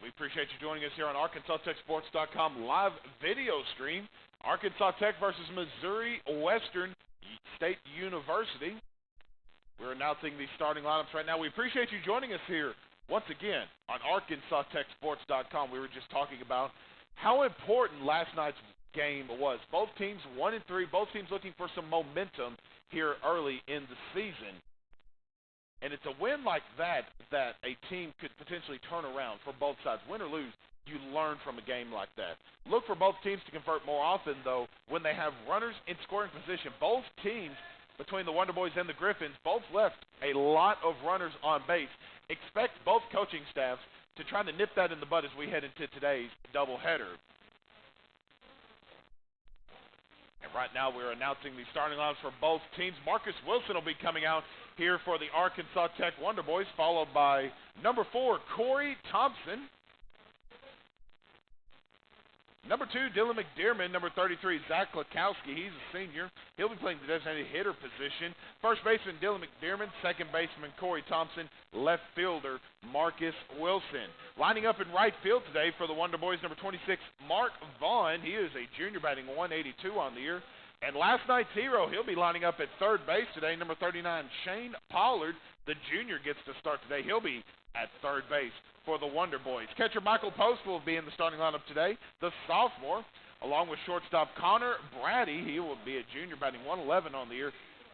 We appreciate you joining us here on ArkansasTechSports.com live video stream. Arkansas Tech versus Missouri Western State University. We're announcing the starting lineups right now. We appreciate you joining us here once again on ArkansasTechSports.com. We were just talking about how important last night's game was. Both teams 1-3. Both teams looking for some momentum here early in the season. And it's a win like that that a team could potentially turn around for both sides. Win or lose, you learn from a game like that. Look for both teams to convert more often, though, when they have runners in scoring position. Both teams, between the Wonder Boys and the Griffins, both left a lot of runners on base. Expect both coaching staffs to try to nip that in the bud as we head into today's doubleheader. And right now we're announcing the starting lineups for both teams. Marcus Wilson will be coming out here for the Arkansas Tech Wonder Boys, followed by number 4, Corey Thompson. Number 2, Dylan McDermott. Number 33, Zach Lakowski. He's a senior. He'll be playing the designated hitter position. First baseman, Dylan McDermott. Second baseman, Corey Thompson. Left fielder, Marcus Wilson. Lining up in right field today for the Wonder Boys, number 26, Mark Vaughn. He is a junior, batting 182 on the year. And last night's hero, he'll be lining up at third base today, number 39, Shane Pollard. The junior gets to start today. He'll be at third base for the Wonder Boys. Catcher Michael Post will be in the starting lineup today, the sophomore, along with shortstop Connor Brady. He will be a junior, batting 111 on the year.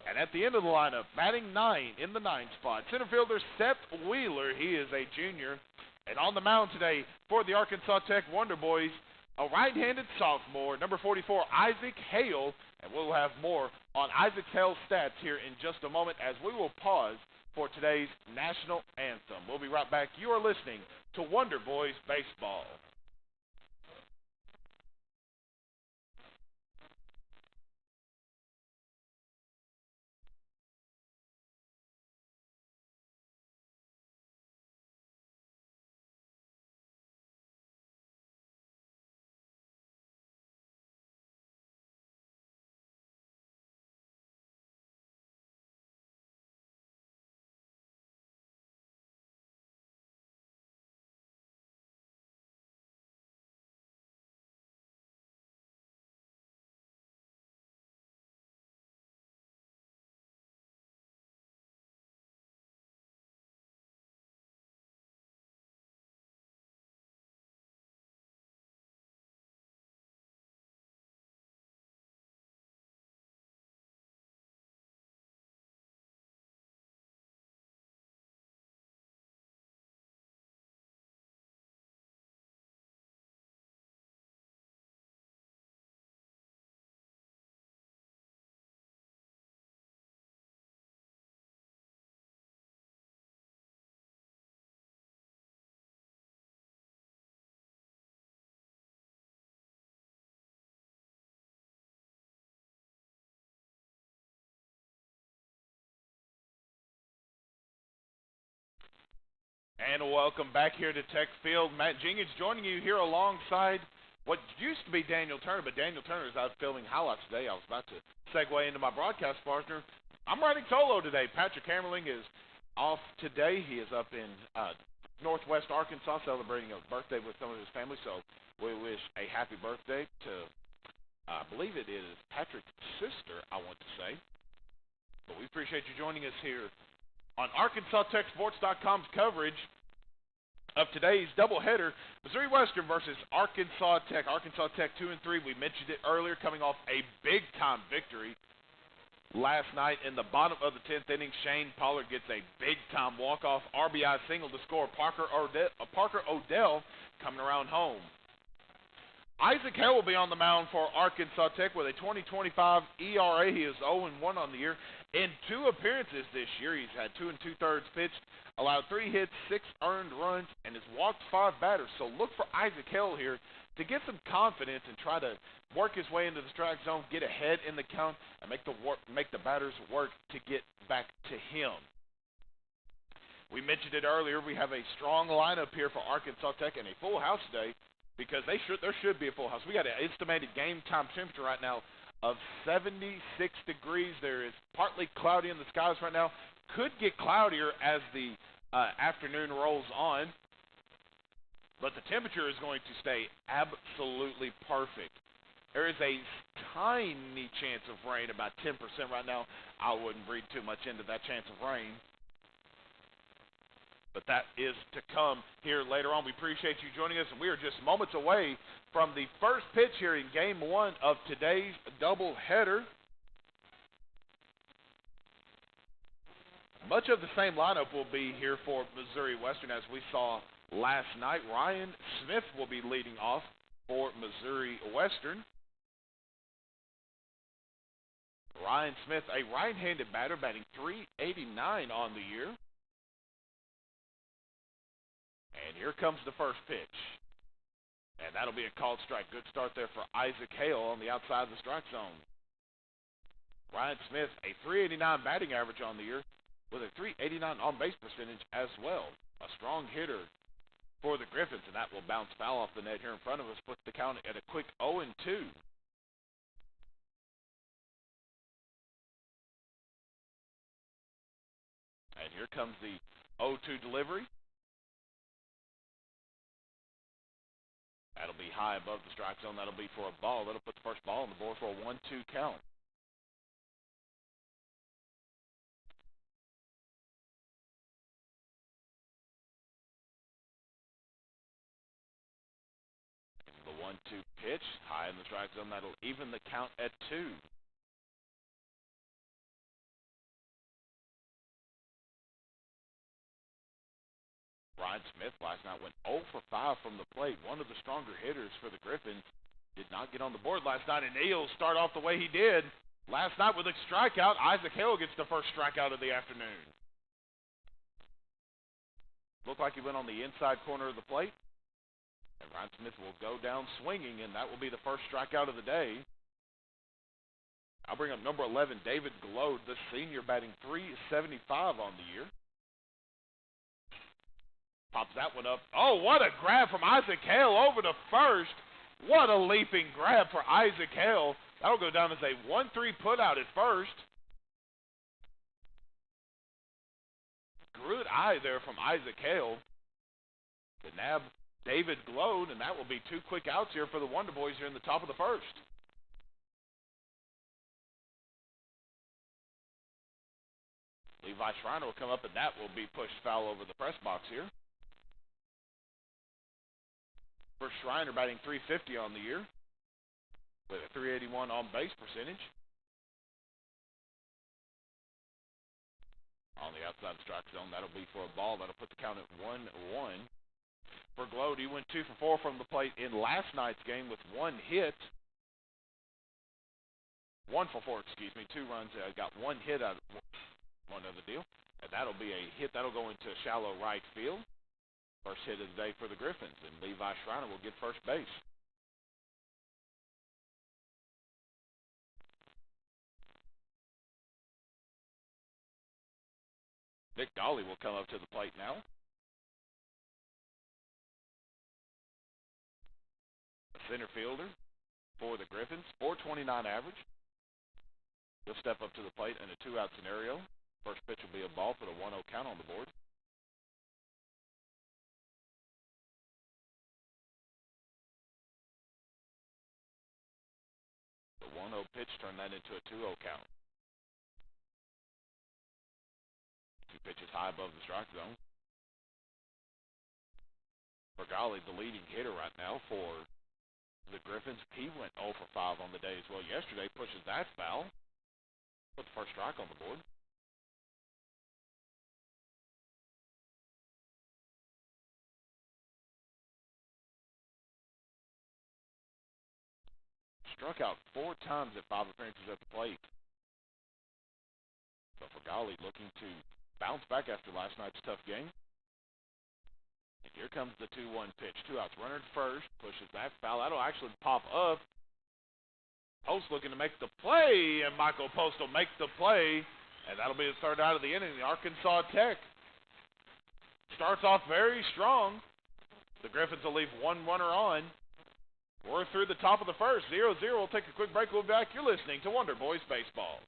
And at the end of the lineup, batting 9 in the 9th spot, center fielder Seth Wheeler. He is a junior. And on the mound today for the Arkansas Tech Wonder Boys, a right-handed sophomore, number 44, Isaac Hale. And we'll have more on Isaac Hale's stats here in just a moment as we will pause for today's national anthem. We'll be right back. You are listening to Wonder Boys Baseball. And welcome back here to Tech Field. Matt Jenkins joining you here alongside what used to be Daniel Turner, but Daniel Turner is out filming highlights today. I was about to segue into my broadcast partner. I'm riding solo today. Patrick Hammerling is off today. He is up in northwest Arkansas celebrating a birthday with some of his family, so we wish a happy birthday to, I believe it is Patrick's sister, I want to say. But we appreciate you joining us here on ArkansasTechSports.com's coverage of today's doubleheader, Missouri Western versus Arkansas Tech. Arkansas Tech 2-3. We mentioned it earlier, coming off a big-time victory last night in the bottom of the 10th inning. Shane Pollard gets a big-time walk-off RBI single to score. Parker Odell coming around home. Isaac Hale will be on the mound for Arkansas Tech with a 20.25 ERA. He is 0-1 on the year. In 2 appearances this year, he's had 2 2/3 pitched, allowed 3 hits, 6 earned runs, and has walked 5 batters. So look for Isaac Hale here to get some confidence and try to work his way into the strike zone, get ahead in the count, and make the batters work to get back to him. We mentioned it earlier. We have a strong lineup here for Arkansas Tech and a full house today because there should be a full house. We got an estimated game time temperature right now of 76 degrees. There is partly cloudy in the skies right now. Could get cloudier as the afternoon rolls on. but the temperature is going to stay absolutely perfect. There is a tiny chance of rain, about 10% right now. I wouldn't read too much into that chance of rain, but that is to come here later on. We appreciate you joining us, and we are just moments away from the first pitch here in Game 1 of today's doubleheader. Much of the same lineup will be here for Missouri Western as we saw last night. Ryan Smith will be leading off for Missouri Western. Ryan Smith, a right-handed batter, batting .389 on the year. And here comes the first pitch. And that'll be a called strike. Good start there for Isaac Hale on the outside of the strike zone. Ryan Smith, a .389 batting average on the year with a .389 on-base percentage as well. A strong hitter for the Griffins, and that will bounce foul off the net here in front of us, puts the count at a quick 0-2. And here comes the 0-2 delivery. That'll be high above the strike zone. That'll be for a ball. That'll put the first ball on the board for a 1-2 count. The 1-2 pitch, high in the strike zone. That'll even the count at 2. Ryan Smith last night went 0 for 5 from the plate. One of the stronger hitters for the Griffins did not get on the board last night, and he'll start off the way he did last night with a strikeout. Isaac Hale gets the first strikeout of the afternoon. Looked like he went on the inside corner of the plate. And Ryan Smith will go down swinging, and that will be the first strikeout of the day. I'll bring up number 11, David Glode, the senior, batting .375 on the year. Pops that one up. Oh, what a grab from Isaac Hale over to first. What a leaping grab for Isaac Hale. That'll go down as a 1-3 putout at first. Good eye there from Isaac Hale to nab David Glode, and that will be 2 quick outs here for the Wonder Boys here in the top of the first. Levi Schreiner will come up, and that will be pushed foul over the press box here. For Schreiner, batting .350 on the year with a .381 on-base percentage. On the outside strike zone, that'll be for a ball. That'll put the count at 1-1. For Glode, he went 2 for 4 from the plate in last night's game with 1 hit. 1 for 4, 2 runs. Got 1 hit out of one other deal. And that'll be a hit. That'll go into shallow right field. First hit of the day for the Griffins, and Levi Schreiner will get first base. Nick Dolly will come up to the plate now. A center fielder for the Griffins, .429 average. He'll step up to the plate in a 2-out scenario. First pitch will be a ball for the 1-0 count on the board. The 1-0 pitch turned that into a 2-0 count. 2 pitches high above the strike zone. Fergali, the leading hitter right now for the Griffins. He went 0 for 5 on the day as well yesterday. Pushes that foul. Put the first strike on the board. Struck out 4 times at 5 appearances at the plate. So Fergali looking to bounce back after last night's tough game. And here comes the 2-1 pitch. 2 outs. Runner at first. Pushes that foul. That'll actually pop up. Post looking to make the play, and Michael Post will make the play, and that'll be the 3rd out of the inning. The Arkansas Tech starts off very strong. The Griffins will leave 1 runner on. We're through the top of the first. 0-0. We'll take a quick break. We'll be back. You're listening to Wonder Boys Baseball.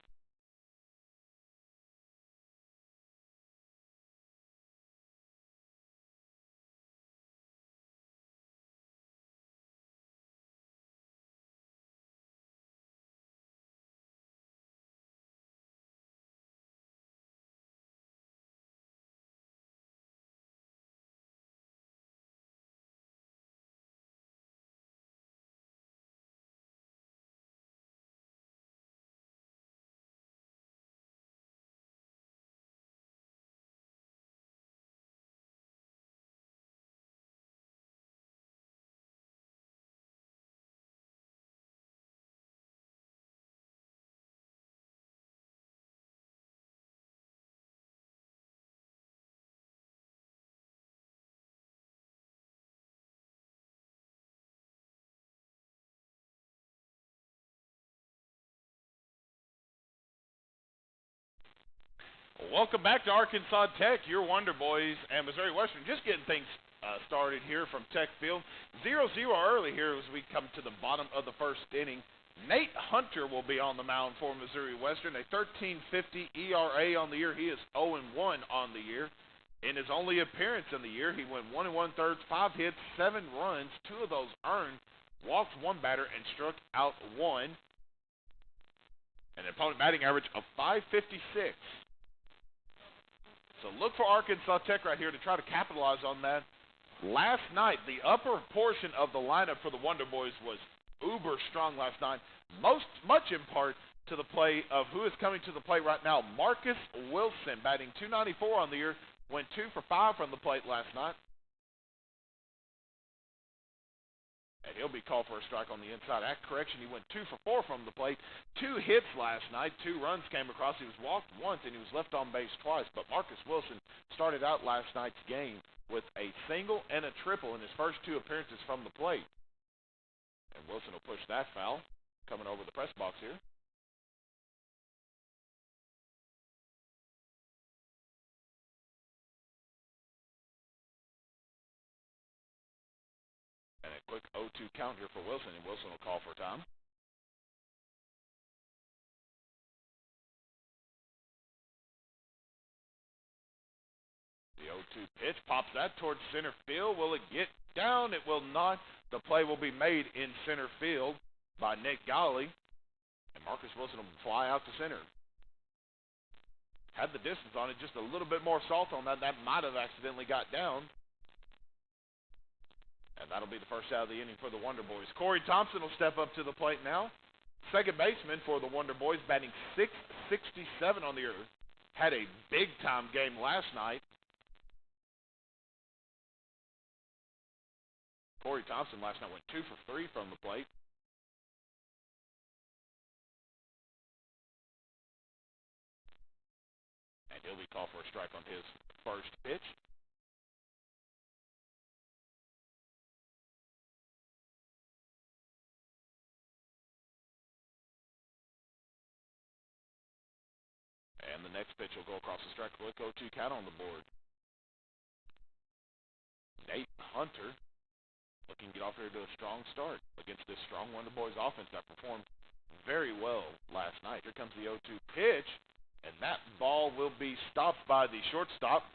Welcome back to Arkansas Tech, your Wonder Boys and Missouri Western. Just getting things started here from Tech Field. 0-0 early here as we come to the bottom of the first inning. Nate Hunter will be on the mound for Missouri Western. A 13.50 ERA on the year. He is 0-1 on the year. In his only appearance in the year, he went 1 1/3, 5 hits, 7 runs, 2 of those earned, walked 1 batter, and struck out 1. An opponent batting average of .556. So look for Arkansas Tech right here to try to capitalize on that. Last night, the upper portion of the lineup for the Wonder Boys was uber strong last night, much in part to the play of who is coming to the plate right now. Marcus Wilson, batting .294 on the year, went 2 for 5 from the plate last night. And he'll be called for a strike on the inside. At correction, he went 2 for 4 from the plate. 2 hits last night. 2 runs came across. He was walked once, and he was left on base twice. But Marcus Wilson started out last night's game with a single and a triple in his first 2 appearances from the plate. And Wilson will push that foul. Coming over the press box here. And a quick 0-2 count here for Wilson, and Wilson will call for time. The 0-2 pitch pops that towards center field. Will it get down? It will not. The play will be made in center field by Nick Golly, and Marcus Wilson will fly out to center. Had the distance on it, just a little bit more salt on that. That might have accidentally got down. And that'll be the first out of the inning for the Wonder Boys. Corey Thompson will step up to the plate now. Second baseman for the Wonder Boys, batting .667 on the year. Had a big-time game last night. Corey Thompson last night went 2 for 3 from the plate. And he'll be called for a strike on his first pitch. And the next pitch will go across the strike. Quick 0-2 count on the board. Nate Hunter looking to get off here to a strong start against this strong Wonder Boys offense that performed very well last night. Here comes the 0-2 pitch, and that ball will be stopped by the shortstop,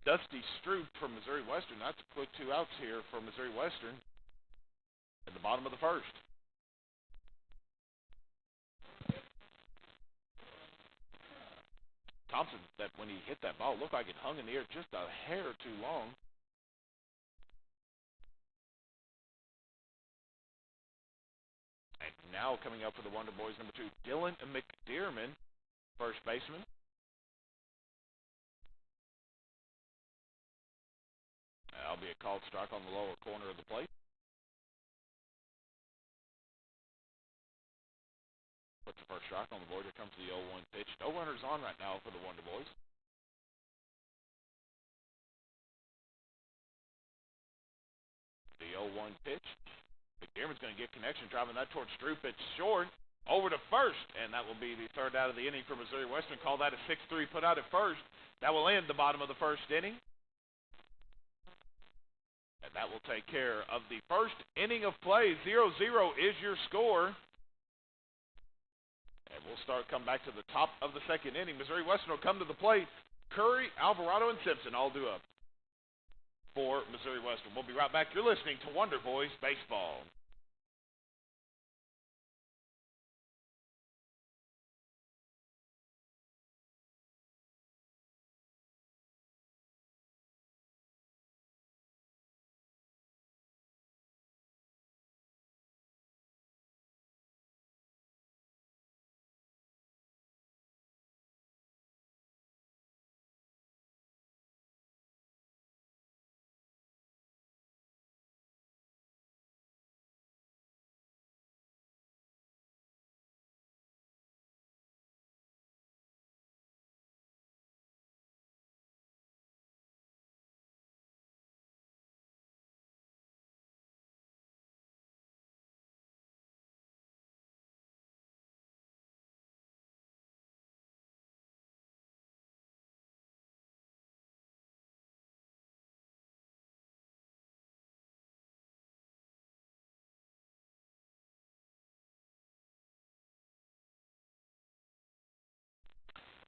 Dusty Stroop from Missouri Western. That's a quick 2 outs here for Missouri Western at the bottom of the first. Thompson, that when he hit that ball, looked like it hung in the air just a hair too long. And now coming up for the Wonder Boys, number 2, Dylan McDearman, first baseman. That'll be a called strike on the lower corner of the plate. Puts the first strike on the board. Here comes the 0-1 pitch. No runners on right now for the Wonder Boys. The 0-1 pitch. McDermott's going to get connection, driving that towards Stroop. It's short. Over to first, and that will be the third out of the inning for Missouri Western. Call that a 6-3 put out at first. That will end the bottom of the first inning. And that will take care of the first inning of play. 0-0 is your score. And we'll come back to the top of the second inning. Missouri Western will come to the plate. Curry, Alvarado, and Simpson all due up for Missouri Western. We'll be right back. You're listening to Wonder Boys Baseball.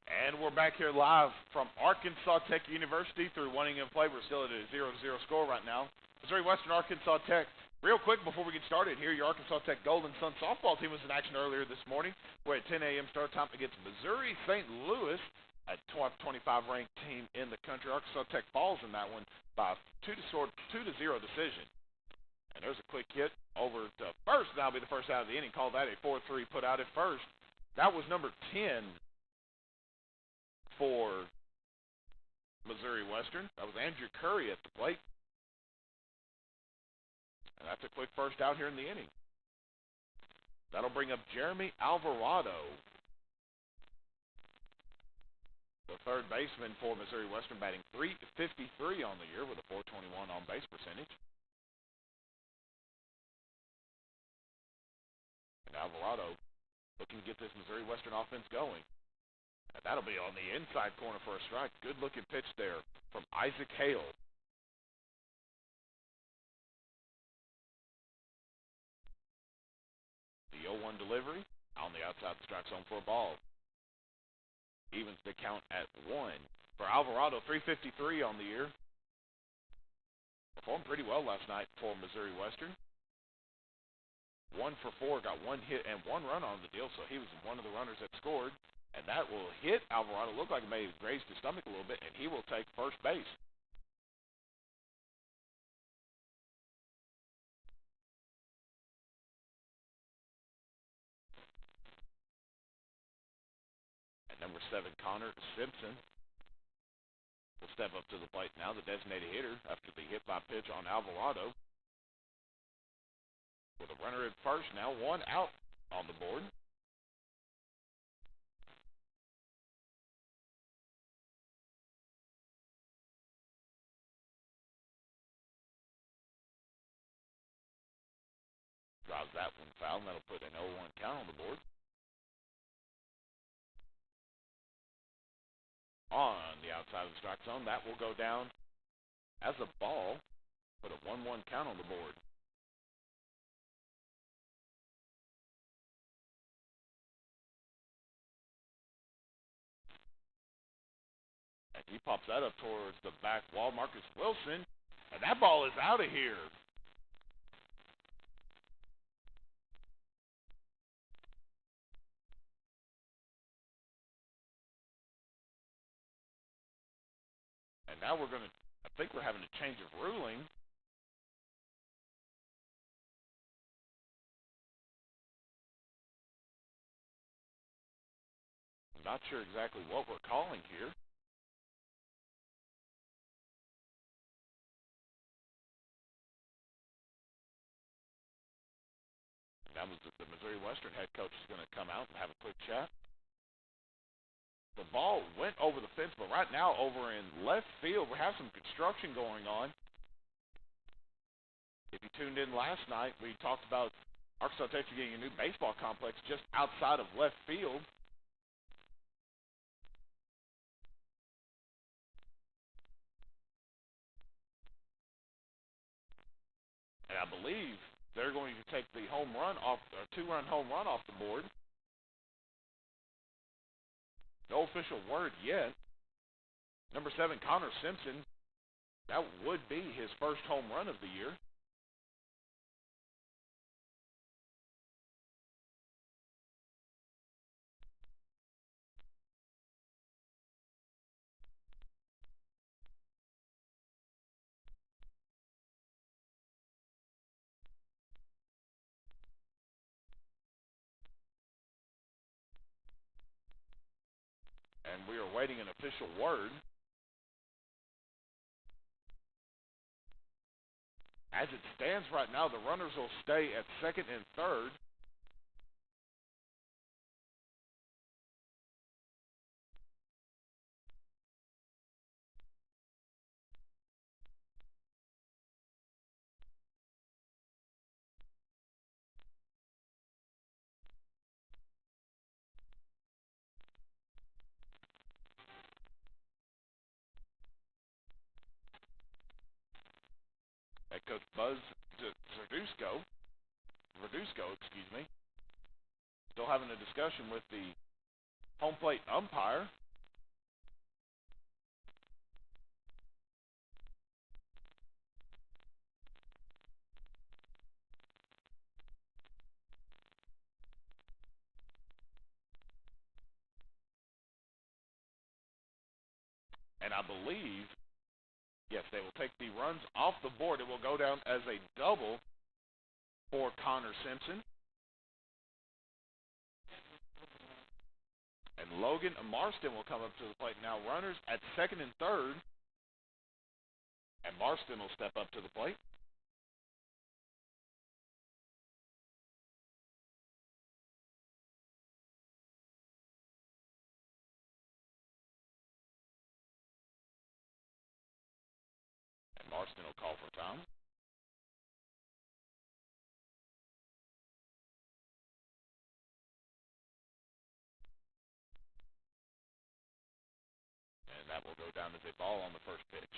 And we're back here live from Arkansas Tech University through one inning of play. We're still at a 0-0 score right now. Missouri Western, Arkansas Tech. Real quick before we get started here, your Arkansas Tech Golden Sun softball team was in action earlier this morning. We're at 10 a.m. start time against Missouri St. Louis, a 25 ranked team in the country. Arkansas Tech falls in that one by a 2-0 decision. And there's a quick hit over to first. That'll be the first out of the inning. Call that a 4-3 put out at first. That was number 10 for Missouri Western. That was Andrew Curry at the plate. And that's a quick first out here in the inning. That'll bring up Jeremy Alvarado, the third baseman for Missouri Western, batting .353 on the year with a .421 on base percentage. And Alvarado looking to get this Missouri Western offense going. And that'll be on the inside corner for a strike. Good-looking pitch there from Isaac Hale. The 0-1 delivery on the outside strike zone for a ball. Evens the count at 1. For Alvarado, .353 on the year. Performed pretty well last night for Missouri Western. 1 for 4, got 1 hit and 1 run on the deal, so he was one of the runners that scored. And that will hit Alvarado. Looked like it may have grazed his stomach a little bit, and he will take first base. And number 7, Connor Simpson, will step up to the plate now, the designated hitter, after the hit by pitch on Alvarado. With a runner at first, now 1 out on the board. Drives that one foul, and that'll put an 0-1 count on the board. On the outside of the strike zone, that will go down as a ball, put a 1-1 count on the board. And he pops that up towards the back wall, Marcus Wilson, and that ball is out of here. And now I think we're having a change of ruling. I'm not sure exactly what we're calling here. Now the Missouri Western head coach is going to come out and have a quick chat. The ball went over the fence, but right now over in left field, we have some construction going on. If you tuned in last night, we talked about Arkansas Tech getting a new baseball complex just outside of left field. And I believe they're going to take the home run off, or 2-run home run off the board. No official word yet. Number 7, Connor Simpson. That would be his first home run of the year. And we are waiting an official word. As it stands right now, the runners will stay at second and third. Head coach Buzz Verduzco, still having a discussion with the home plate umpire. And I believe, yes, they will take the runs off the board. It will go down as a double for Connor Simpson. And Logan Marston will come up to the plate now. Runners at second and third. And Marston will step up to the plate. And Marston will call for time. And that will go down as a ball on the first pitch.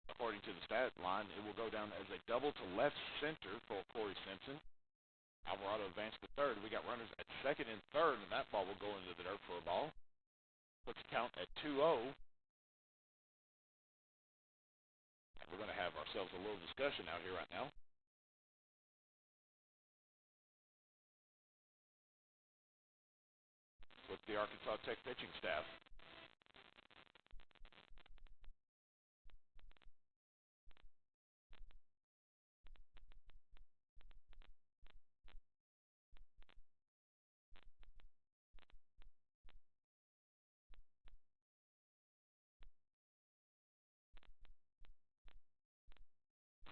According to the stat line, it will go down as a double to left center for Corey Simpson. Alvarado advanced to third. We got runners at second and third, and that ball will go into the dirt for a ball. Puts the count at 2-0. And we're going to have ourselves a little discussion out here right now. With the Arkansas Tech pitching staff.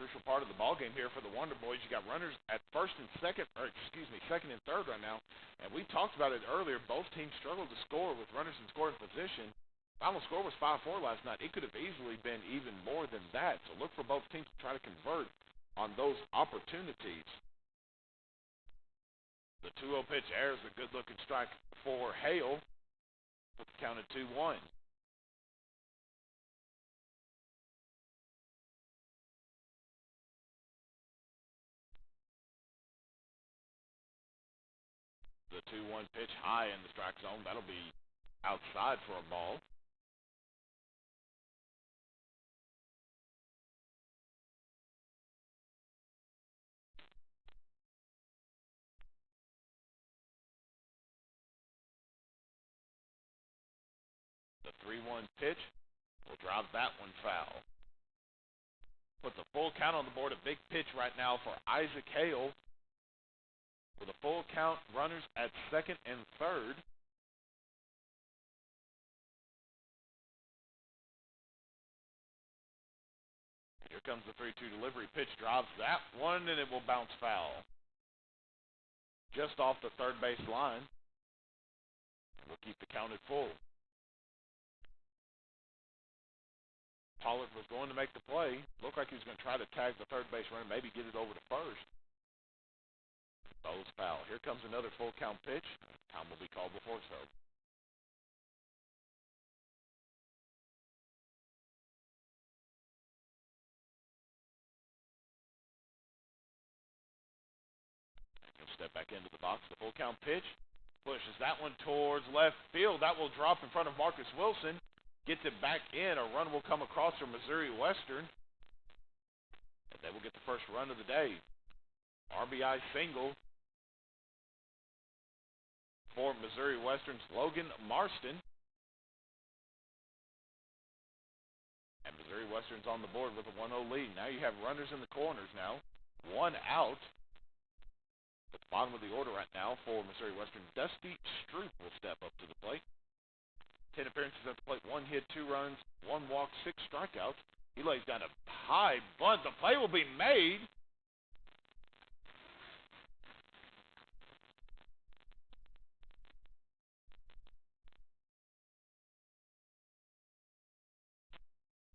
Crucial part of the ball game here for the Wonder Boys. You got runners at second and third right now. And we talked about it earlier. Both teams struggled to score with runners in scoring position. Final score was 5-4 last night. It could have easily been even more than that. So look for both teams to try to convert on those opportunities. The 2-0 pitch there is a good-looking strike for Hale. Put the count at 2-1. The 2-1 pitch high in the strike zone. That'll be outside for a ball. The 3-1 pitch will drive that one foul. Puts a full count on the board. A big pitch right now for Isaac Hale. With a full count, runners at second and third. Here comes the 3-2 delivery. Pitch drives that one, and it will bounce foul. Just off the third base line. We'll keep the count at full. Pollard was going to make the play. Looked like he was going to try to tag the third base runner, maybe get it over to first. Bowes foul. Here comes another full count pitch. Time will be called before so. He'll step back into the box. The full count pitch pushes that one towards left field. That will drop in front of Marcus Wilson. Gets it back in. A run will come across from Missouri Western. And they will get the first run of the day. RBI single for Missouri Western's Logan Marston. And Missouri Western's on the board with a 1-0 lead. Now you have runners in the corners now. One out. At the bottom of the order right now for Missouri Western, Dusty Stroop will step up to the plate. 10 appearances at the plate, 1 hit, 2 runs, 1 walk, 6 strikeouts. He lays down a high bunt. The play will be made.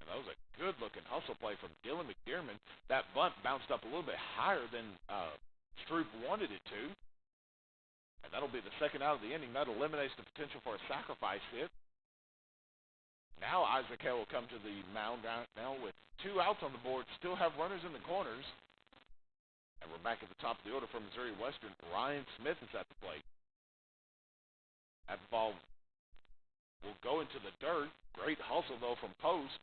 And that was a good-looking hustle play from Dylan McDermott. That bunt bounced up a little bit higher than Stroop wanted it to. And that'll be the second out of the inning. That eliminates the potential for a sacrifice hit. Now Isaac Hale will come to the mound now with 2 outs on the board. Still have runners in the corners. And we're back at the top of the order for Missouri Western. Ryan Smith is at the plate. That ball will go into the dirt. Great hustle, though, from Post.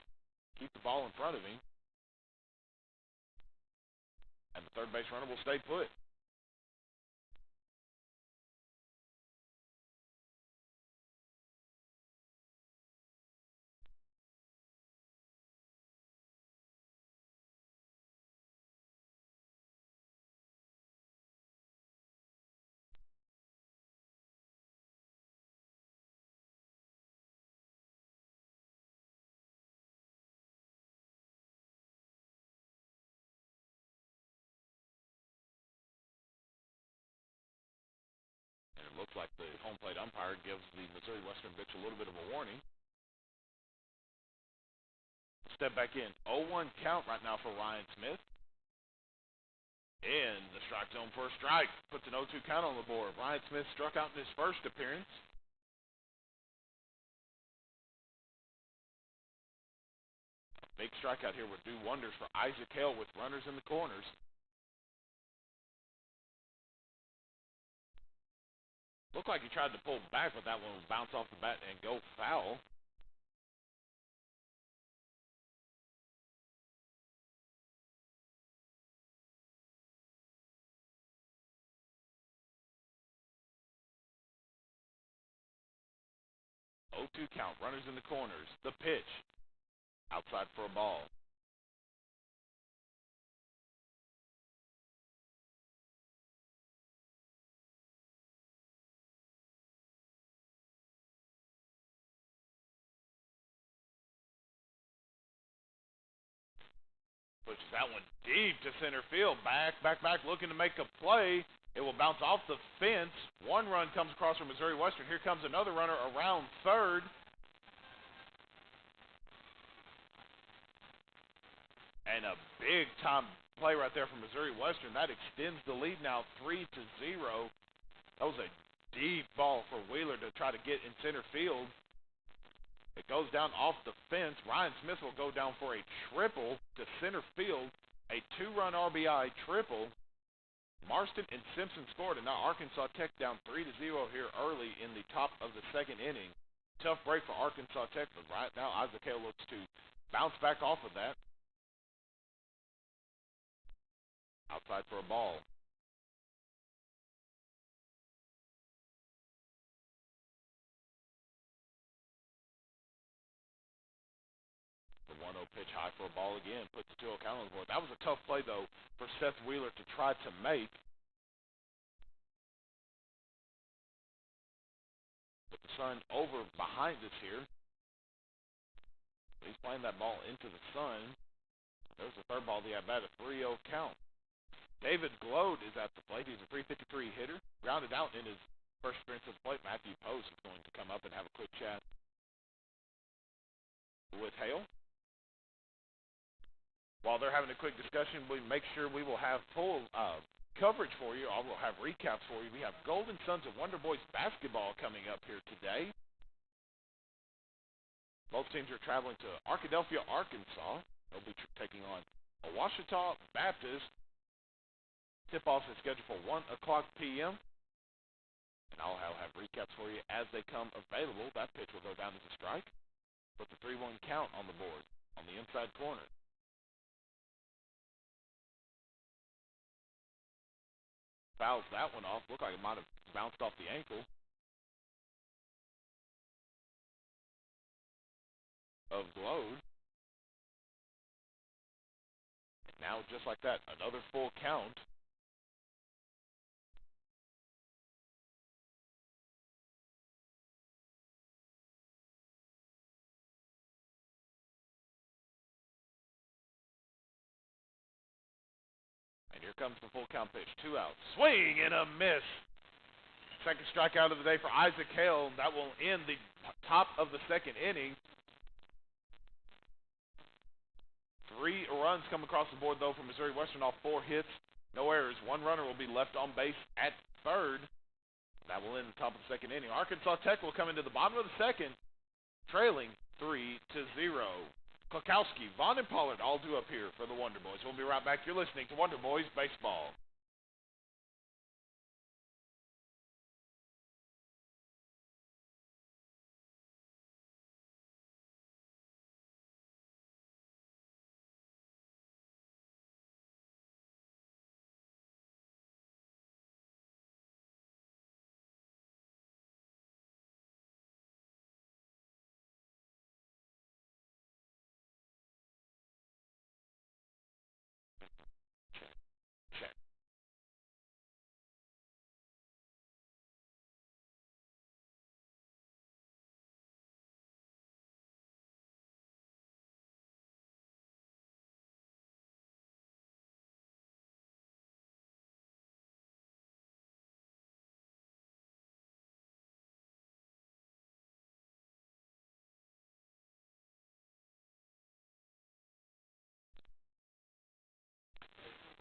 Keep the ball in front of him. And the third base runner will stay put. It looks like the home plate umpire gives the Missouri Western pitch a little bit of a warning. Step back in. 0-1 count right now for Ryan Smith. In the strike zone for a strike. Puts an 0-2 count on the board. Ryan Smith struck out in his first appearance. Big strikeout here would do wonders for Isaac Hale with runners in the corners. Looked like he tried to pull back, but that one would bounce off the bat and go foul. Oh, 2 count, runners in the corners. The pitch, outside for a ball. Pushes that one deep to center field. Back, looking to make a play. It will bounce off the fence. 1 run comes across from Missouri Western. Here comes another runner around third. And a big-time play right there from Missouri Western. That extends the lead now 3-0. That was a deep ball for Wheeler to try to get in center field. It goes down off the fence. Ryan Smith will go down for a triple to center field. A 2-run RBI triple. Marston and Simpson scored, and now Arkansas Tech down 3-0 here early in the top of the second inning. Tough break for Arkansas Tech, but right now Isaac Hale looks to bounce back off of that. Outside for a ball. The 1-0 pitch high for a ball again. Puts the 2-0 count on the board. That was a tough play, though, for Seth Wheeler to try to make. Put the sun over behind us here. He's playing that ball into the sun. There's the third ball of the at-bat, a 3-0 count. David Glode is at the plate. He's a .353 hitter. Grounded out in his first appearance at the plate. Matthew Post is going to come up and have a quick chat with Hale. While they're having a quick discussion, we make sure we will have full coverage for you. I will have recaps for you. We have Golden Sons of Wonder Boys basketball coming up here today. Both teams are traveling to Arkadelphia, Arkansas. They'll be taking on Ouachita Baptist. Tip-off is scheduled for 1 o'clock p.m. And I'll have recaps for you as they come available. That pitch will go down as a strike. Put the 3-1 count on the board on the inside corner. Fouls that one off. Looked like it might have bounced off the ankle of Glode. And now, just like that, another full count. And here comes the full count pitch. 2 outs. Swing and a miss. Second strikeout of the day for Isaac Hale. That will end the top of the second inning. 3 runs come across the board, though, for Missouri Western off 4 hits. No errors. 1 runner will be left on base at third. That will end the top of the second inning. Arkansas Tech will come into the bottom of the second, trailing 3-0. Klakowski, Vaughn, and Pollard all due up here for the Wonder Boys. We'll be right back. You're listening to Wonder Boys Baseball. Check.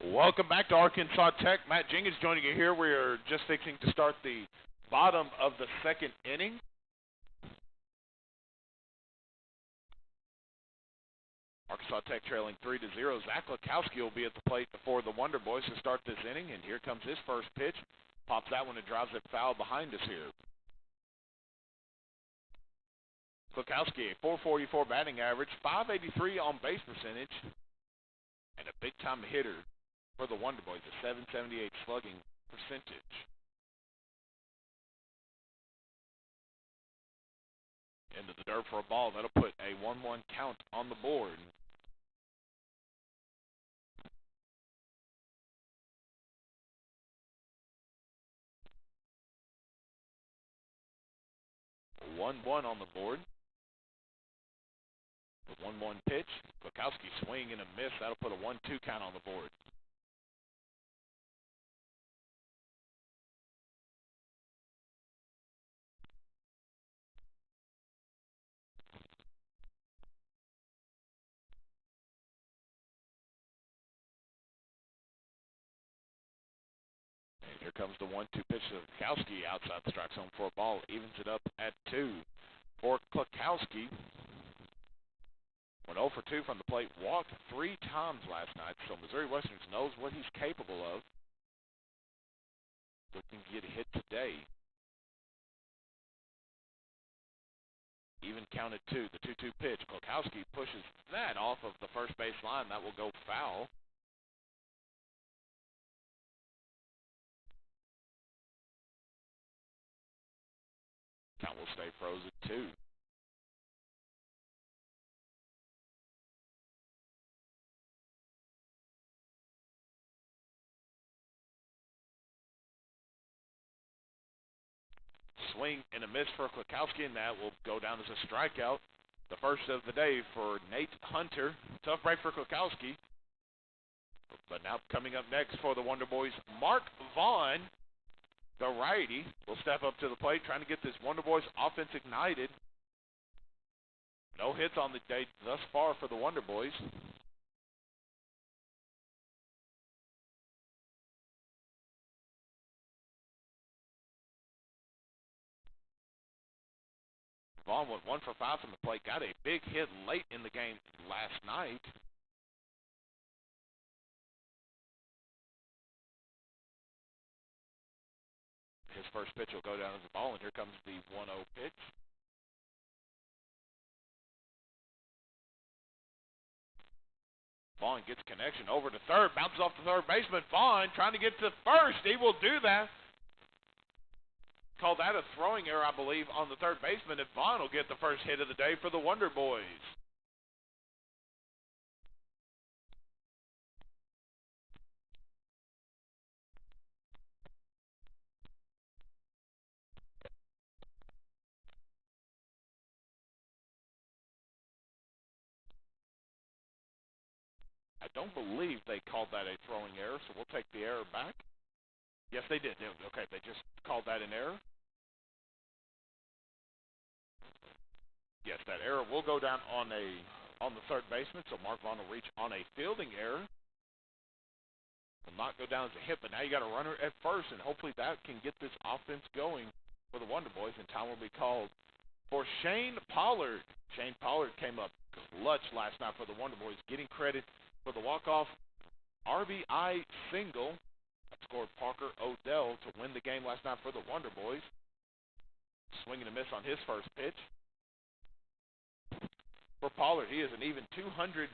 Welcome back to Arkansas Tech. Matt Jenkins joining you here. We're just fixing to start the bottom of the second inning. Arkansas Tech trailing 3-0. Zach Lekowski will be at the plate for the Wonder Boys to start this inning, and here comes his first pitch. Pops that one and drives it foul behind us here. Lekowski, a .444 batting average, .583 on base percentage, and a big-time hitter for the Wonder Boys, a .778 slugging percentage. Into the dirt for a ball. That'll put a 1-1 count on the board. A 1-1 on the board. The 1-1 pitch. Lekowski swing and a miss. That'll put a 1-2 count on the board. And here comes the 1-2 pitch to Lekowski outside the strike zone for a ball. Evens it up at 2 for Lekowski. Went 0 for 2 from the plate. Walked 3 times last night, so Missouri Westerns knows what he's capable of. Looking to get a hit today. Even counted 2. The 2-2 pitch. Lekowski pushes that off of the first base line. That will go foul. Count will stay frozen 2. Swing and a miss for Lekowski, and that will go down as a strikeout. The first of the day for Nate Hunter. Tough break for Lekowski. But now coming up next for the Wonder Boys, Mark Vaughn, the righty, will step up to the plate trying to get this Wonder Boys offense ignited. No hits on the day thus far for the Wonder Boys. Vaughn went 1 for 5 from the plate. Got a big hit late in the game last night. His first pitch will go down as a ball, and here comes the 1-0 pitch. Vaughn gets connection over to third, bounces off the third baseman. Vaughn trying to get to first. He will do that. Call that a throwing error, I believe, on the third baseman, and Vaughn will get the first hit of the day for the Wonder Boys. I don't believe they called that a throwing error, so we'll take the error back. Yes, they did. Okay, they just called that an error. Yes, that error will go down on the third baseman, so Mark Vaughn will reach on a fielding error. Will not go down as a hit, but now you got a runner at first, and hopefully that can get this offense going for the Wonder Boys, and time will be called for Shane Pollard. Shane Pollard came up clutch last night for the Wonder Boys, getting credit for the walk-off RBI single that scored Parker Odell to win the game last night for the Wonder Boys. Swing and a miss on his first pitch. For Pollard, he is an even .200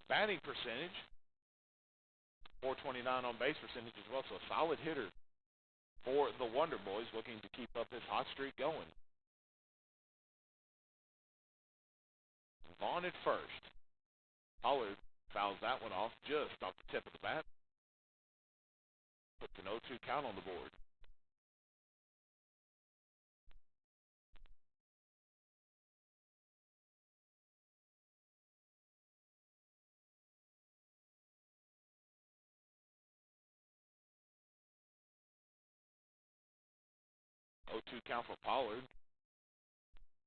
batting percentage, .429 on base percentage as well, so a solid hitter for the Wonder Boys, looking to keep up his hot streak going. Vaughn at first. Pollard fouls that one off just off the tip of the bat. Puts an 0-2 count on the board. .2 count for Pollard.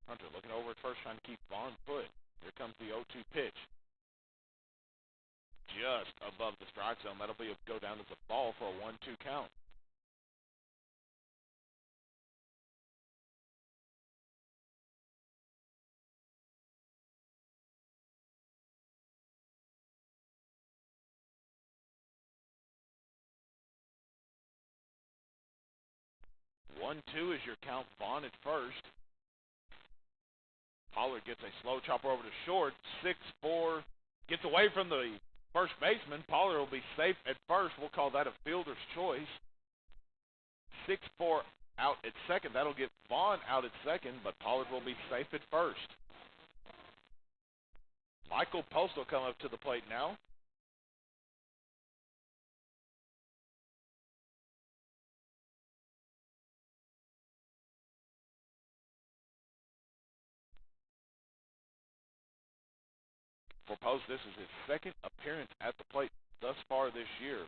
Hunter looking over at first, trying to keep Vaughn put. Here comes the 0-2 pitch. just above the strike zone. That'll go down as a ball for a 1-2 count. One, two is your count. Vaughn at first. Pollard gets a slow chopper over to short. 6-4. Gets away from the first baseman. Pollard will be safe at first. We'll call that a fielder's choice. 6-4 out at second. That'll get Vaughn out at second, but Pollard will be safe at first. Michael Post will come up to the plate now. For Post, this is his second appearance at the plate thus far this year.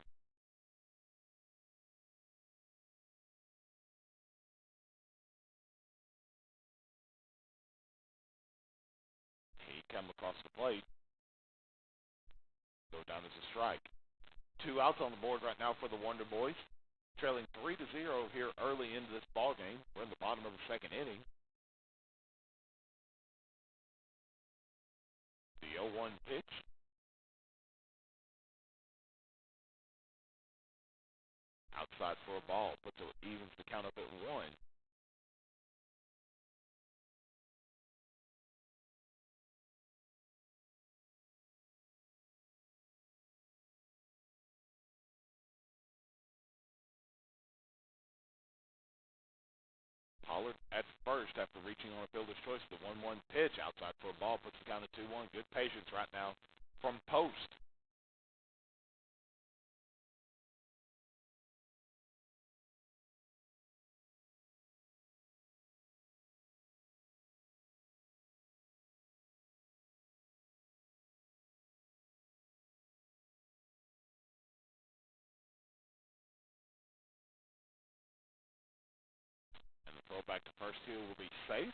He come across the plate. Go down as a strike. 2 outs on the board right now for the Wonder Boys. Trailing 3-0 here early into this ball game. We're in the bottom of the second inning. The 0-1 pitch. Outside for a ball. Evens the count up at 1. Pollard at first after reaching on a fielder's choice. The 1-1 pitch outside for a ball puts the count at 2-1. Good patience right now from Post. And the throw back to first here will be safe.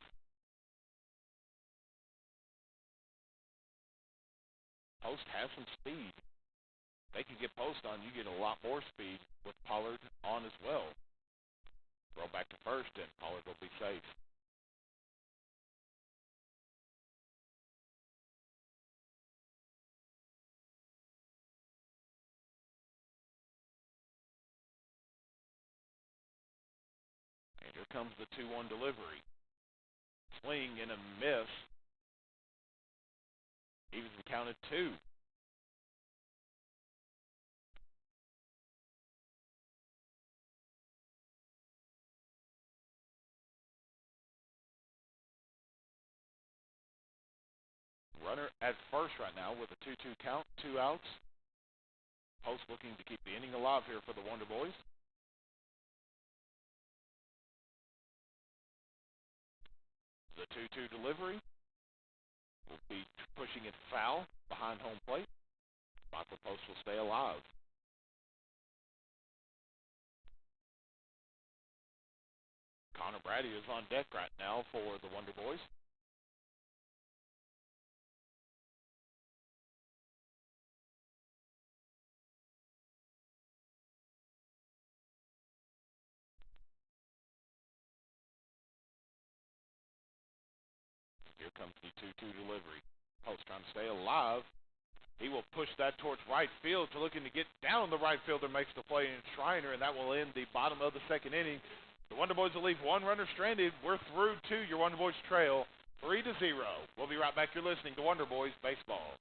Post has some speed. They can get Post on. You get a lot more speed with Pollard on as well. Throw back to first, and Pollard will be safe. And here comes the 2-1 delivery. Swing and a miss. Evens the count at 2. Runner at first right now with a 2-2 count, 2 outs. Post looking to keep the inning alive here for the Wonder Boys. The 2-2 delivery will be pushing it foul behind home plate. Michael Post will stay alive. Connor Brady is on deck right now for the Wonder Boys. Here comes the 2-2 delivery. Post trying to stay alive. He will push that towards right field. So looking to get down, the right fielder makes the play in Schreiner, and that will end the bottom of the second inning. The Wonder Boys will leave one runner stranded. We're through to your Wonder Boys trail, 3-0. We'll be right back. You're listening to Wonder Boys Baseball.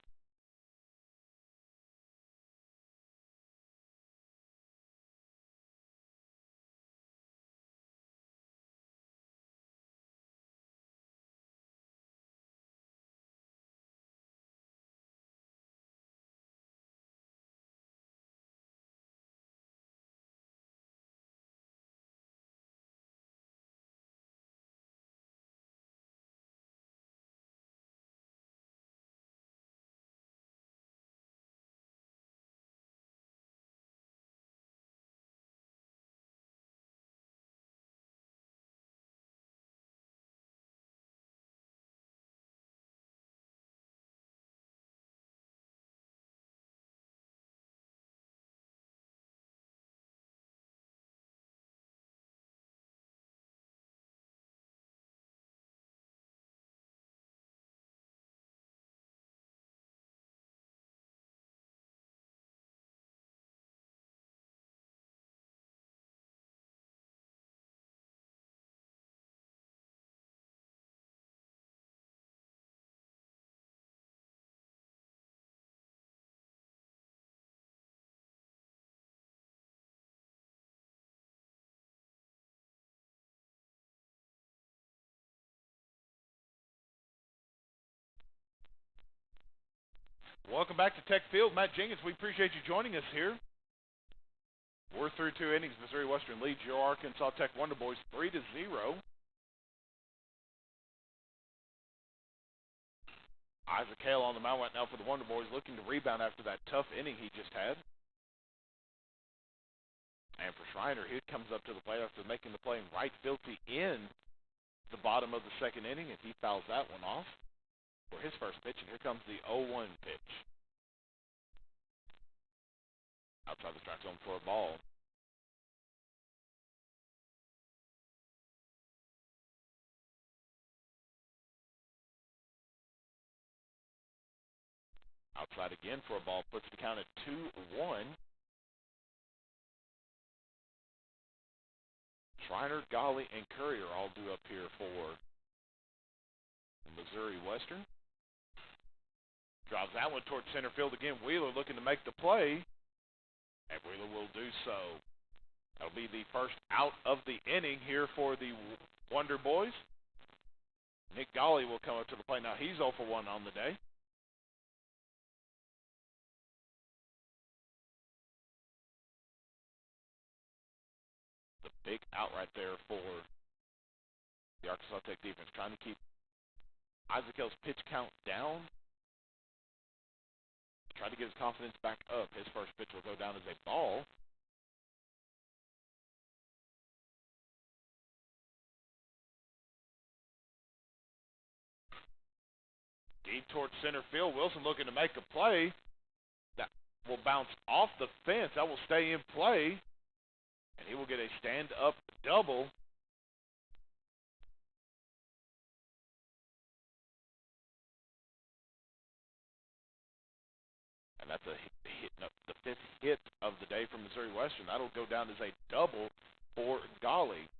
Welcome back to Tech Field. Matt Jenkins, we appreciate you joining us here. We're through 2 innings. Missouri Western leads your Arkansas Tech Wonder Boys 3-0. Isaac Hale on the mound right now for the Wonder Boys, looking to rebound after that tough inning he just had. And for Schreiner, he comes up to the plate after making the play in right field to end the bottom of the second inning, and he fouls that one off for his first pitch. And here comes the 0-1 pitch. Outside the strike zone for a ball. Outside again for a ball, puts the count at 2-1. Schreiner, Golly, and Curry are all due up here for Missouri Western. Drives that one towards center field again. Wheeler looking to make the play, and Wheeler will do so. That'll be the first out of the inning here for the Wonder Boys. Nick Golly will come up to the plate. Now he's 0 for 1 on the day. The big out right there for the Arkansas Tech defense, trying to keep Isaac Hale's pitch count down. Try to get his confidence back up. His first pitch will go down as a ball. Deep towards center field. Wilson looking to make a play. That will bounce off the fence. That will stay in play. And he will get a stand-up double. And that's the fifth hit of the day from Missouri Western. That'll go down as a double for Golly.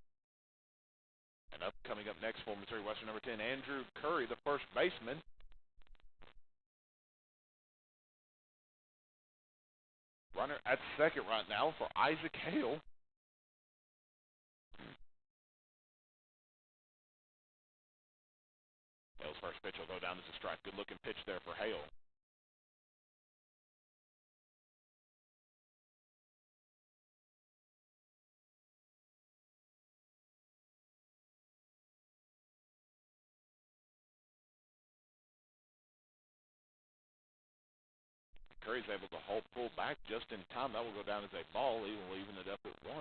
And coming up next for Missouri Western, number 10, Andrew Curry, the first baseman. Runner at second right now for Isaac Hale. Hale's first pitch will go down as a strike. Good-looking pitch there for Hale. Curry's able to pull back just in time. That will go down as a ball, leaving it up at 1.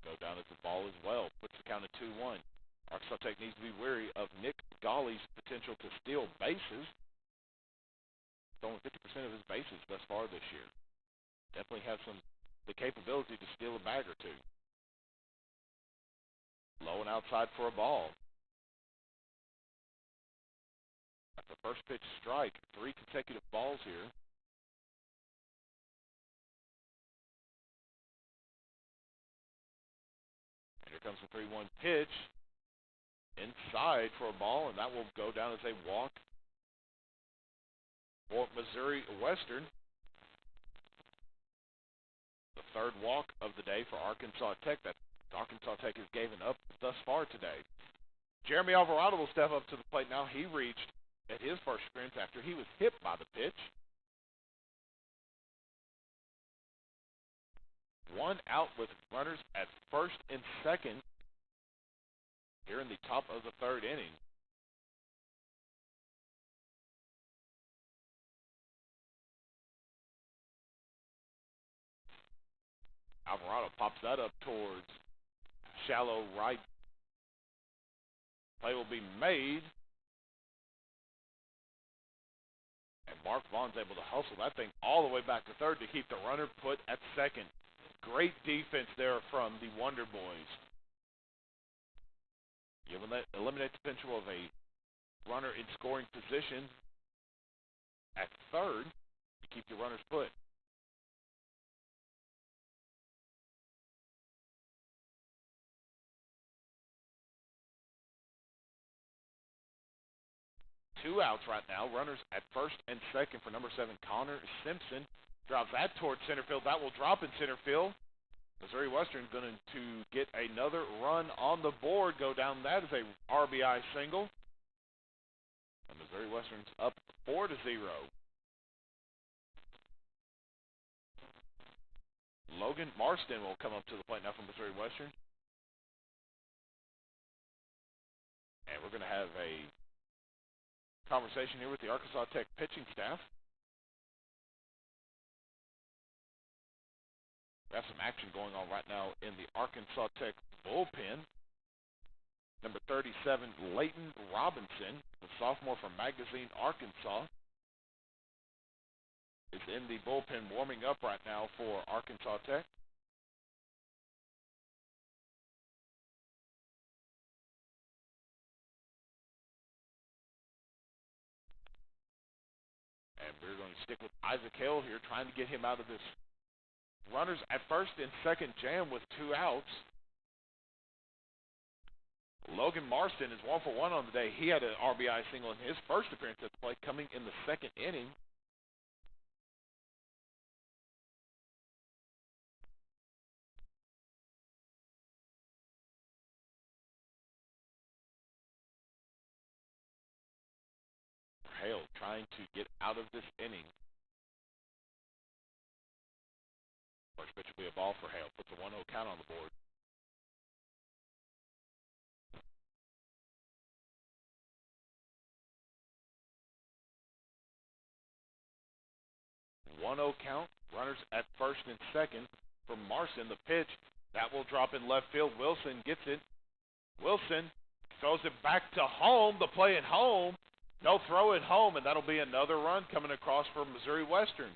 Go down as a ball as well. Puts the count at 2-1. Arkansas Tech needs to be wary of Nick Golly's potential to steal bases. It's only 50% of his bases thus far this year. Definitely has the capability to steal a bag or two. Low and outside for a ball. That's the first pitch strike. 3 consecutive balls here. And here comes the 3-1 pitch. Inside for a ball, and that will go down as a walk for Missouri Western. The third walk of the day for Arkansas Tech. That Arkansas Tech has given up thus far today. Jeremy Alvarado will step up to the plate now. He reached at his first appearance after he was hit by the pitch. 1 out with runners at first and second here in the top of the third inning. Alvarado pops that up towards shallow right. Play will be made. And Mark Vaughn's able to hustle that thing all the way back to third to keep the runner put at second. Great defense there from the Wonder Boys. You eliminate the potential of a runner in scoring position at third to keep your runners put. Two outs right now. Runners at first and second for number 7, Connor Simpson. Drives that towards center field. That will drop in center field. Missouri Western going to get another run on the board, go down. That is a RBI single. And Missouri Western's up 4-0. Logan Marston will come up to the plate now from Missouri Western. And we're going to have a conversation here with the Arkansas Tech pitching staff. We have some action going on right now in the Arkansas Tech bullpen. Number 37, Leighton Robinson, the sophomore from Magazine, Arkansas, is in the bullpen warming up right now for Arkansas Tech. And we're going to stick with Isaac Hale here, trying to get him out of this runners at first and second jam with 2 outs. Logan Marston is 1 for 1 on the day. He had an RBI single in his first appearance at the plate, coming in the second inning. Hale trying to get out of this inning. First pitch will be a ball for Hale. Puts a 1-0 count on the board. One-0 count. Runners at first and second from Marston. The pitch that will drop in left field. Wilson gets it. Wilson throws it back to home. The play at home. No throw at home, and that'll be another run coming across for Missouri Western.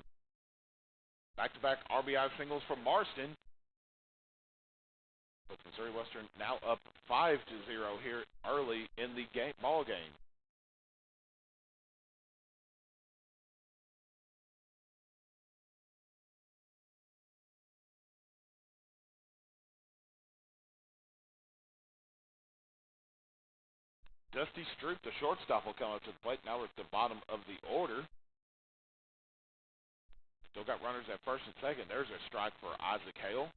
Back-to-back RBI singles from Marston. But Missouri Western now up 5-0 here early in the ball game. Dusty Stroop, the shortstop, will come up to the plate. Now we're at the bottom of the order. Still got runners at first and second. There's a strike for Isaac Hale.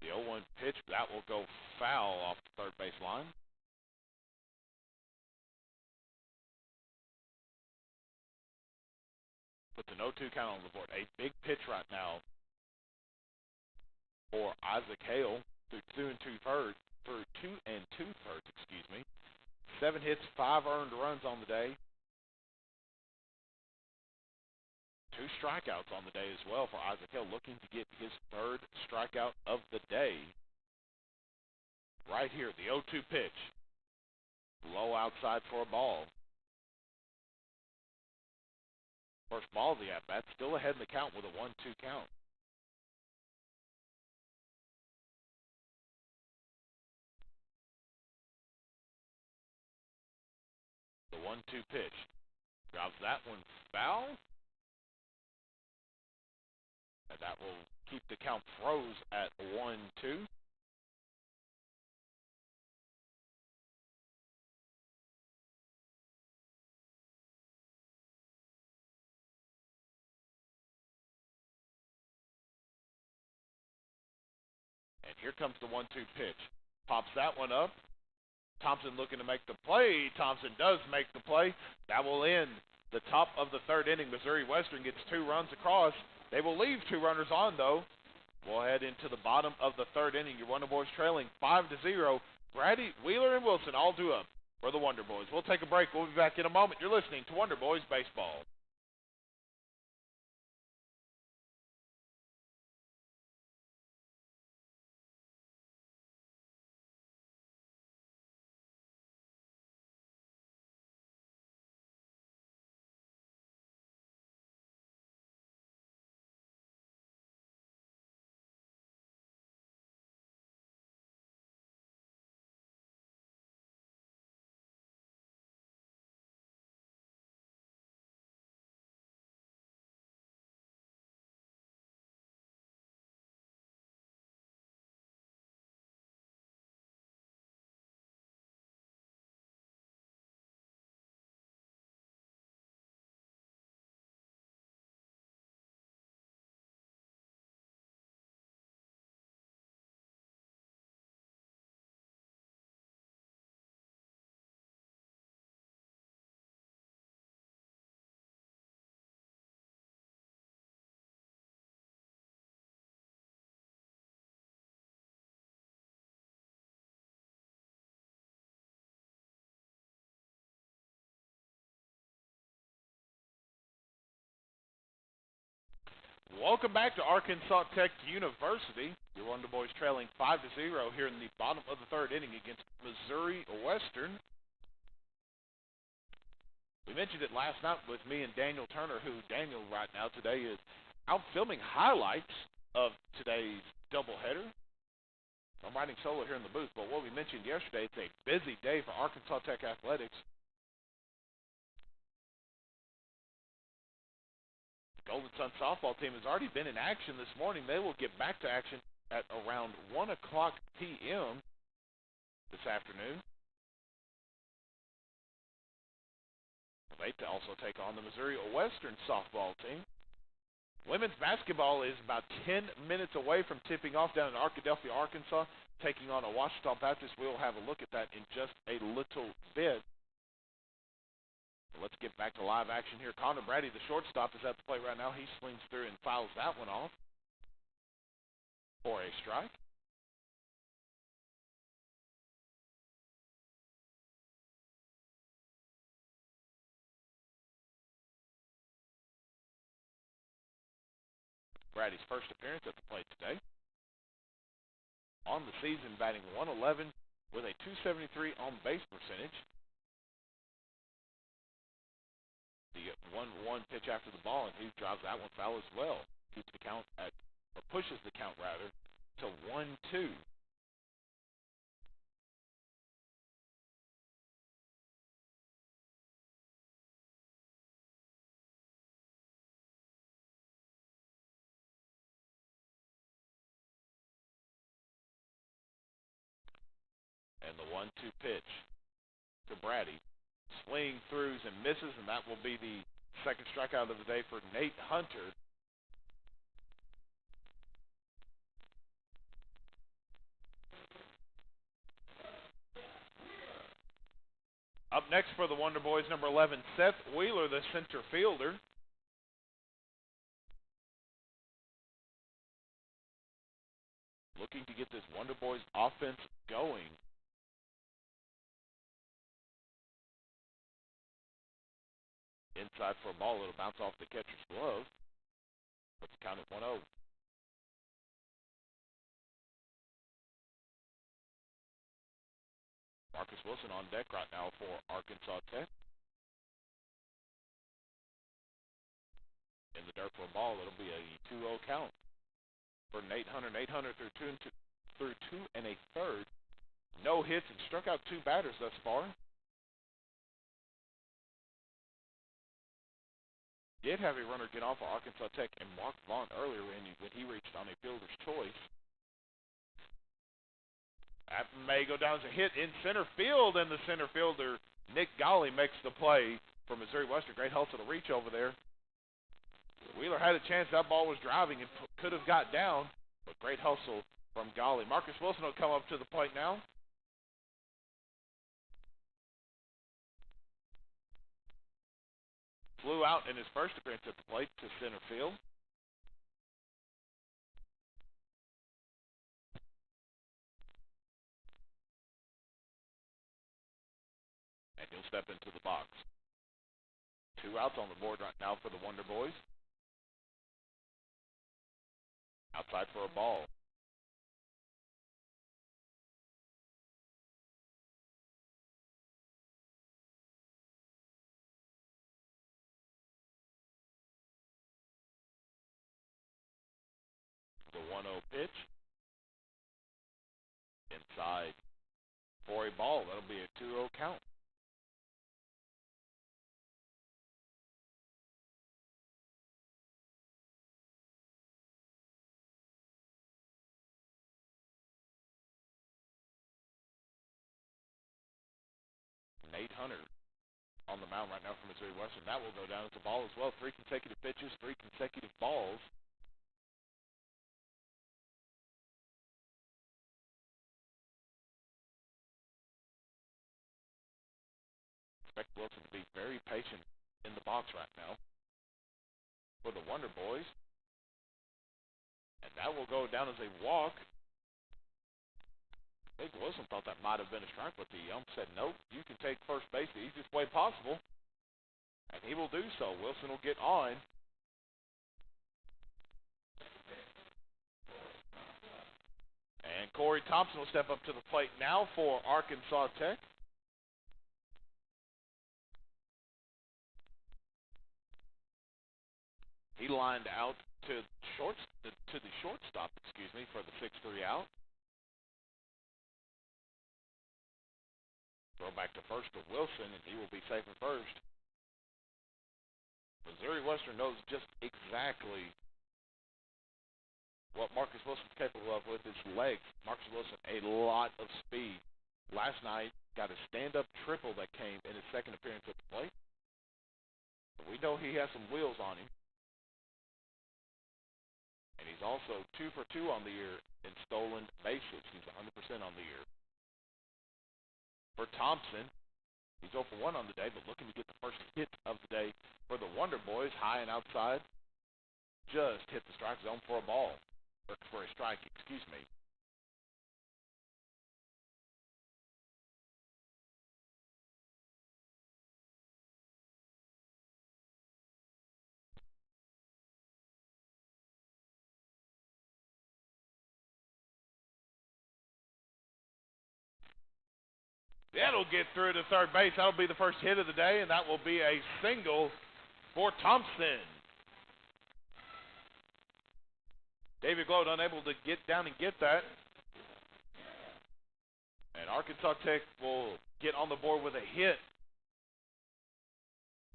The 0-1 pitch, that will go foul off the third base line. Puts an 0-2 count on the board. A big pitch right now for Isaac Hale through 2 2/3. 7 hits, 5 earned runs on the day. 2 strikeouts on the day as well for Isaac Hale, looking to get his 3rd strikeout of the day. Right here, the 0-2 pitch. Low outside for a ball. First ball of the at-bat, still ahead in the count with a 1-2 count. The 1-2 pitch. Drops that one foul. And that will keep the count froze at 1-2. And here comes the 1-2 pitch. Pops that one up. Thompson looking to make the play. Thompson does make the play. That will end the top of the 3rd inning. Missouri Western gets 2 runs across. They will leave 2 runners on, though. We'll head into the bottom of the 3rd inning. Your Wonder Boys trailing 5-0. Brady, Wheeler, and Wilson all due up for the Wonder Boys. We'll take a break. We'll be back in a moment. You're listening to Wonder Boys Baseball. Welcome back to Arkansas Tech University. Your Wonder Boys trailing 5-0 here in the bottom of the third inning against Missouri Western. We mentioned it last night with me and Daniel Turner, who Daniel right now today is out filming highlights of today's doubleheader. I'm riding solo here in the booth, but what we mentioned yesterday, it's a busy day for Arkansas Tech Athletics. Golden Sun softball team has already been in action this morning. They will get back to action at around 1 o'clock p.m. this afternoon. They also take on the Missouri Western softball team. Women's basketball is about 10 minutes away from tipping off down in Arkadelphia, Arkansas, taking on a Ouachita Baptist. We'll have a look at that in just a little bit. Let's get back to live action here. Connor Brady, the shortstop, is at the plate right now. He swings through and fouls that one off for a strike. Brady's first appearance at the plate today. On the season, batting .111 with a .273 on base percentage. The 1-1 pitch after the ball, and he drives that one foul as well. Keeps the count at, or pushes the count rather, to 1-2. And the 1-2 pitch to Brady. Swing throughs and misses, and that will be the second strikeout of the day for Nate Hunter. Up next for the Wonder Boys, number 11, Seth Wheeler, the center fielder. Looking to get this Wonder Boys offense going. Inside for a ball, it'll bounce off the catcher's glove. Let's count it 1-0. Marcus Wilson on deck right now for Arkansas Tech. In the dirt for a ball, it'll be a 2-0 count for Nate Hunter. Nate Hunter through two and a third. No hits and struck out 2 batters thus far. Did have a runner get off of Arkansas Tech and Mark Vaughn earlier when he reached on a fielder's choice. That may go down as a hit in center field, and the center fielder, Nick Golly, makes the play for Missouri Western. Great hustle to reach over there. Wheeler had a chance. That ball was driving and could have got down, but great hustle from Golly. Marcus Wilson will come up to the plate now. Flew out in his first appearance at the plate to center field. And he'll step into the box. 2 outs on the board right now for the Wonder Boys. Outside for a ball. The 1-0 pitch. Inside for a ball. That'll be a 2-0 count. Nate Hunter on the mound right now for Missouri Western. That will go down as a ball as well. 3 consecutive pitches, 3 consecutive balls. Expect Wilson to be very patient in the box right now for the Wonder Boys. And that will go down as a walk. I think Wilson thought that might have been a strike, but the ump said, nope, you can take first base the easiest way possible. And he will do so. Wilson will get on. And Corey Thompson will step up to the plate now for Arkansas Tech. He lined out to the shortstop, for the 6-3 out. Throw back to first to Wilson, and he will be safe at first. Missouri Western knows just exactly what Marcus Wilson's capable of with his legs. Marcus Wilson, a lot of speed. Last night, got a stand-up triple that came in his second appearance at the plate. But we know he has some wheels on him. And he's also 2 for 2 on the year in stolen bases. He's 100% on the year. For Thompson, he's 0 for 1 on the day, but looking to get the first hit of the day for the Wonder Boys, high and outside. Just hit the strike zone for a ball. Or for a strike, excuse me. That'll get through to third base. That'll be the first hit of the day, and that will be a single for Thompson. David Gloat unable to get down and get that. And Arkansas Tech will get on the board with a hit.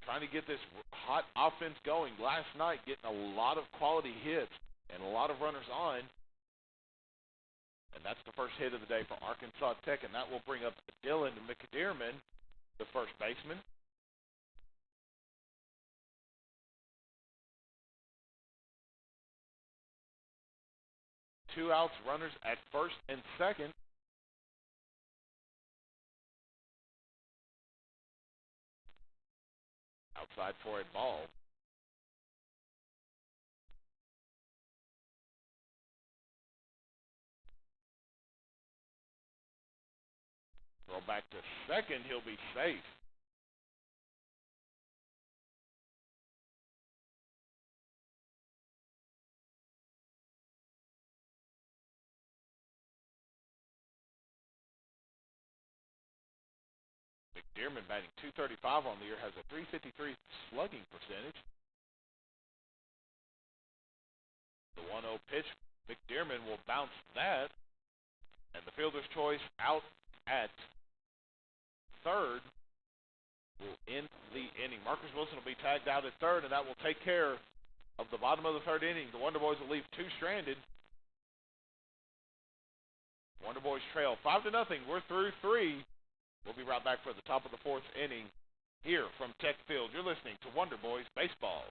Trying to get this hot offense going. Last night, getting a lot of quality hits and a lot of runners on. And that's the first hit of the day for Arkansas Tech, and that will bring up Dylan McDearman, the first baseman. Two outs, runners at first and second. Outside for a ball. Throw back to second, he'll be safe. McDearman batting .235 on the year, has a .353 slugging percentage. The 1-0 pitch, McDearman will bounce that. And the fielder's choice out at third will end the inning. Marcus Wilson will be tagged out at third, and that will take care of the bottom of the third inning. The Wonder Boys will leave two stranded. Wonder Boys trail 5-0. We're through three. We'll be right back for the top of the fourth inning here from Tech Field. You're listening to Wonder Boys Baseball.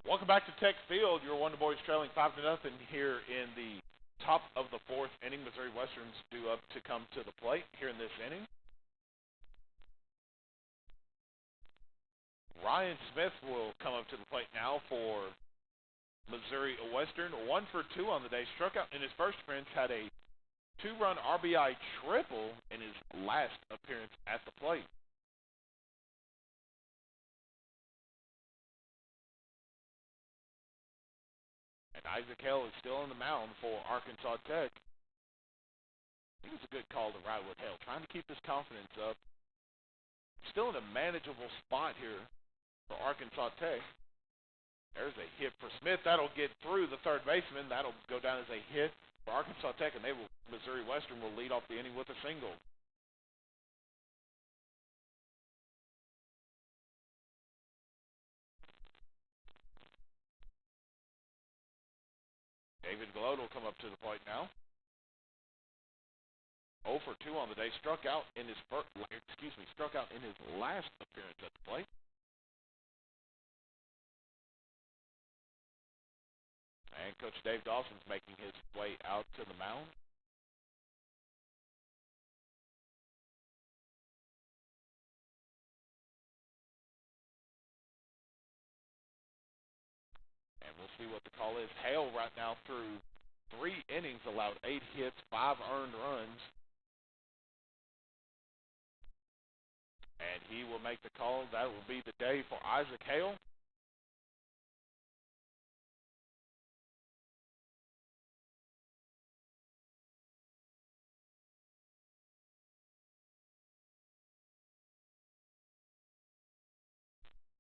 Welcome back to Tech Field. Your Wonder Boys trailing 5-0 here in the top of the fourth inning. Missouri Western's due up to come to the plate here in this inning. Ryan Smith will come up to the plate now for Missouri Western. 1 for 2 on the day. Struck out in his first appearance, had a 2-run RBI triple in his last appearance at the plate. And Isaac Hale is still on the mound for Arkansas Tech. I think it's a good call to ride with Hale, trying to keep his confidence up. Still in a manageable spot here for Arkansas Tech. There's a hit for Smith. That'll get through the third baseman. That'll go down as a hit for Arkansas Tech, and Missouri Western will lead off the inning with a single. David Gload will come up to the plate now. 0 for 2 on the day. Struck out in his last appearance at the plate. And Coach Dave Dawson's making his way out to the mound. And we'll see what the call is. Hale right now through 3 innings, allowed 8 hits, 5 earned runs. And he will make the call. That will be the day for Isaac Hale.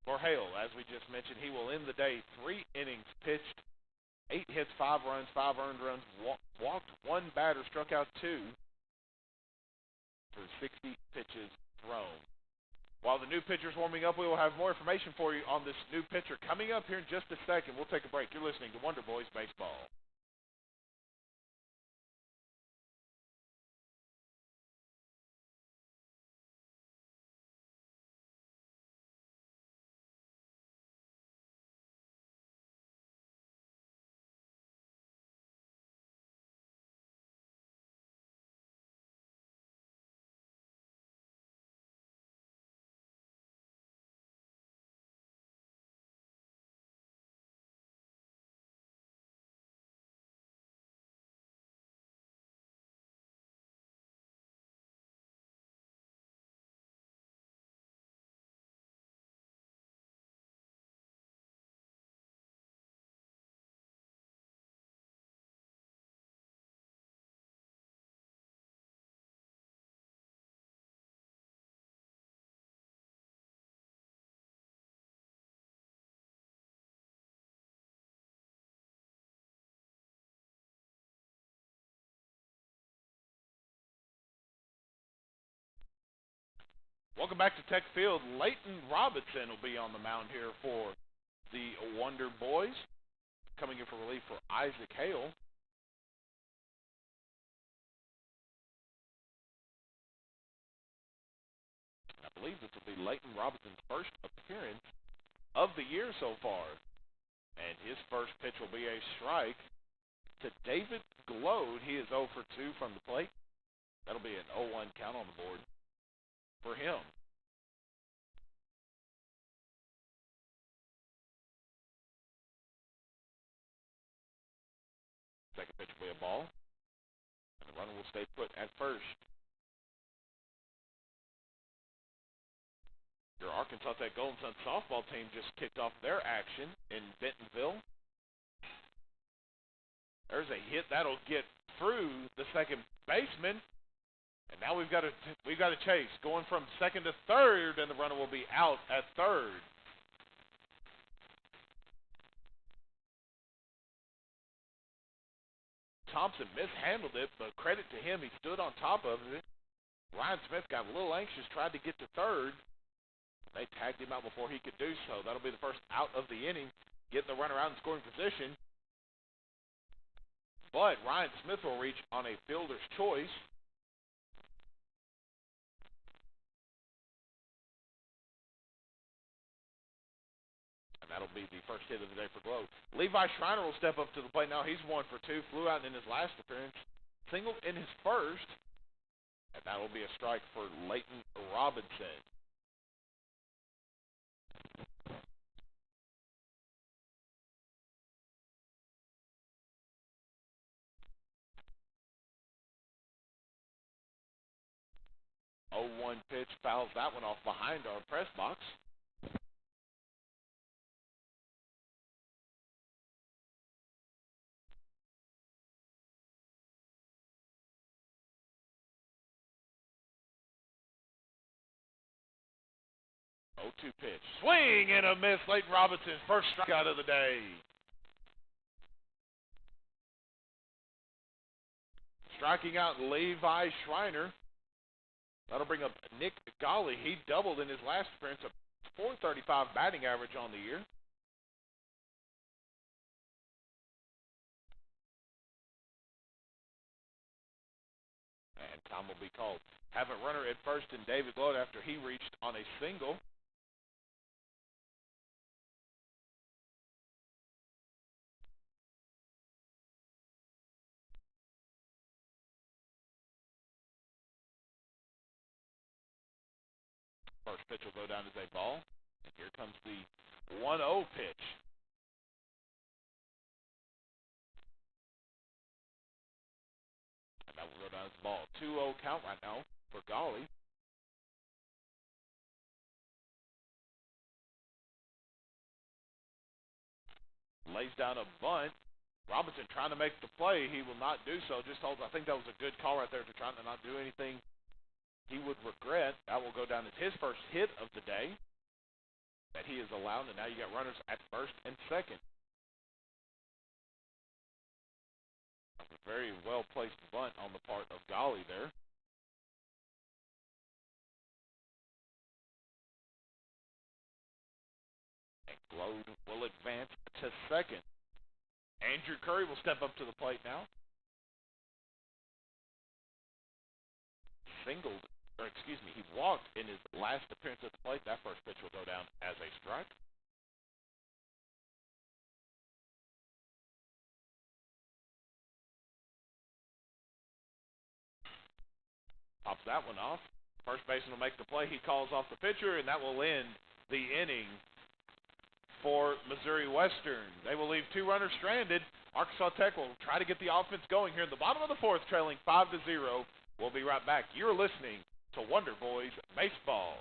For Hale, as we just mentioned, he will end the day 3 innings pitched, 8 hits, 5 runs, 5 earned runs, walked 1 batter, struck out 2 for 60 pitches thrown. While the new pitcher's warming up, we will have more information for you on this new pitcher coming up here in just a second. We'll take a break. You're listening to Wonder Boys Baseball. Welcome back to Tech Field. Leighton Robinson will be on the mound here for the Wonder Boys, coming in for relief for Isaac Hale. I believe this will be Leighton Robinson's first appearance of the year so far. And his first pitch will be a strike to David Gload. He is 0 for 2 from the plate. That'll be an 0-1 count on the board for him. Second pitch will be a ball. And the runner will stay put at first. Your Arkansas Tech Golden Sun softball team just kicked off their action in Bentonville. There's a hit that'll get through the second baseman. And now we've got a chase going from second to third, and the runner will be out at third. Thompson mishandled it, but credit to him, he stood on top of it. Ryan Smith got a little anxious, tried to get to third. They tagged him out before he could do so. That'll be the first out of the inning, getting the runner out in scoring position. But Ryan Smith will reach on a fielder's choice. And that'll be the first hit of the day for Gload. Levi Schreiner will step up to the plate now. He's 1 for 2, flew out in his last appearance, singled in his first. And that will be a strike for Leighton Robinson. Oh, 1 pitch, fouls that one off behind our press box. 0-2 pitch. Swing and a miss. Leighton Robinson's first strikeout of the day. Striking out Levi Schreiner. That'll bring up Nick Golly. He doubled in his last appearance, a .435 batting average on the year. And time will be called. Have a runner at first in David Gload after he reached on a single. First pitch will go down as a ball. And here comes the 1-0 pitch. And that will go down as a ball. 2-0 count right now for Golly. Lays down a bunt. Robinson trying to make the play. He will not do so. Just holds. I think that was a good call right there to trying to not do anything he would regret. That will go down as his first hit of the day that he is allowed, and now you got runners at first and second. That's a very well-placed bunt on the part of Golly there. And Gload will advance to second. Andrew Curry will step up to the plate now. He walked in his last appearance at the plate. That first pitch will go down as a strike. Pops that one off. First baseman will make the play. He calls off the pitcher, and that will end the inning for Missouri Western. They will leave two runners stranded. Arkansas Tech will try to get the offense going here in the bottom of the fourth, trailing 5-0. We'll be right back. You're listening to Wonder Boys Baseball.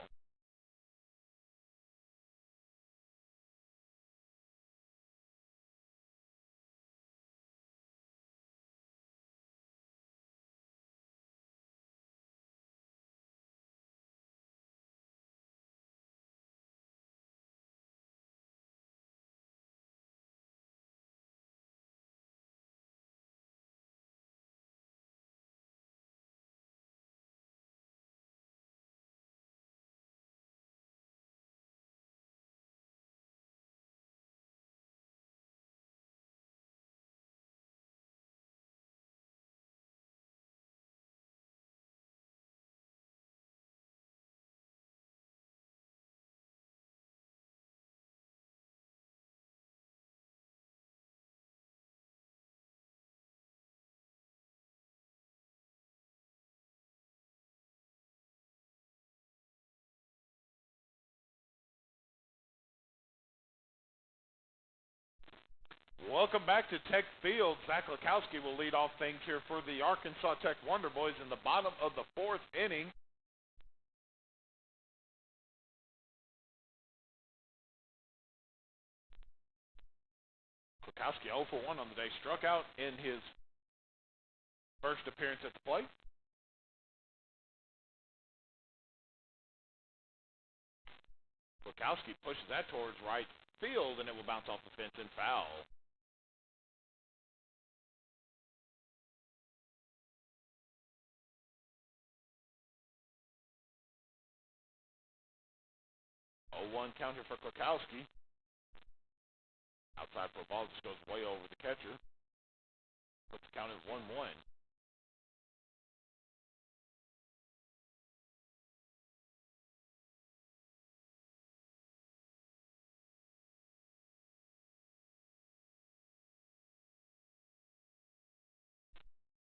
Welcome back to Tech Field. Zach Lukowski will lead off things here for the Arkansas Tech Wonder Boys in the bottom of the fourth inning. Lukowski 0 for 1 on the day. Struck out in his first appearance at the plate. Lukowski pushes that towards right field, and it will bounce off the fence and foul. Oh, 1 counter for Lukowski. Outside for a ball, just goes way over the catcher. Puts the count at 1-1.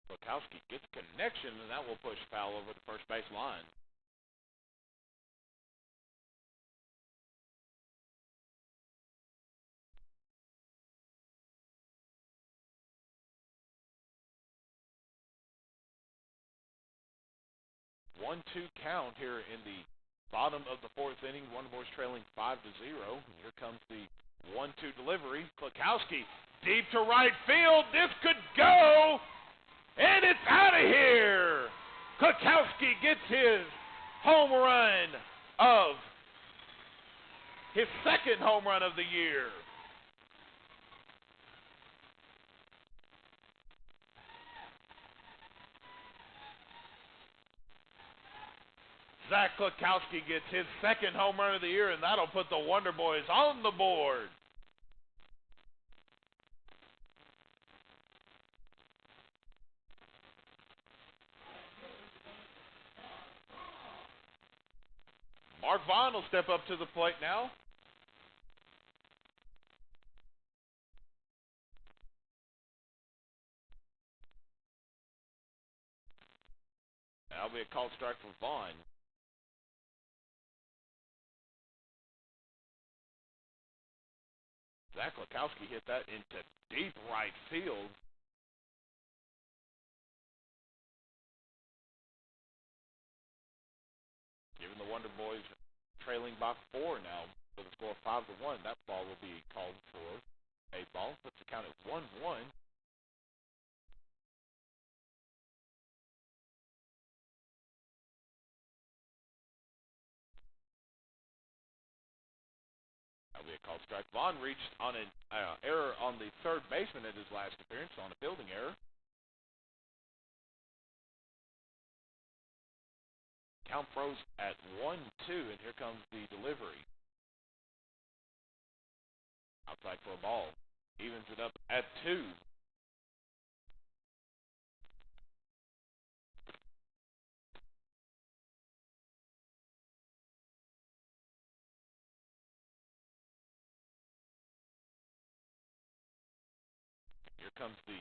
Lukowski gets connection, and that will push foul over the first base line. One-two count here in the bottom of the fourth inning. Wonder Boys trailing 5-0. Here comes the 1-2 delivery. Lukowski deep to right field. This could go, and it's out of here. Lukowski gets his home run of his second home run of the year. Zach Klukowski gets his second home run of the year, and that'll put the Wonder Boys on the board. Mark Vaughn will step up to the plate now. That'll be a called strike for Vaughn. Zach Klukowski hit that into deep right field. Giving the Wonder Boys trailing by 4 now with a score of 5-1. That ball will be called for a ball. Puts the count at 1-1. That'll be a called strike. Vaughn reached on an error on the third baseman at his last appearance on a fielding error. Count froze at 1-2, and here comes the delivery. Outside for a ball. Evens it up at 2. Here comes the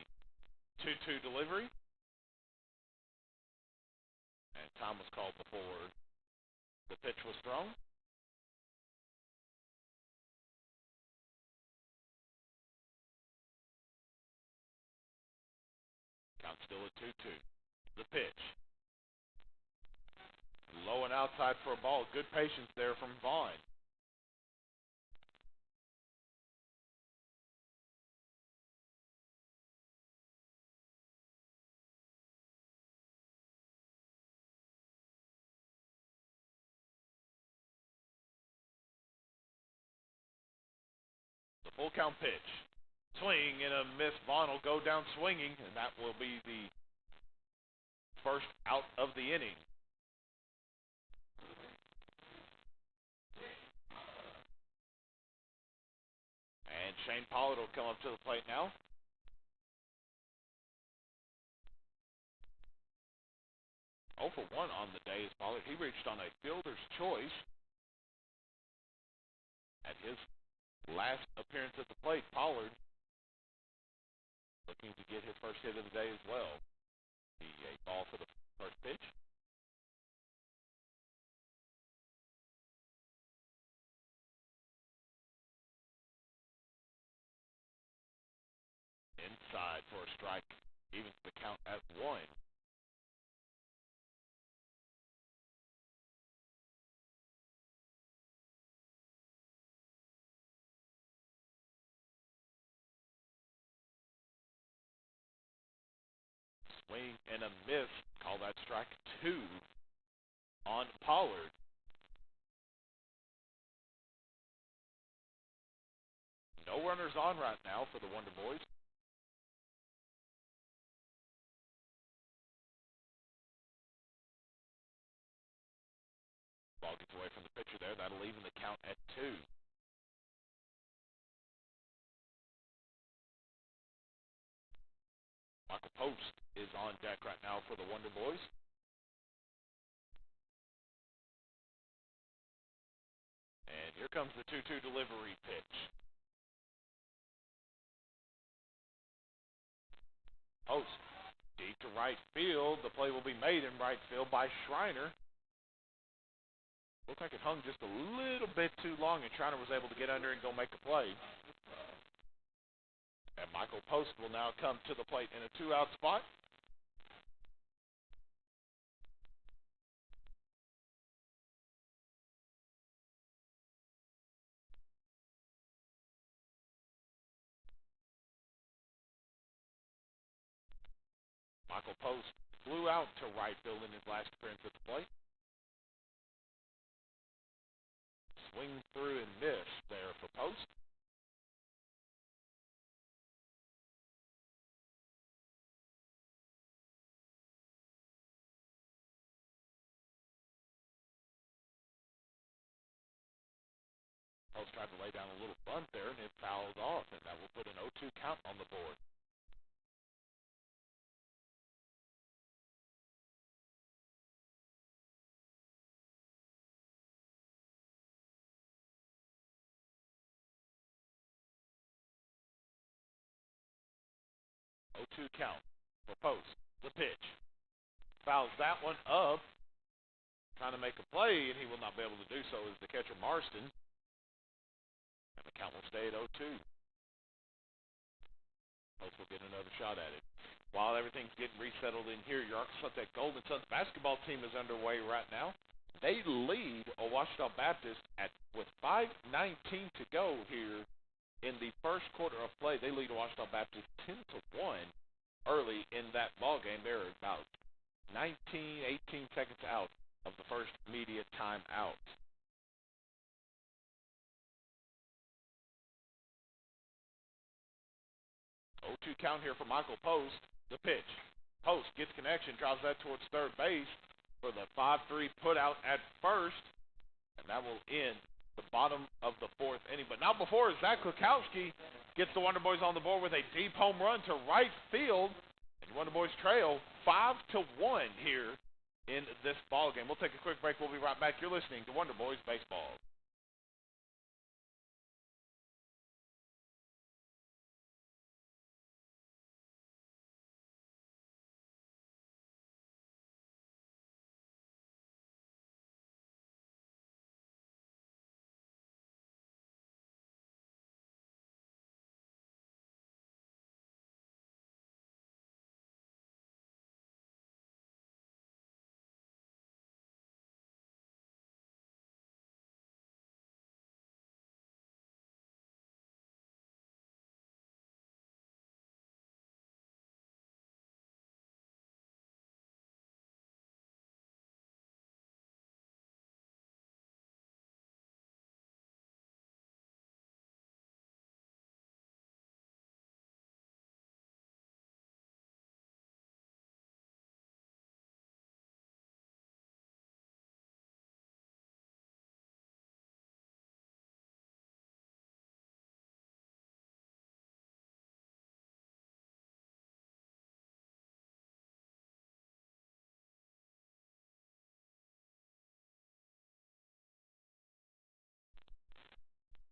2-2 delivery. And time was called before the pitch was thrown. Count still at 2-2. The pitch. Low and outside for a ball. Good patience there from Vaughn. The full count pitch. Swing and a miss. Vaughn will go down swinging, and that will be the first out of the inning. And Shane Pollard will come up to the plate now. Oh for 1 on the day is Pollard. He reached on a fielder's choice at his last appearance at the plate. Pollard looking to get his first hit of the day as well. A ball for the first pitch. Inside for a strike. Evens the count at 1. Swing and a miss. Call that strike 2 on Pollard. No runners on right now for the Wonder Boys. Ball gets away from the pitcher there. That'll even the count at 2. Michael Post is on deck right now for the Wonder Boys. And here comes the 2-2 delivery pitch. Post deep to right field. The play will be made in right field by Schreiner. Looked like it hung just a little bit too long, and Schreiner was able to get under and go make a play. And Michael Post will now come to the plate in a 2-out spot. Michael Post flew out to right field in his last appearance at the plate. swing through and miss there for Post. Post tried to lay down a little bunt there, and it fouled off, and that will put an 0-2 count on the board. Two count for Post. The pitch. Fouls that one up. Trying to make a play, and he will not be able to do so as the catcher Marston. And the count will stay at 0-2. Post will get another shot at it. While everything's getting resettled in here, your Arkansas Tech Golden Suns basketball team is underway right now. They lead Ouachita Baptist with 5:19 to go here in the first quarter of play. They lead Ouachita Baptist 10-1 early in that ball game. They're about 19, 18 seconds out of the first media timeout. Oh, 0-2 count here for Michael Post. The pitch. Post gets connection, drives that towards third base for the 5-3 put out at first, and that will end the bottom of the fourth inning. But not before Zach Kukowski gets the Wonder Boys on the board with a deep home run to right field. And the Wonder Boys trail 5-1 here in this ball game. We'll take a quick break. We'll be right back. You're listening to Wonder Boys Baseball.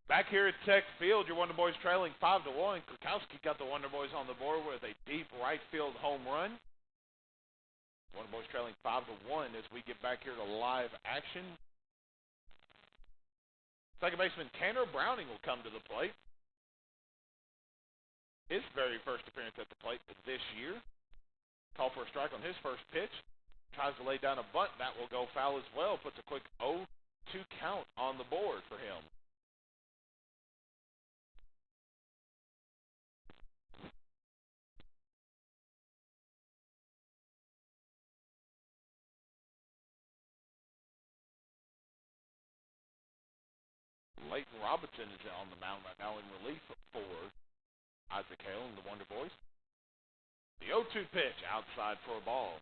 Back here at Tech Field, your Wonder Boys trailing 5-1. Kukowski got the Wonder Boys on the board with a deep right field home run. Wonder Boys trailing 5-1 as we get back here to live action. Second baseman Tanner Browning will come to the plate. His very first appearance at the plate this year. Call for a strike on his first pitch. Tries to lay down a bunt. That will go foul as well. Puts a quick 0-2 count on the board for him. Leighton Robinson is on the mound right now in relief for Isaac Hale and the Wonder Boys. The 0-2 pitch outside for a ball.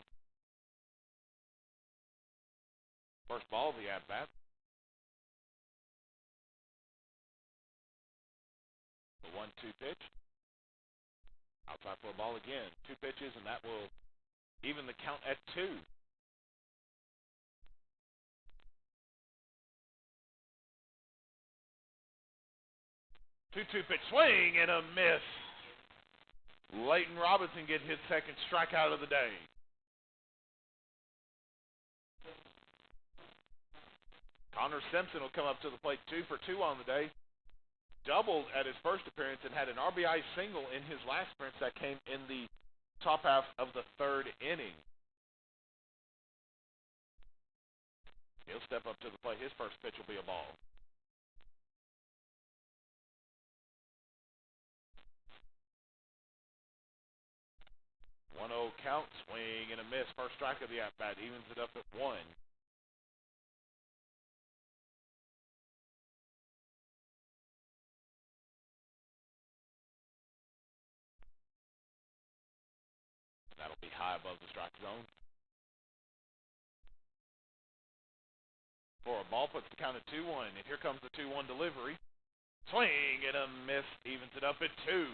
First ball of the at-bat. The 1-2 pitch. Outside for a ball again. 2 pitches, and that will even the count at 2. 2-2 pitch, swing and a miss. Leighton Robinson gets his second strikeout of the day. Connor Simpson will come up to the plate 2 for 2 on the day. Doubled at his first appearance and had an RBI single in his last appearance that came in the top half of the third inning. He'll step up to the plate. His first pitch will be a ball. 1-0 count, swing and a miss. First strike of the at-bat, evens it up at 1. That'll be high above the strike zone. For a ball, puts the count at 2-1. And here comes the 2-1 delivery. Swing and a miss, evens it up at 2.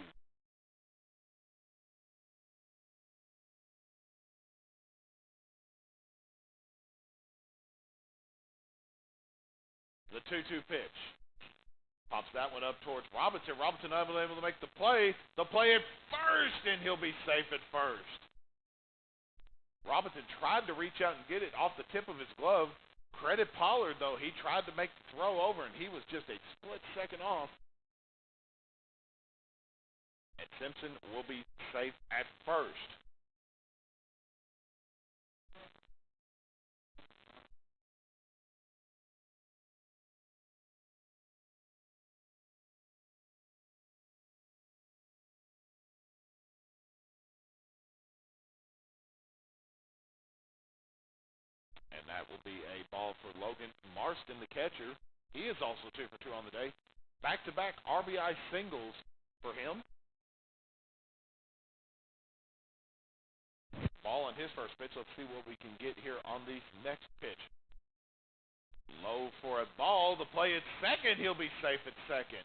The 2-2 pitch. Pops that one up towards Robinson. Robinson unable to make the play. The play at first, and he'll be safe at first. Robinson tried to reach out and get it off the tip of his glove. Credit Pollard, though. He tried to make the throw over, and he was just a split second off. And Simpson will be safe at first. And that will be a ball for Logan Marston, the catcher. He is also 2 for 2 on the day. Back-to-back RBI singles for him. Ball on his first pitch. Let's see what we can get here on the next pitch. Low for a ball. The play at second. He'll be safe at second.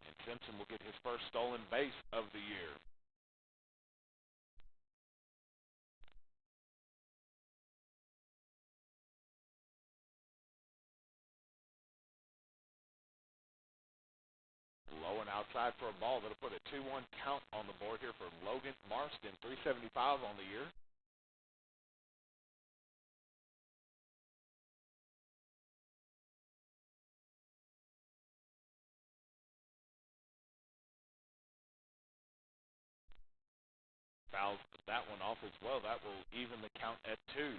And Simpson will get his first stolen base of the year. Low and outside for a ball. That'll put a 2-1 count on the board here for Logan Marston. 375 on the year. Fouls that one off as well. That will even the count at 2.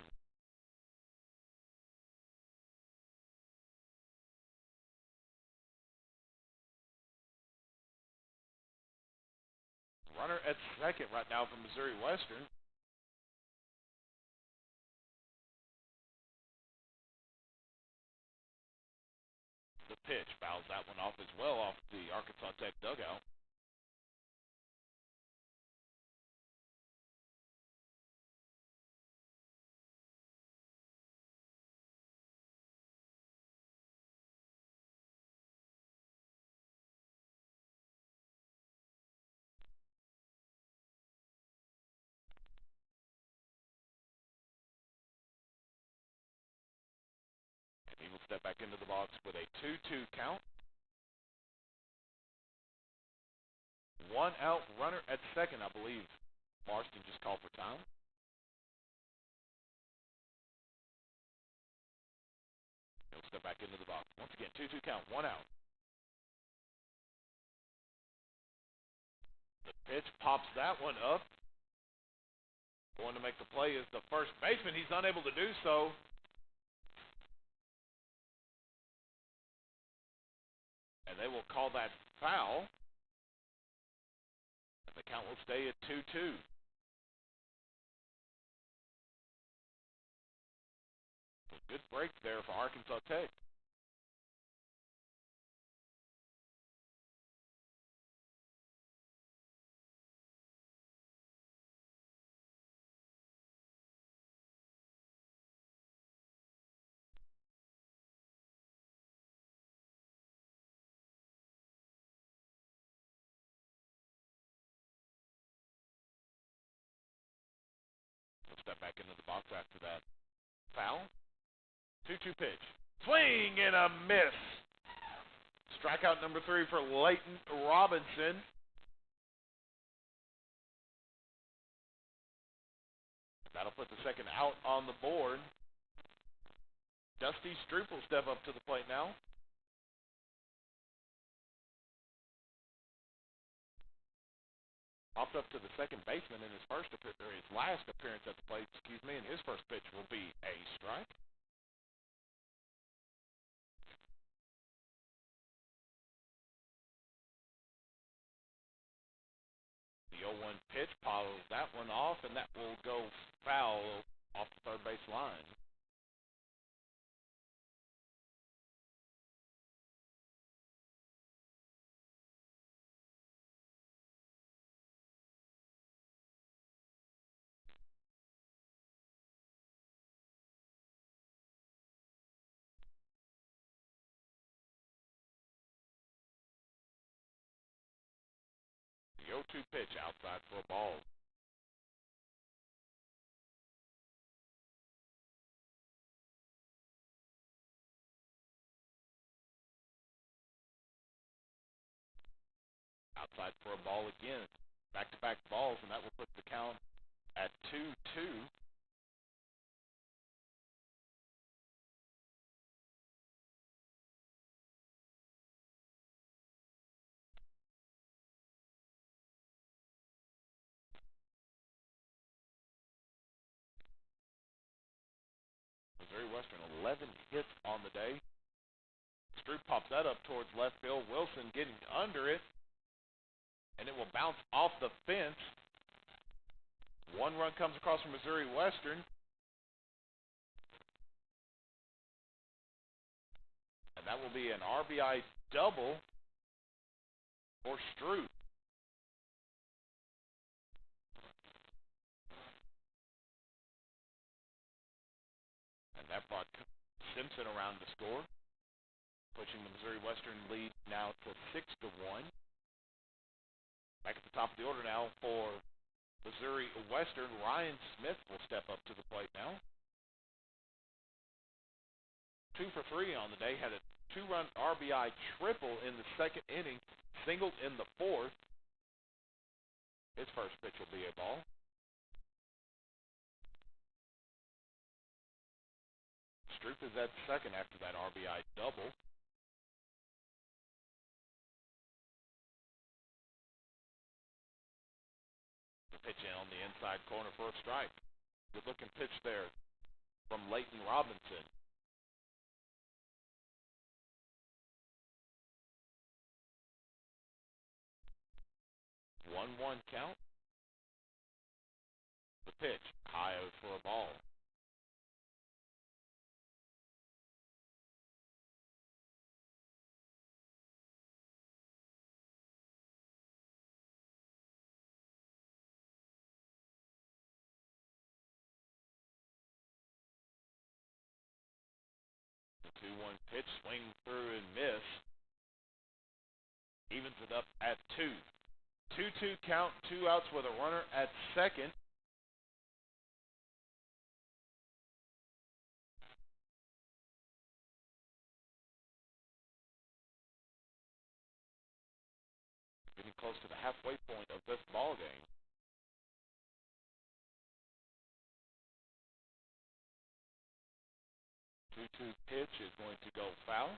Runner at second right now for Missouri Western. The pitch fouls that one off as well off the Arkansas Tech dugout. And he will step back into the box with a 2-2 count. 1 out, runner at second, I believe. Marston just called for time. He'll step back into the box. Once again, 2-2 count, 1 out. The pitch pops that one up. Going to make the play is the first baseman. He's unable to do so. And they will call that foul. And the count will stay at 2-2. Good break there for Arkansas Tech. He'll step back into the box after that foul. 2-2 pitch. Swing and a miss. Strikeout number 3 for Leighton Robinson. That'll put the second out on the board. Dusty Stroop will step up to the plate now. Popped up to the second baseman in his last appearance at the plate, and his first pitch will be a strike. The 0-1 pitch follows that one off, and that will go foul off the third base line. The 0-2 pitch outside for a ball. Outside for a ball again. Back-to-back balls, and that will put the count at 2-2. Missouri Western 11 hits on the day. Stroop pops that up towards left field. Wilson getting under it, and it will bounce off the fence. One run comes across from Missouri Western. And that will be an RBI double for Stroop. And that brought Simpson around to score, pushing the Missouri Western lead now to 6-1. Back at the top of the order now for Missouri Western. Ryan Smith will step up to the plate now. 2 for 3 on the day. Had a 2-run RBI triple in the second inning. Singled in the fourth. His first pitch will be a ball. Stroop is at second after that RBI double. The pitch in on the inside corner for a strike. Good looking pitch there from Leighton Robinson. 1-1 count. The pitch, high for a ball. The 2-1 pitch, swing through and miss. Evens it up at 2. 2-2 count, 2 outs with a runner at second. Getting close to the halfway point of this ball game. 2-2 pitch is going to go foul.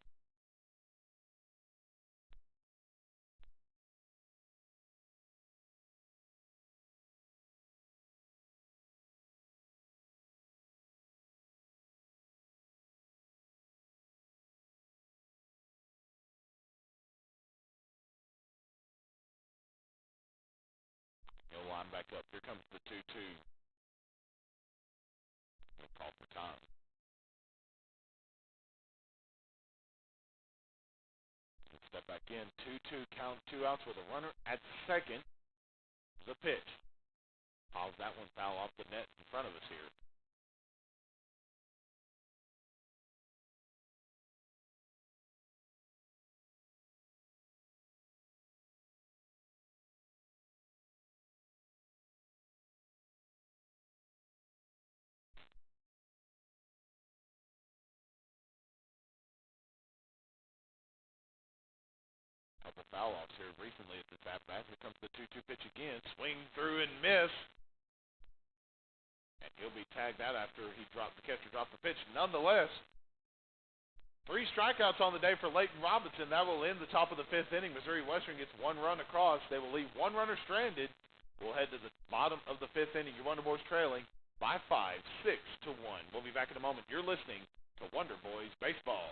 He'll line back up. Here comes the 2-2. We'll call for time. Step back in. 2-2 count, 2 outs with a runner at second. The pitch. Piles that one foul off the net in front of us here. Couple foul offs here recently at this at-bat. Here comes the 2-2 pitch again. Swing through and miss. And he'll be tagged out after the catcher dropped the pitch. Nonetheless, 3 strikeouts on the day for Leighton Robinson. That will end the top of the 5th inning. Missouri Western gets 1 run across. They will leave 1 runner stranded. We'll head to the bottom of the 5th inning. Your Wonder Boys trailing by 5, 6-1. We'll be back in a moment. You're listening to Wonder Boys Baseball.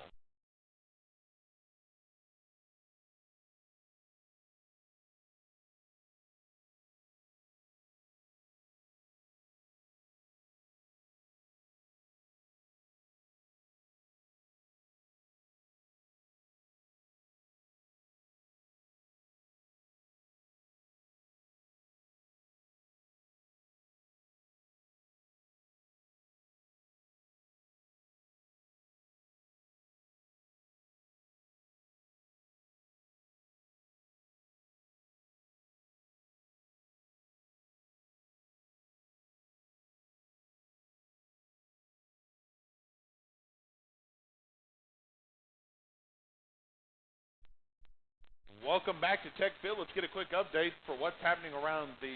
Welcome back to Tech Field. Let's get a quick update for what's happening around the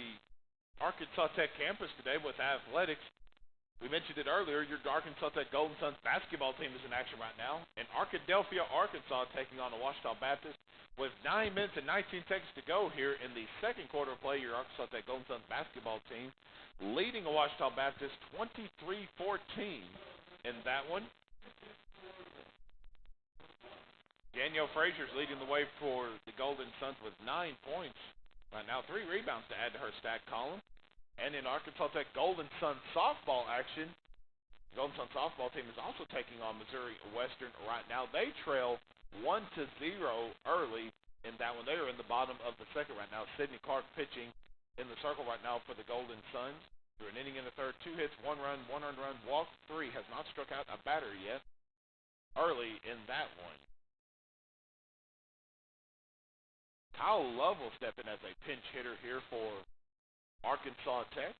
Arkansas Tech campus today with athletics. We mentioned it earlier, your Arkansas Tech Golden Suns basketball team is in action right now in Arkadelphia, Arkansas, taking on the Ouachita Baptist. With 9 minutes and 19 seconds to go here in the second quarter of play, your Arkansas Tech Golden Suns basketball team leading the Ouachita Baptist 23-14 in that one. Danielle Frazier's leading the way for the Golden Suns with 9 points. Right now, 3 rebounds to add to her stat column. And in Arkansas Tech Golden Sun softball action, the Golden Sun softball team is also taking on Missouri Western right now. They trail 1-0 early in that one. They are in the bottom of the second right now. Sydney Clark pitching in the circle right now for the Golden Suns. Through an inning in the third, 2 hits, 1 run, 1 earned run, walked 3. Has not struck out a batter yet early in that one. Kyle Love will step in as a pinch hitter here for Arkansas Tech.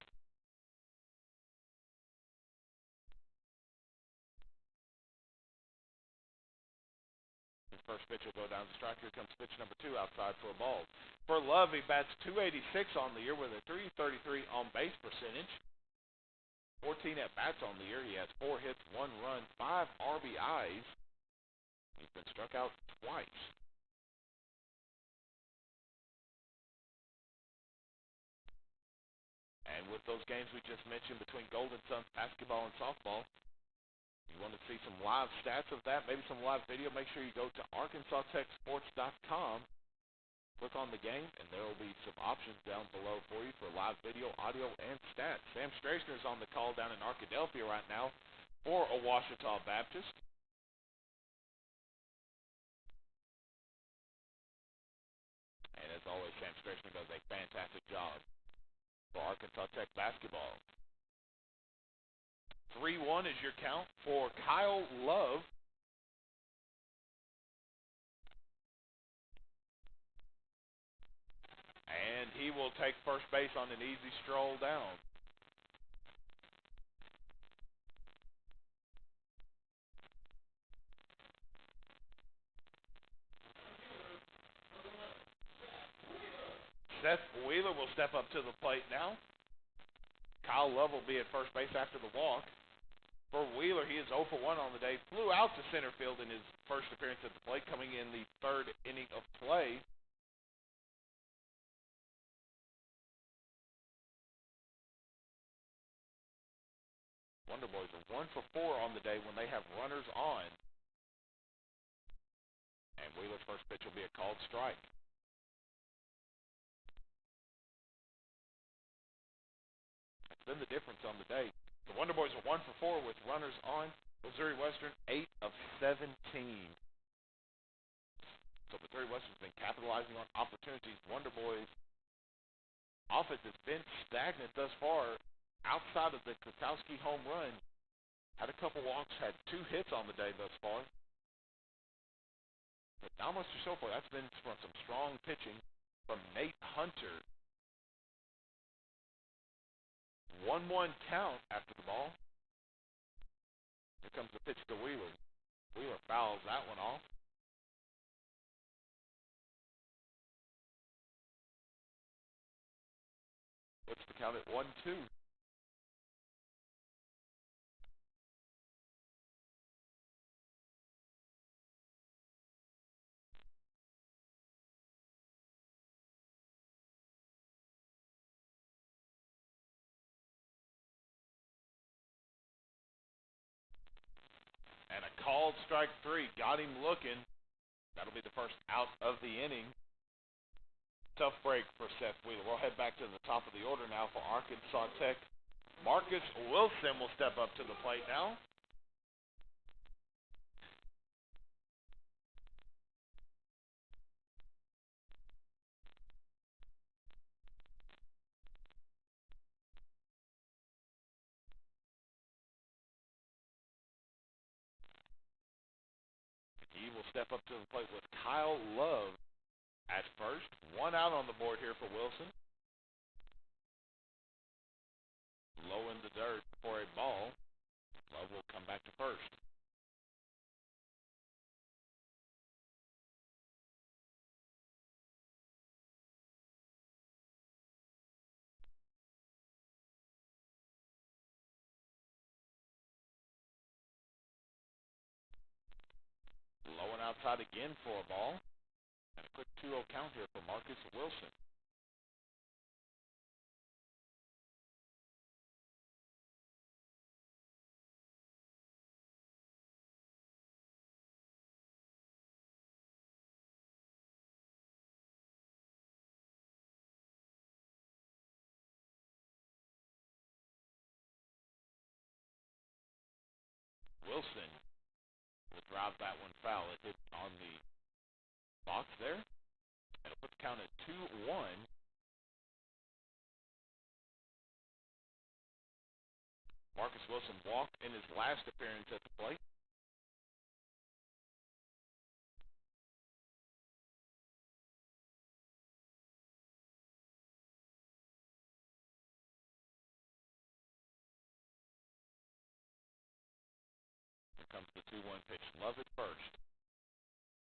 His first pitch will go down the strike. Here comes pitch number 2 outside for a ball. For Love, he bats .286 on the year with a .333 on base percentage. 14 at bats on the year. He has 4 hits, 1 run, 5 RBIs. He's been struck out twice. And with those games we just mentioned between Golden Suns basketball and softball, you want to see some live stats of that, maybe some live video, make sure you go to ArkansasTechSports.com, click on the game, and there will be some options down below for you for live video, audio, and stats. Sam Strasner is on the call down in Arkadelphia right now for Ouachita Baptist. And as always, Sam Strasner does a fantastic job for Arkansas Tech basketball. 3-1 is your count for Kyle Love. And he will take first base on an easy stroll down. Seth Wheeler will step up to the plate now. Kyle Love will be at first base after the walk. For Wheeler, he is 0 for 1 on the day. Flew out to center field in his first appearance at the plate, coming in the third inning of play. Wonder Boys are 1 for 4 on the day when they have runners on. And Wheeler's first pitch will be a called strike. That's been the difference on the day. The Wonder Boys are 1 for 4 with runners on. Missouri Western 8 of 17. So Missouri Western's been capitalizing on opportunities. Wonder Boys offense has been stagnant thus far. Outside of the Kwiatkowski home run, had a couple walks, had 2 hits on the day thus far. But not much to show for. That's been from some strong pitching from Nate Hunter. 1-1 count after the ball. Here comes the pitch to Wheeler. Wheeler fouls that one off. Puts the count at 1-2. And a called strike 3. Got him looking. That'll be the first out of the inning. Tough break for Seth Wheeler. We'll head back to the top of the order now for Arkansas Tech. Marcus Wilson will step up to the plate now. He will step up to the plate with Kyle Love at first. 1 out on the board here for Wilson. Low in the dirt for a ball. Love will come back to first. outside again for a ball. And a quick 2-0 count here for Marcus Wilson. Wilson will drive that one foul. It hit on the box there. It'll put the count at 2-1. Marcus Wilson walked in his last appearance at the plate. Here comes the 2-1 pitch. Love at first.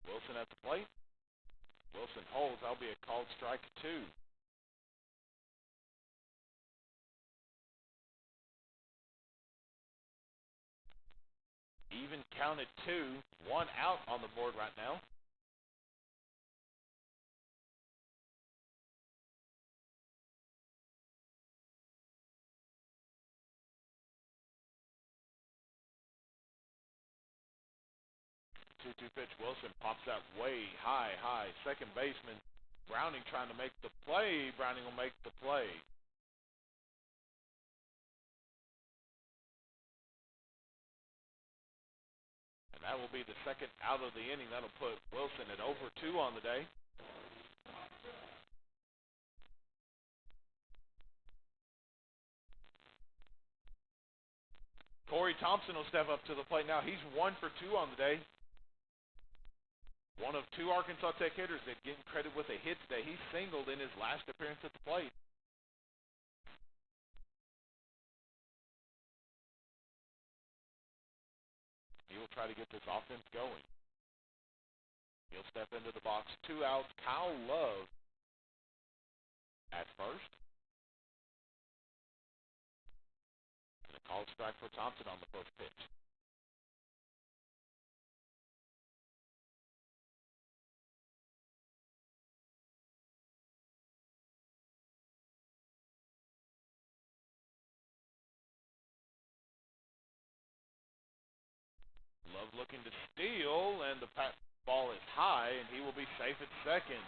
Wilson at the plate. Wilson holds. That'll be a called strike 2. Even counted 2. 1 out on the board right now. Two-two pitch. Wilson pops out way high. Second baseman Browning trying to make the play. Browning will make the play. And that will be the second out of the inning. That'll put Wilson at over 2 on the day. Corey Thompson will step up to the plate now. He's 1 for 2 on the day. One of 2 Arkansas Tech hitters that getting credit with a hit today. He singled in his last appearance at the plate. He will try to get this offense going. He'll step into the box. 2 outs. Kyle Love at first. And a called strike for Thompson on the first pitch. Love looking to steal, and the ball is high, and he will be safe at second.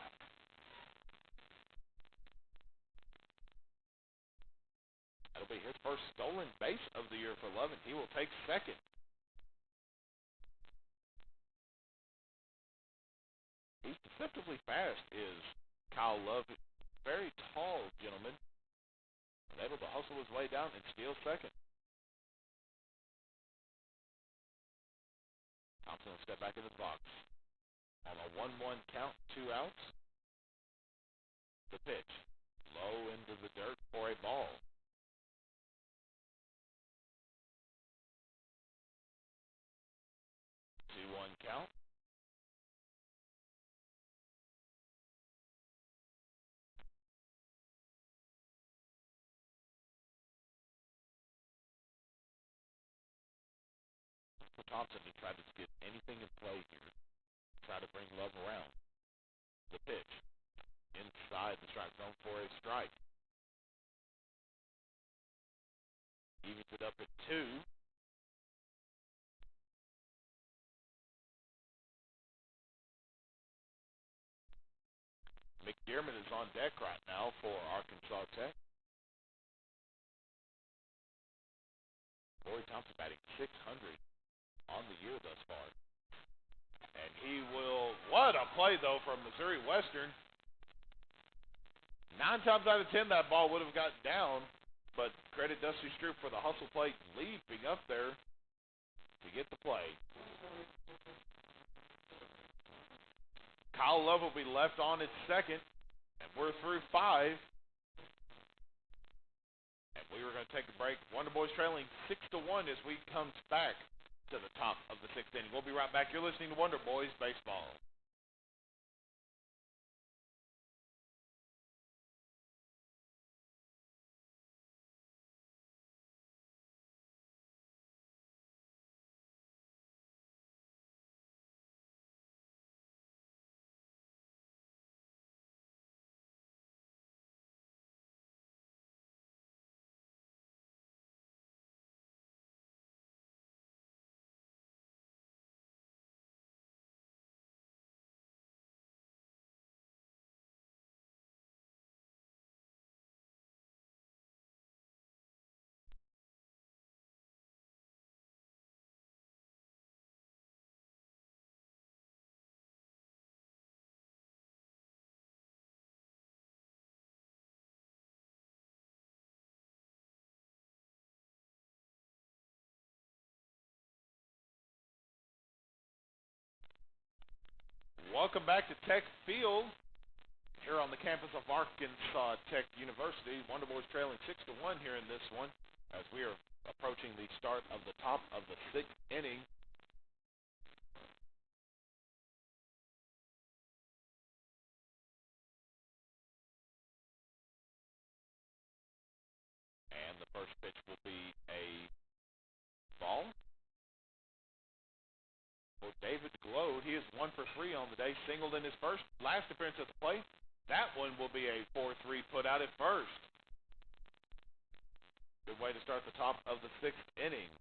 That'll be his first stolen base of the year for Love, and he will take second. He's deceptively fast, is Kyle Love. Very tall gentleman, and able to hustle his way down and steal second. Thompson will step back in the box. On a 1-1 count, 2 outs. The pitch. Low into the dirt for a ball. 2-1 count. For Thompson to try to get anything in play here. Try to bring Love around. The pitch. Inside the strike zone for a strike. Evens it up at 2. McDermott is on deck right now for Arkansas Tech. Corey Thompson batting .600 on the year thus far. And he will, what a play though from Missouri Western. 9 times out of 10 that ball would have gotten down, but credit Dusty Stroop for the hustle play, leaping up there to get the play. Kyle Love will be left on at second, and we're through 5. And we were going to take a break. Wonder Boys trailing 6-1 as we come back to the top of the 6th inning. We'll be right back. You're listening to Wonder Boys Baseball. Welcome back to Tech Field here on the campus of Arkansas Tech University. Wonder Boys trailing 6-1 here in this one as we are approaching the start of the top of the sixth inning. And the first pitch will be a ball for David Glode. He is 1 for 3 on the day, singled in his last appearance at the plate. That one will be a 4-3 put out at first. Good way to start the top of the sixth inning.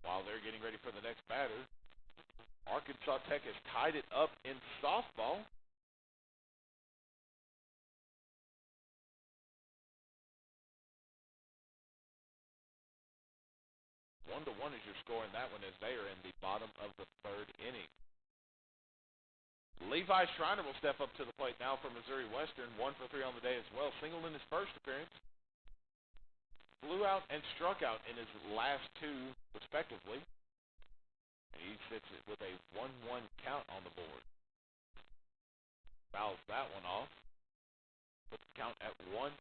While they're getting ready for the next batter, Arkansas Tech has tied it up in softball. One to one is your score in that one as they are in the bottom of the third inning. Levi Schreiner will step up to the plate now for Missouri Western. 1 for 3 on the day as well. Singled in his first appearance. Flew out and struck out in his last two, respectively. And he sits it with a 1-1 count on the board. Fouls that one off. Puts the count at 1-2.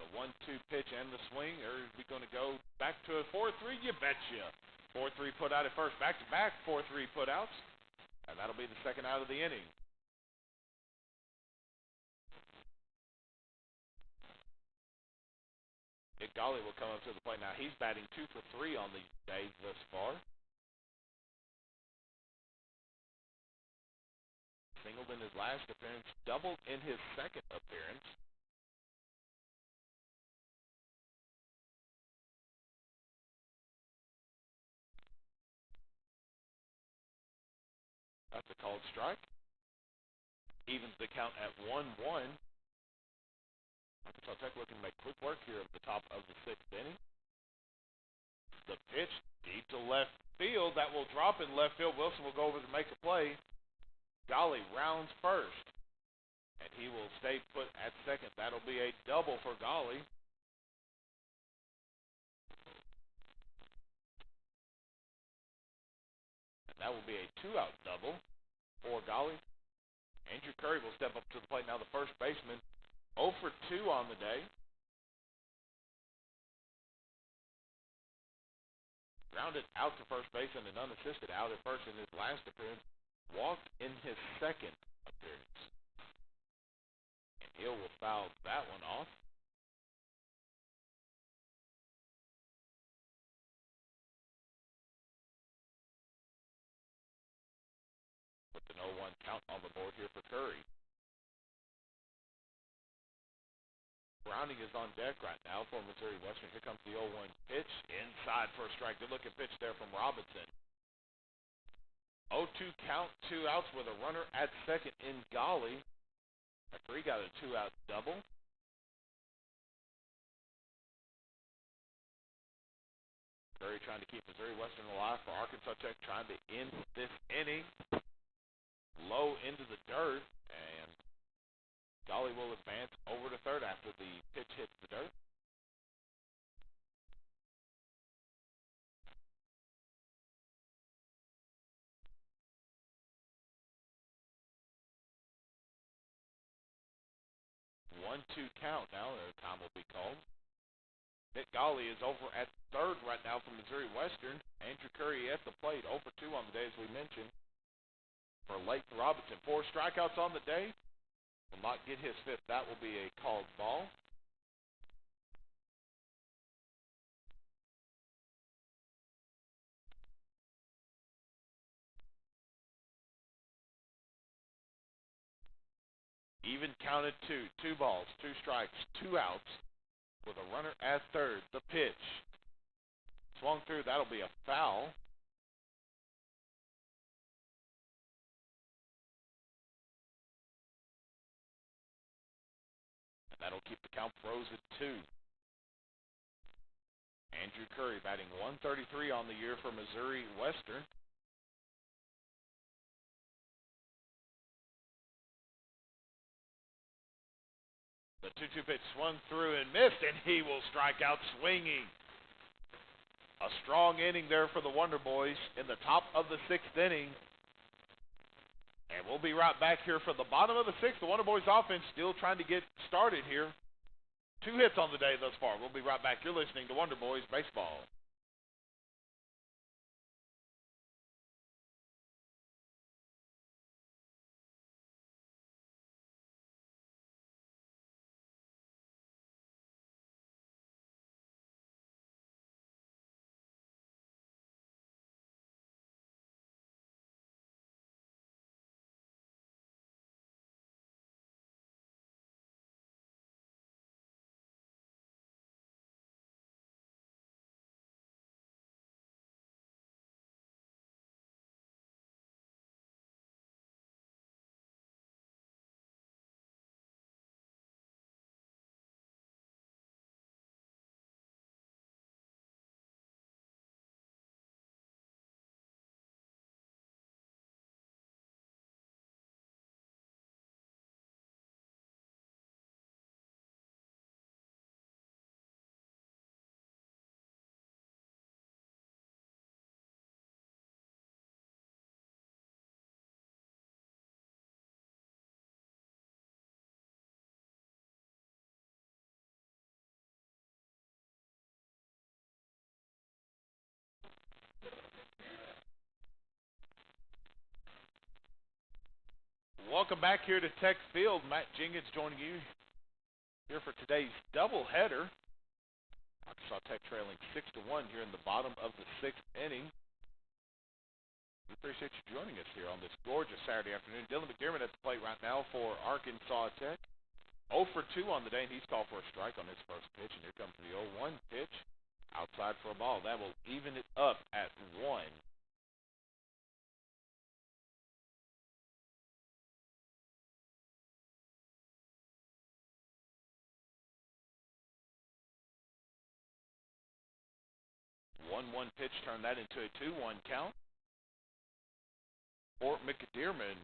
The 1-2 pitch and the swing. Are we going to go back to a 4-3? You betcha. 4-3 put out at first. Back-to-back 4-3 put outs. And that'll be the second out of the inning. Nick Golly will come up to the plate now. He's batting 2 for 3 on the day thus far. Singled in his last appearance. Doubled in his second appearance. That's a called strike. Evens the count at 1-1. Arkansas Tech looking to make quick work here at the top of the sixth inning. The pitch deep to left field. That will drop in left field. Wilson will go over to make a play. Golly rounds first. And he will stay put at second. That'll be a double for Golly. And that will be a two-out double for Golly. Andrew Curry will step up to the plate now, the first baseman. 0 for 2 on the day. Grounded out to first base and an unassisted out at first in his last appearance. Walked in his second appearance. And Hill will foul that one off. With an 0-1 count on the board here for Curry. Browning is on deck right now for Missouri Western. Here comes the 0-1 pitch. Inside for a strike. Good looking pitch there from Robinson. 0-2 count, 2 outs with a runner at second in Golly. Curry got a 2-out double. Curry trying to keep Missouri Western alive for Arkansas Tech, trying to end this inning. Low into the dirt, and Golly will advance over to third after the pitch hits the dirt. One-two count now. The time will be called. Nick Golly is over at third right now for Missouri Western. Andrew Curry at the plate, 0 for 2 on the day, as we mentioned. For Leighton Robinson, 4 strikeouts on the day. Will not get his fifth. That will be a called ball. Even counted 2. 2 balls, 2 strikes, 2 outs with a runner at third. The pitch. Swung through. That'll be a foul. And that'll keep the count froze at 2. Andrew Curry batting 133 on the year for Missouri Western. The 2-2 pitch swung through and missed, and he will strike out swinging. A strong inning there for the Wonder Boys in the top of the 6th inning. And we'll be right back here for the bottom of the 6th. The Wonder Boys offense still trying to get started here. 2 hits on the day thus far. We'll be right back. You're listening to Wonder Boys Baseball. Welcome back here to Tech Field. Matt Jenkins joining you here for today's doubleheader. Arkansas Tech trailing 6-1 here in the bottom of the 6th inning. We appreciate you joining us here on this gorgeous Saturday afternoon. Dylan McDermott at the plate right now for Arkansas Tech. 0 for 2 on the day, and he's called for a strike on his first pitch. And here comes the 0-1 pitch. Outside for a ball. That will even it up at 1. One pitch, turn that into a 2-1 count. Fort McDermott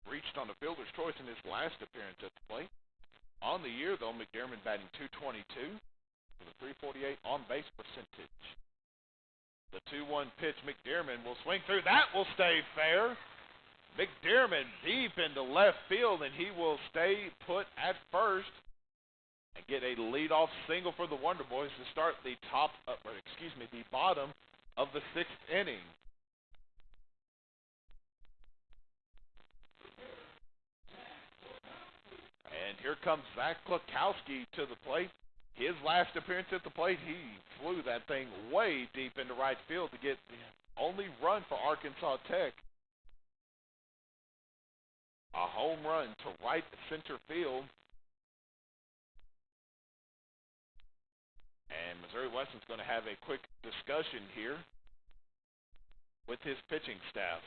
reached on the fielder's choice in his last appearance at the plate. On the year, though, McDermott batting .222 with a .348 on-base percentage. The 2-1 pitch, McDermott will swing through. That will stay fair. McDermott deep into left field, and he will stay put at first and get a leadoff single for the Wonder Boys to start the the bottom of the 6th inning. And here comes Zach Klukowski to the plate. His last appearance at the plate, he flew that thing way deep into right field to get the only run for Arkansas Tech. A home run to right center field. And Missouri Western's going to have a quick discussion here with his pitching staff.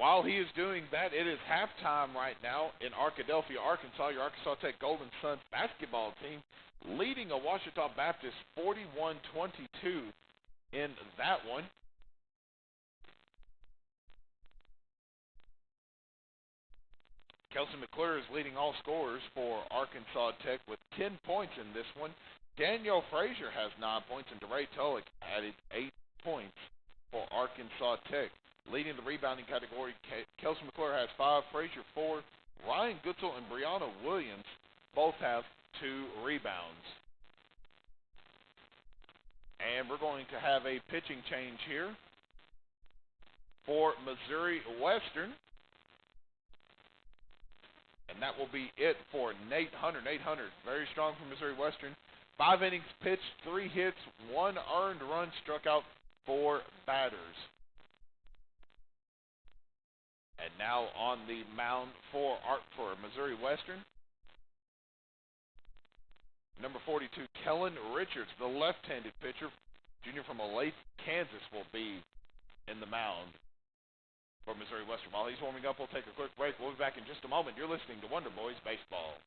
While he is doing that, it is halftime right now in Arkadelphia, Arkansas. Your Arkansas Tech Golden Suns basketball team leading a Ouachita Baptist 41-22 in that one. Kelsey McClure is leading all scorers for Arkansas Tech with 10 points in this one. Daniel Frazier has 9 points, and DeRay Tulloch added 8 points for Arkansas Tech. Leading the rebounding category, Kelsey McClure has 5, Frazier 4, Ryan Gutzel and Brianna Williams both have 2 rebounds. And we're going to have a pitching change here for Missouri Western. And that will be it for Nate Hunter. Nate Hunter, very strong for Missouri Western. 5 innings pitched, 3 hits, 1 earned run, struck out 4 batters. And now on the mound for Missouri Western, number 42, Kellen Richards, the left-handed pitcher, junior from Olathe, Kansas, will be in the mound for Missouri Western. While he's warming up, we'll take a quick break. We'll be back in just a moment. You're listening to Wonder Boys Baseball.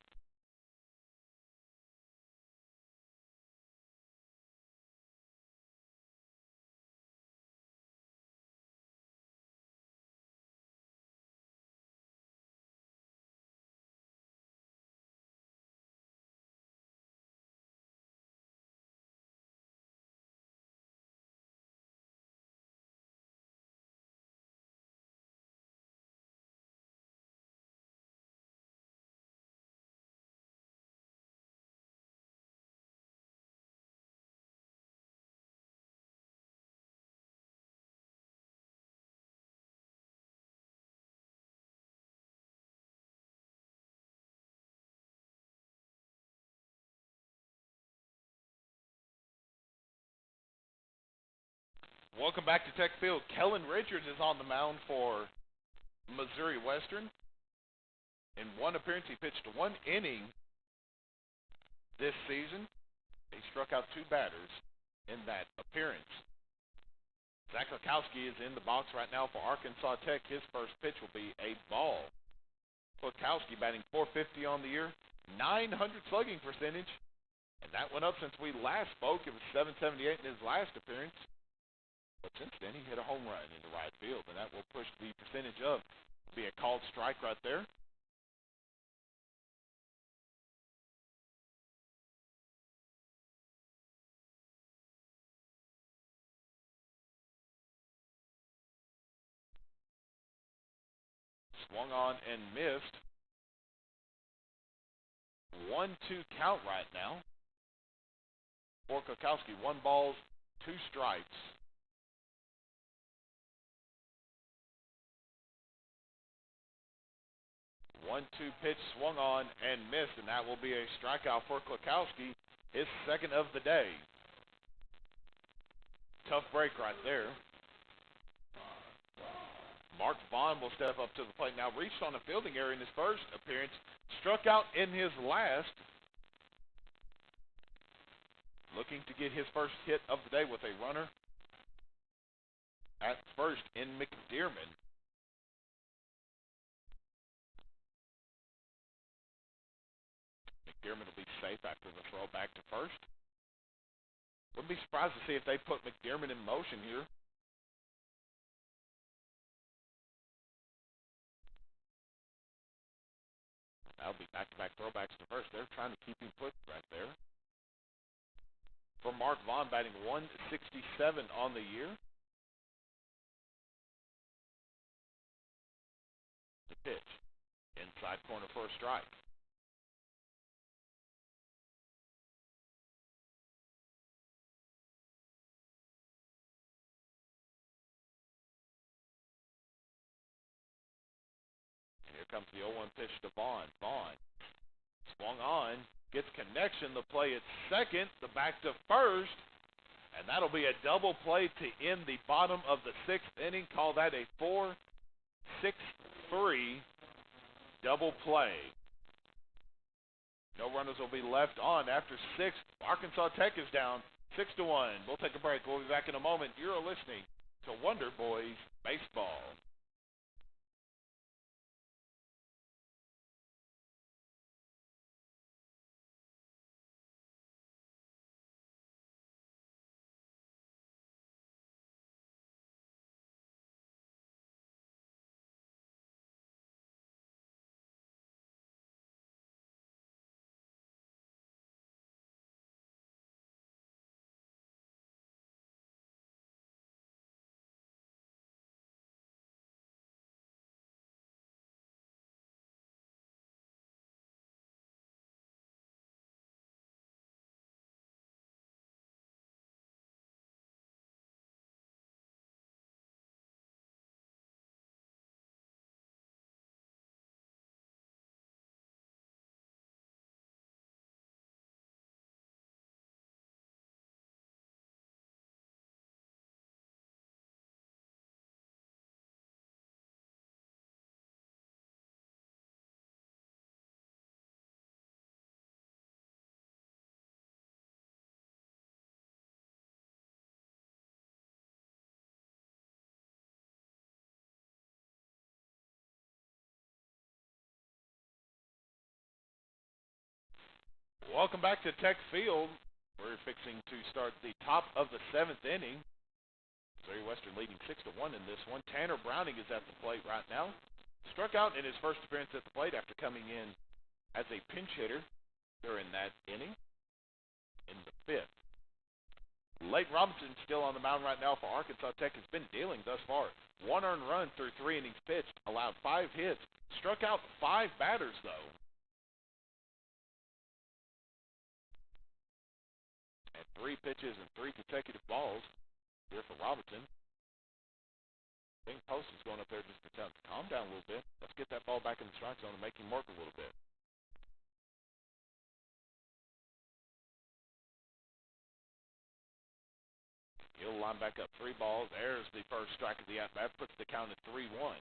Welcome back to Tech Field. Kellen Richards is on the mound for Missouri Western. In one appearance, he pitched 1 inning this season. He struck out 2 batters in that appearance. Zach Kwiatkowski is in the box right now for Arkansas Tech. His first pitch will be a ball. Kwiatkowski batting .450 on the year, 900 slugging percentage, and that went up since we last spoke. It was .778 in his last appearance. But since then, he hit a home run into right field, and that will push the percentage up. It'll be a called strike right there. Swung on and missed. 1-2 count right now for Kwiatkowski. 1 ball, 2 strikes. 1-2 pitch swung on and missed, and that will be a strikeout for Kwiatkowski, his second of the day. Tough break right there. Mark Vaughn will step up to the plate now. Reached on the fielding area in his first appearance, struck out in his last. Looking to get his first hit of the day with a runner at first in McDermott. McDermott will be safe after the throw back to first. Wouldn't be surprised to see if they put McDermott in motion here. That'll be back-to-back throwbacks to first. They're trying to keep him put right there. For Mark Vaughn, batting .167 on the year. The pitch. Inside corner for a strike. And here comes the 0-1 pitch to Vaughn. Vaughn swung on, gets connection. The play at second, the back to first, and that'll be a double play to end the bottom of the 6th inning. Call that a 4-6-3 double play. No runners will be left on after 6th. Arkansas Tech is down 6-1. We'll take a break. We'll be back in a moment. You're listening to Wonder Boys Baseball. Welcome back to Tech Field. We're fixing to start the top of the 7th inning. Missouri Western leading 6-1 in this one. Tanner Browning is at the plate right now. Struck out in his first appearance at the plate after coming in as a pinch hitter during that inning in the 5th. Leighton Robinson still on the mound right now for Arkansas Tech. Has been dealing thus far. 1 earned run through 3 innings pitched. Allowed 5 hits. Struck out 5 batters, though. And 3 pitches and 3 consecutive balls here for Robinson. Bing Post is going up there just to tell him to calm down a little bit. Let's get that ball back in the strike zone and make him work a little bit. He'll line back up 3 balls. There's the first strike of the at-bat. Puts the count at 3-1.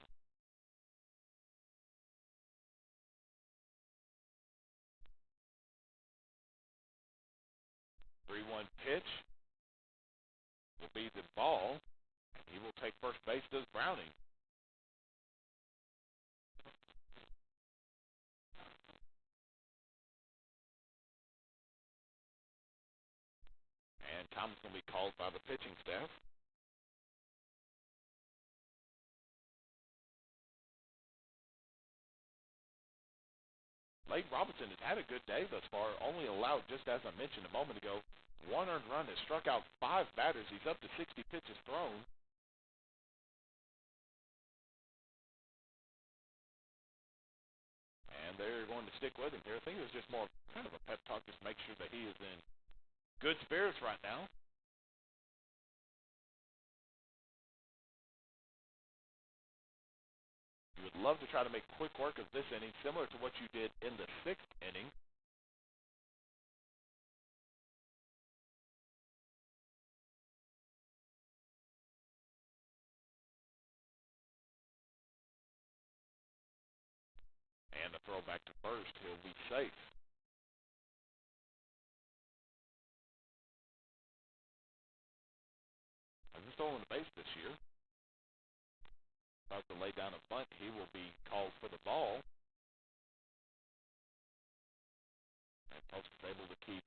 3-1 pitch will be the ball. And he will take first base, does Browning. And Tom's going to be called by the pitching staff. Leighton Robinson has had a good day thus far. Only allowed, just as I mentioned a moment ago, 1 earned run, has struck out 5 batters. He's up to 60 pitches thrown. And they're going to stick with him here. I think it was just more kind of a pep talk, just to make sure that he is in good spirits right now. You would love to try to make quick work of this inning, similar to what you did in the 6th inning. And a throw back to first. He'll be safe. Hasn't stolen a base this year. About to lay down a bunt. He will be called for the ball. And Post is able to keep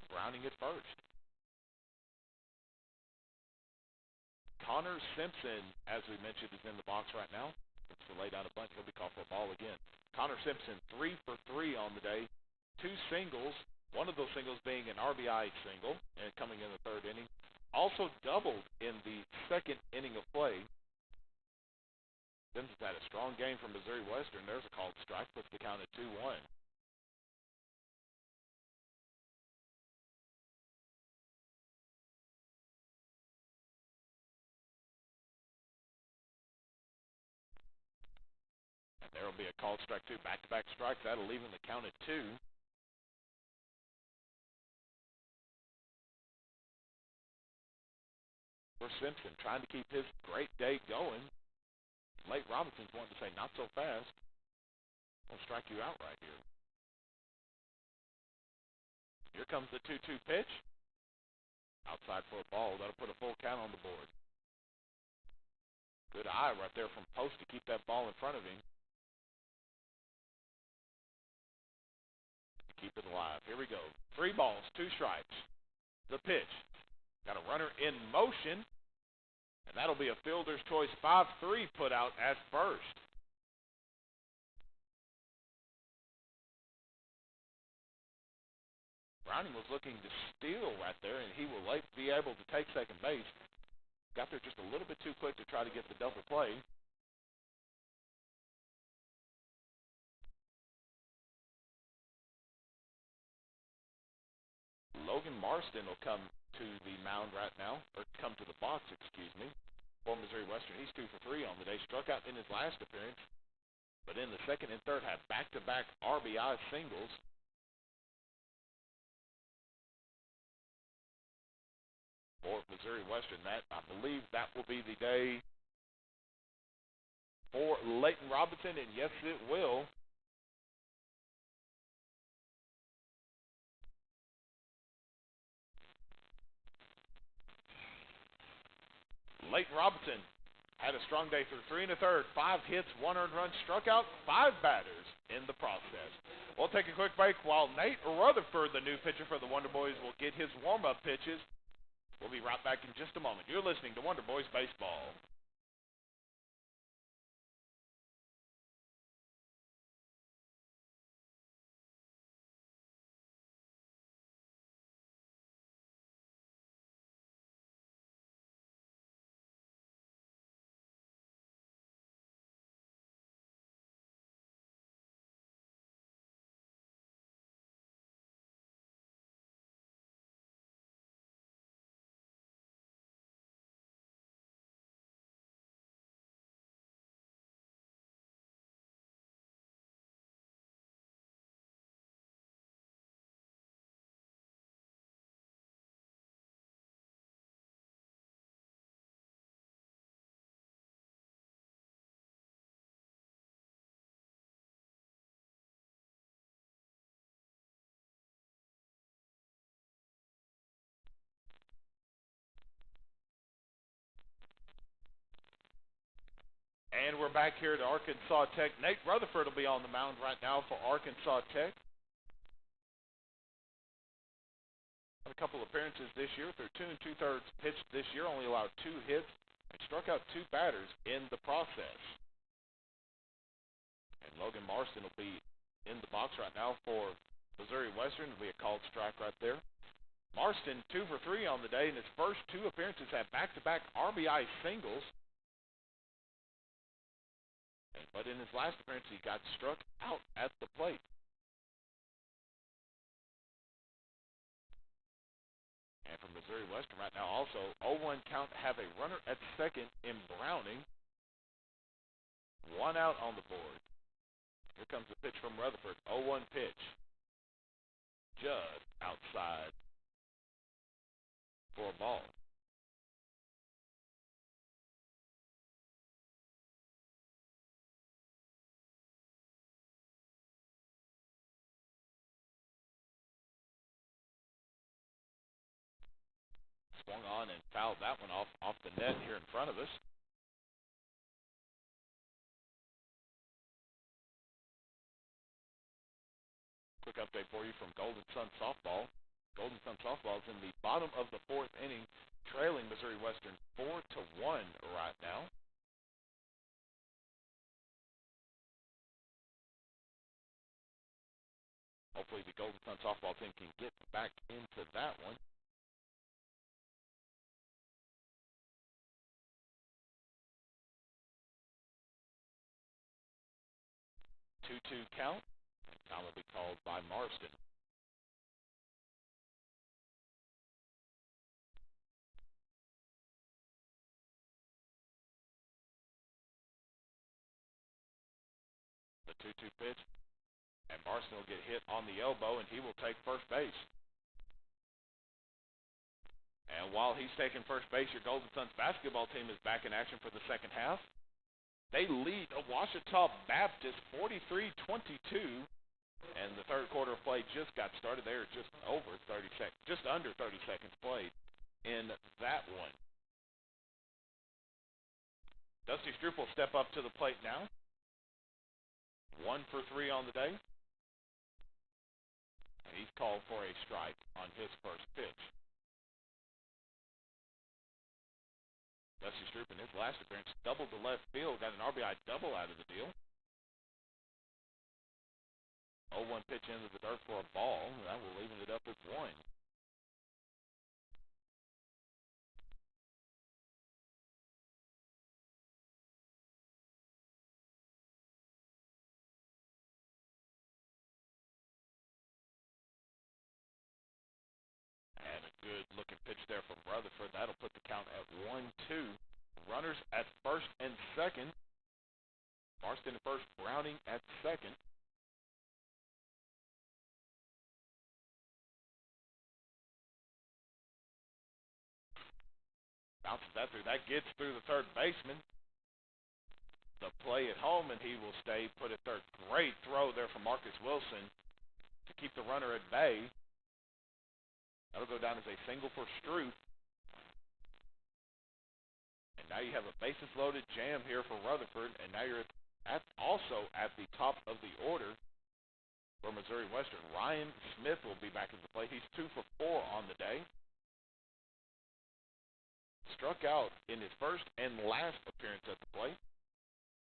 Browning at first. Connor Simpson, as we mentioned, is in the box right now. Looks to lay down a bunt. He'll be called for a ball again. Connor Simpson, 3 for 3 on the day. 2 singles. One of those singles being an RBI single, and coming in the 3rd inning. Also doubled in the 2nd inning of play. Simpson's had a strong game from Missouri Western. There's a called strike. Puts the count at 2-1. And there will be a called strike, 2. Back-to-back strikes. That'll leave him the count at 2. For Simpson, trying to keep his great day going. Leighton Robinson's wanting to say, not so fast. I'll strike you out right here. Here comes the 2-2 pitch. Outside for a ball. That'll put a full count on the board. Good eye right there from Post to keep that ball in front of him. Keep it alive. Here we go. 3 balls, 2 strikes. The pitch. Got a runner in motion. And that'll be a fielder's choice 5-3 put out at first. Browning was looking to steal right there, and he will be able to take second base. Got there just a little bit too quick to try to get the double play. Logan Marston will come to the mound right now, or come to the box, excuse me, for Missouri Western. He's 2 for 3 on the day. Struck out in his last appearance, but in the 2nd and 3rd had back-to-back RBI singles. For Missouri Western, that I believe that will be the day for Leighton Robinson, and yes, it will. Leighton Robinson had a strong day through 3 1/3, 5 hits, 1 earned run, struck out 5 batters in the process. We'll take a quick break while Nate Rutherford, the new pitcher for the Wonder Boys, will get his warm-up pitches. We'll be right back in just a moment. You're listening to Wonder Boys Baseball. And we're back here at Arkansas Tech. Nate Rutherford will be on the mound right now for Arkansas Tech. A couple appearances this year. Through 2 2/3 pitched this year, only allowed 2 hits, and struck out 2 batters in the process. And Logan Marston will be in the box right now for Missouri Western. It'll be a called strike right there. Marston 2 for 3 on the day, and his first 2 appearances had back-to-back RBI singles. But in his last appearance, he got struck out at the plate. And from Missouri Western right now, also 0-1 count, have a runner at second in Browning. 1 out on the board. Here comes the pitch from Rutherford. 0-1 pitch. Just outside for a ball. Swung on and fouled that one off the net here in front of us. Quick update for you from Golden Sun Softball. Golden Sun Softball is in the bottom of the 4th inning, trailing Missouri Western 4-1 right now. Hopefully the Golden Sun Softball team can get back into that one. Two count. Time will be called by Marston. The 2-2 pitch. And Marston will get hit on the elbow, and he will take first base. And while he's taking first base, your Golden Suns basketball team is back in action for the second half. They lead Ouachita Baptist 43-22. And the third quarter of play just got started. They are just over 30 seconds, just under 30 seconds played in that one. Dusty Stroop will step up to the plate now. 1 for 3 on the day. And he's called for a strike on his first pitch. Dusty Stroop in his last appearance doubled to left field, got an RBI double out of the deal. 0-1 pitch into the dirt for a ball. That will even it up at 1. And a good-looking pitch there from Rutherford. That'll put the count at 1-2. Runners at first and second. Marston at first, Browning at second. Bounces that through. That gets through the third baseman. The play at home, and he will stay put at third. Great throw there from Marcus Wilson to keep the runner at bay. That'll go down as a single for Stroop. And now you have a bases-loaded jam here for Rutherford, and now you're also at the top of the order for Missouri Western. Ryan Smith will be back at the plate. He's 2 for 4 on the day. Struck out in his first and last appearance at the plate.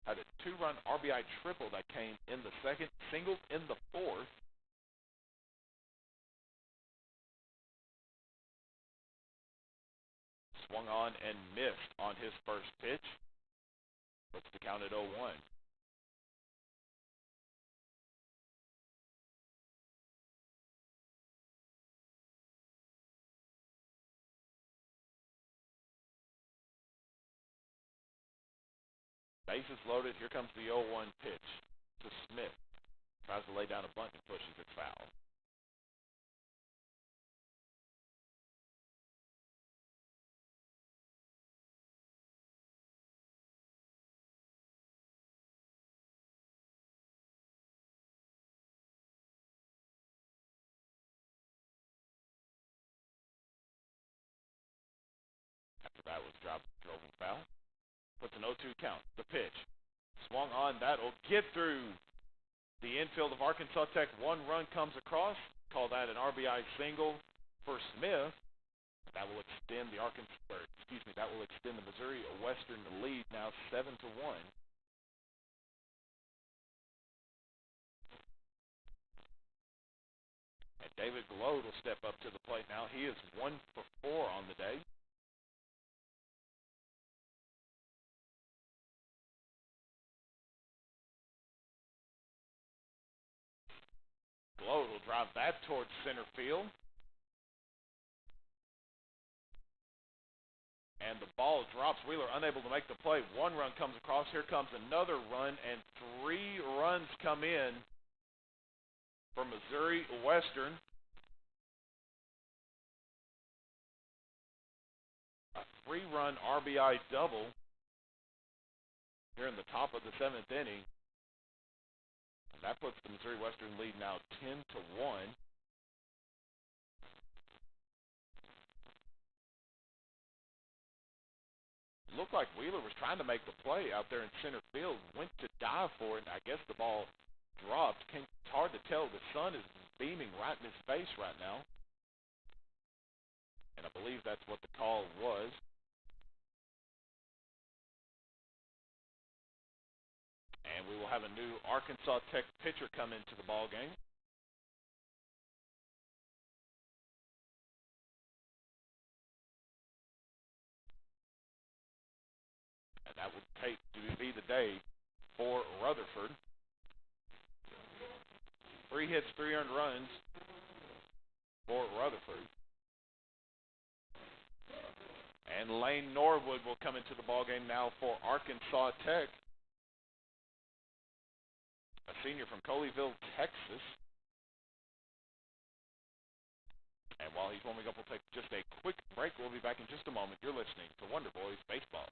Had a 2-run RBI triple that came in the second, singled in the fourth. Swung on and missed on his first pitch. Puts the count at 0-1. Bases loaded. Here comes the 0-1 pitch to Smith. Tries to lay down a bunt and pushes it foul. After that was drove and foul. Puts an 0-2 count. The pitch. Swung on. That'll get through the infield of Arkansas Tech. One run comes across. Call that an RBI single for Smith. That will extend the Missouri Western lead now 7-1. And David Glode will step up to the plate now. He is 1 for 4 on the day. Glode will drive that towards center field. And the ball drops. Wheeler unable to make the play. One run comes across. Here comes another run, and 3 runs come in for Missouri Western. A 3-run RBI double here in the top of the 7th inning. And that puts the Missouri Western lead now 10-1. Looked like Wheeler was trying to make the play out there in center field, went to dive for it, and I guess the ball dropped. It's hard to tell. The sun is beaming right in his face right now. And I believe that's what the call was. And we will have a new Arkansas Tech pitcher come into the ball game. That would be the day for Rutherford. 3 hits, 3 earned runs for Rutherford. And Lane Norwood will come into the ballgame now for Arkansas Tech. A senior from Colleyville, Texas. And while he's warming up, we'll take just a quick break. We'll be back in just a moment. You're listening to Wonder Boys Baseball.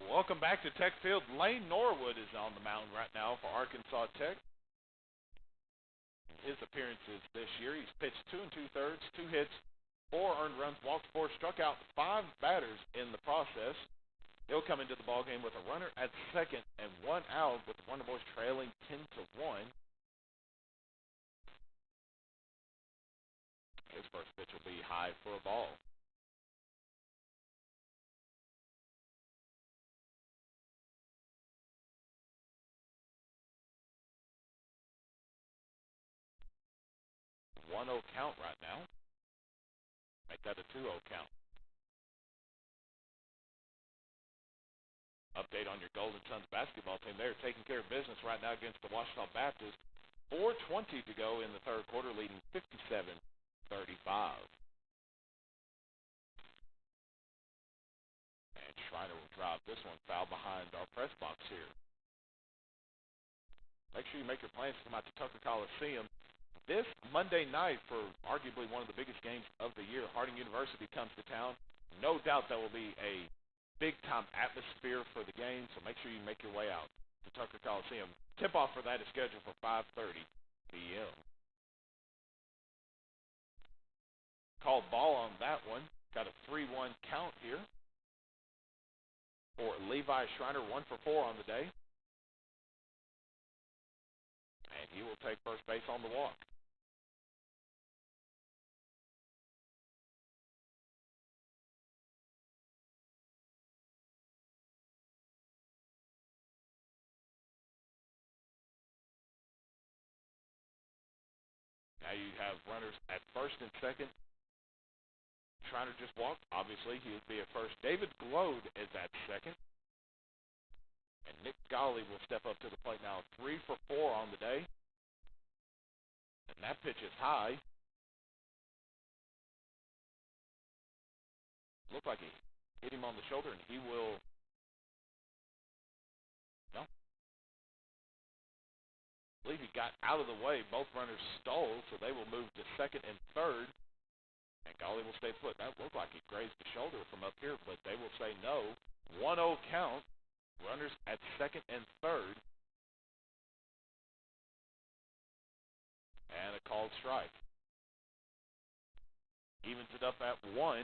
Welcome back to Tech Field. Lane Norwood is on the mound right now for Arkansas Tech. His appearances this year, he's pitched 2 2/3, 2 hits, 4 earned runs, walked 4, struck out 5 batters in the process. He'll come into the ballgame with a runner at second and 1 out, with the Wonder Boys trailing 10-1. His first pitch will be high for a ball. One 1-0 count right now. Make that a 2-0 count. Update on your Golden Suns basketball team. They're taking care of business right now against the Ouachita Baptist. 4:20 to go in the third quarter, leading 57-35. And Schreiner will drive this one foul behind our press box here. Make sure you make your plans to come out to Tucker Coliseum this Monday night for arguably one of the biggest games of the year. Harding University comes to town. No doubt that will be a big-time atmosphere for the game, so make sure you make your way out to Tucker Coliseum. Tip-off for that is scheduled for 5:30 p.m. Called ball on that one. Got a 3-1 count here for Levi Schreiner, 1 for 4 on the day. And he will take first base on the walk. Now you have runners at first and second. Schreiner just walked. Obviously, he would be at first. David Glode is at second. And Nick Golly will step up to the plate now. 3 for 4 on the day. And that pitch is high. Looked like he hit him on the shoulder, and he will. No. I believe he got out of the way. Both runners stole, so they will move to second and third. And Golly will stay put. That looked like he grazed the shoulder from up here, but they will say no. 1-0 count. Runners at second and third. And a called strike. Evens it up at 1. 1-1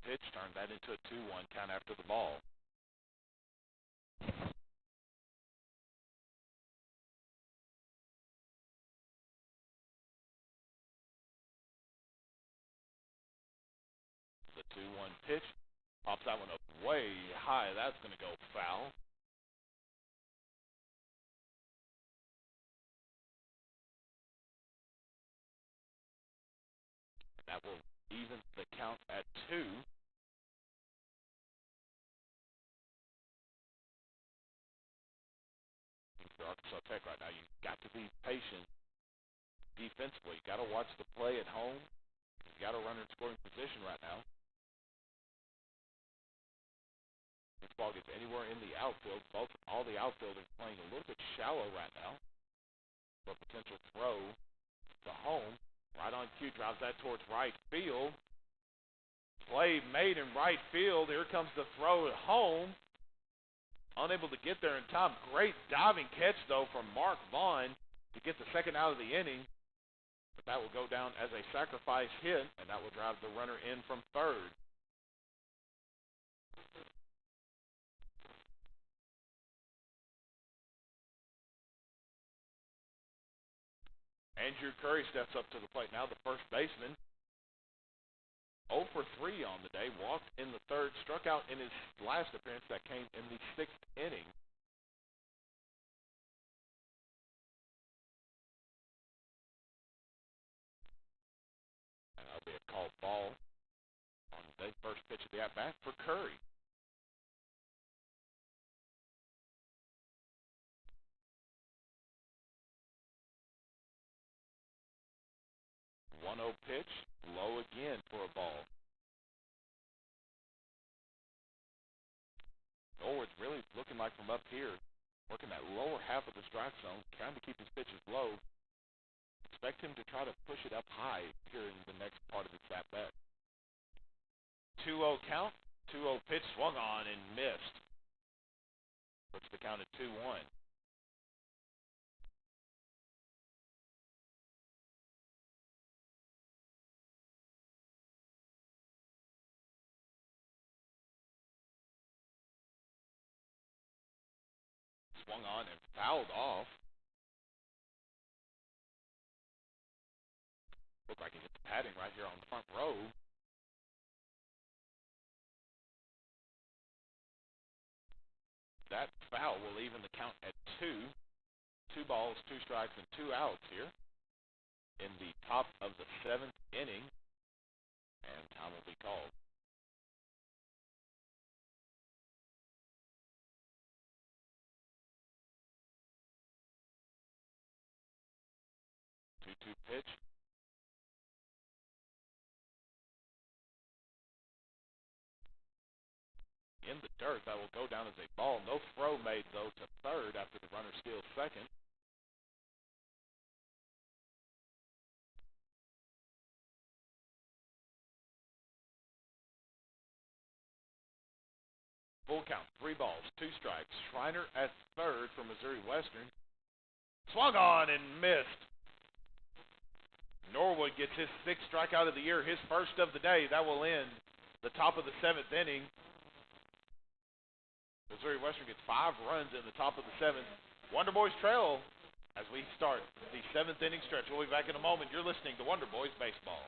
pitch. Turned that into a 2-1 count after the ball. The 2-1 pitch. Pops that one up way high. That's going to go foul. And that will even the count at 2. For Arkansas Tech right now, you've got to be patient defensively. You got to watch the play at home. You got a runner in scoring position right now. This ball gets anywhere in the outfield. All the outfielders playing a little bit shallow right now. For a potential throw to home. Right on cue, drives that towards right field. Play made in right field. Here comes the throw at home. Unable to get there in time. Great diving catch, though, from Mark Vaughn to get the second out of the inning. But that will go down as a sacrifice hit, and that will drive the runner in from third. Andrew Curry steps up to the plate now, the first baseman. 0 for 3 on the day, walked in the third, struck out in his last appearance that came in the 6th inning. And that'll be a called ball on the first pitch of the at-bat for Curry. One-0 pitch, low again for a ball. Norwood's really looking like from up here, working that lower half of the strike zone, trying to keep his pitches low. Expect him to try to push it up high here in the next part of his at-bat. 2-0 count, 2-0 pitch, swung on and missed. Puts the count at 2-1. Swung on and fouled off. Looked like he hit the padding right here on the front row. That foul will even the count at 2. 2 balls, 2 strikes, and 2 outs here in the top of the 7th inning. And time will be called. Two pitch. In the dirt, that will go down as a ball. No throw made, though, to third after the runner steals second. Full count, 3 balls, 2 strikes. Schreiner at third for Missouri Western. Swung on and missed. Norwood gets his 6th strikeout of the year, his first of the day. That will end the top of the 7th inning. Missouri Western gets 5 runs in the top of the 7th. Wonder Boys trail as we start the 7th inning stretch. We'll be back in a moment. You're listening to Wonder Boys Baseball.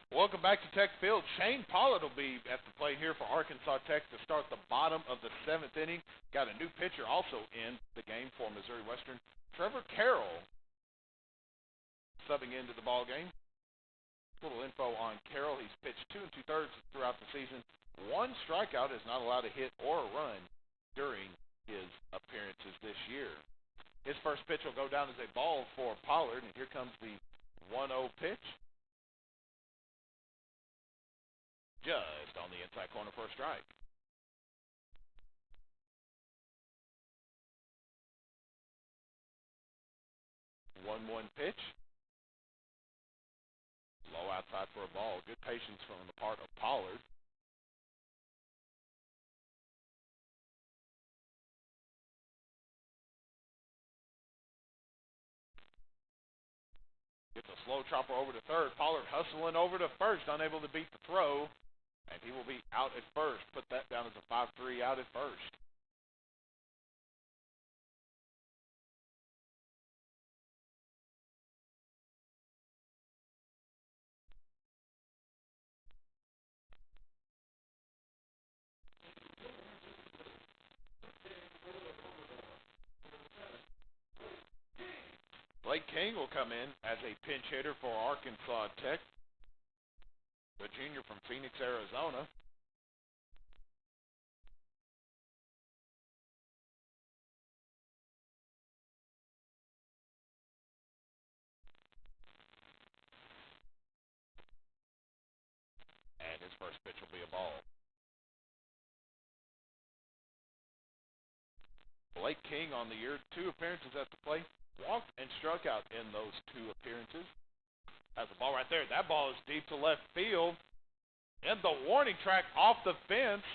Welcome back to Tech Field. Shane Pollard will be at the plate here for Arkansas Tech to start the bottom of the 7th inning. Got a new pitcher also in the game for Missouri Western. Trevor Carroll subbing into the ball game. A little info on Carroll. He's pitched 2 2/3 throughout the season. 1 strikeout, is not allowed to hit or run during his appearances this year. His first pitch will go down as a ball for Pollard, and here comes the 1-0 pitch. Just on the inside corner for a strike. 1-1 pitch. Low outside for a ball. Good patience from the part of Pollard. Gets a slow chopper over to third. Pollard hustling over to first, unable to beat the throw. And he will be out at first. Put that down as a 5-3 out at first. Blake King will come in as a pinch hitter for Arkansas Tech. The junior from Phoenix, Arizona. And his first pitch will be a ball. Blake King on the year, 2 appearances at the plate. Walked and struck out in those 2 appearances. Has the ball right there. That ball is deep to left field. And the warning track off the fence.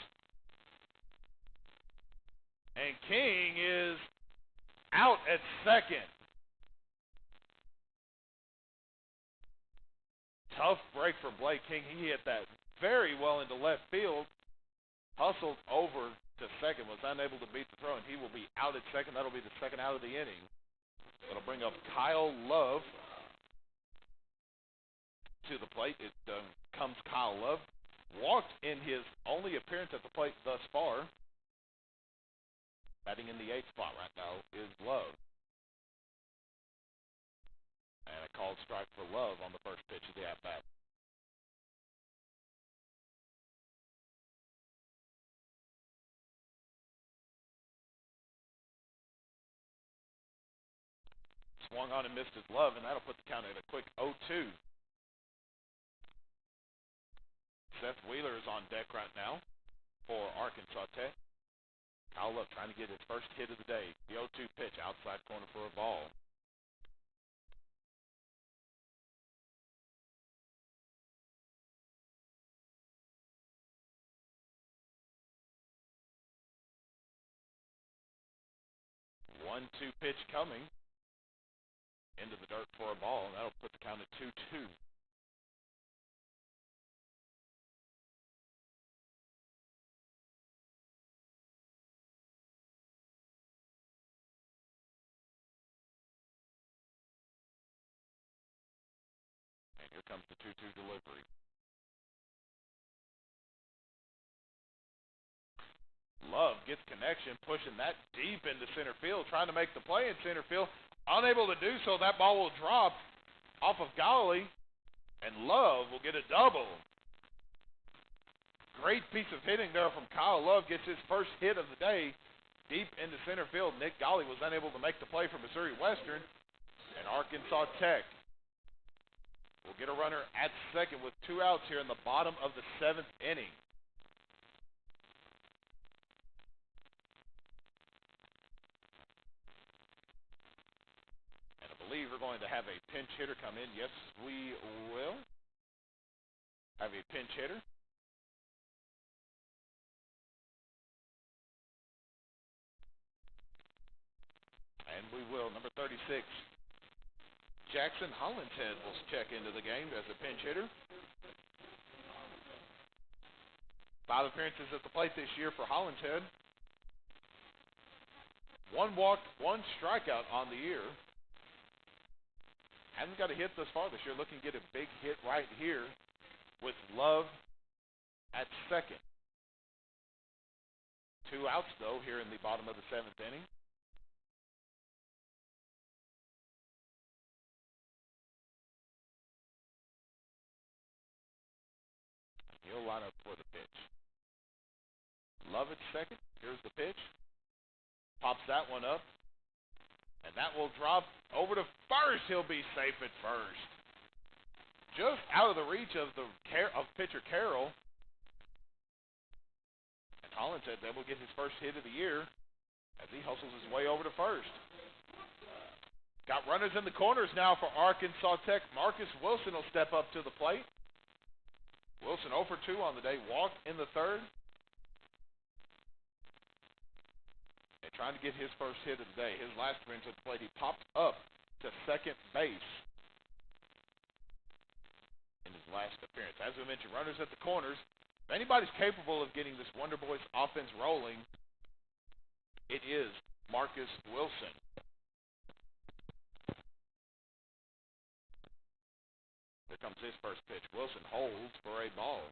And King is out at second. Tough break for Blake King. He hit that very well into left field. Hustled over to second. Was unable to beat the throw. And he will be out at second. That'll be the second out of the inning. It'll bring up Kyle Love to the plate. It comes Kyle Love. Walked in his only appearance at the plate thus far. Batting in the 8th spot right now is Love. And a called strike for Love on the first pitch of the at-bat. Swung on and missed his Love, and that'll put the count at a quick 0-2. Seth Wheeler is on deck right now for Arkansas Tech. Kyle Love trying to get his first hit of the day. The 0-2 pitch, outside corner for a ball. One-two pitch coming into the dirt for a ball, and that'll put the count at 2-2. And here comes the 2-2 delivery. Love gets connection, pushing that deep into center field, trying to make the play in center field. Unable to do so, that ball will drop off of Golly, and Love will get a double. Great piece of hitting there from Kyle Love. Gets his first hit of the day deep into center field. Nick Golly was unable to make the play for Missouri Western, and Arkansas Tech will get a runner at second with 2 outs here in the bottom of the 7th inning. Believe we're going to have a pinch hitter come in. Yes, we will have a pinch hitter. And we will. Number 36, Jackson Hollinshead will check into the game as a pinch hitter. 5 appearances at the plate this year for Hollinshead. 1 walk, 1 strikeout on the year. Hasn't got a hit thus far this year. Looking to get a big hit right here with Love at second. 2 outs, though, here in the bottom of the 7th inning. He'll line up for the pitch. Love at second. Here's the pitch. Pops that one up. And that will drop over to first. He'll be safe at first. Just out of the reach of pitcher Carroll. And Hollinshead will get his first hit of the year as he hustles his way over to first. Got runners in the corners now for Arkansas Tech. Marcus Wilson will step up to the plate. Wilson 0 for 2 on the day. Walked in the 3rd. Trying to get his first hit of the day. His last appearance at the plate, he popped up to second base in his last appearance. As we mentioned, runners at the corners. If anybody's capable of getting this Wonder Boys offense rolling, it is Marcus Wilson. Here comes his first pitch. Wilson holds for a ball.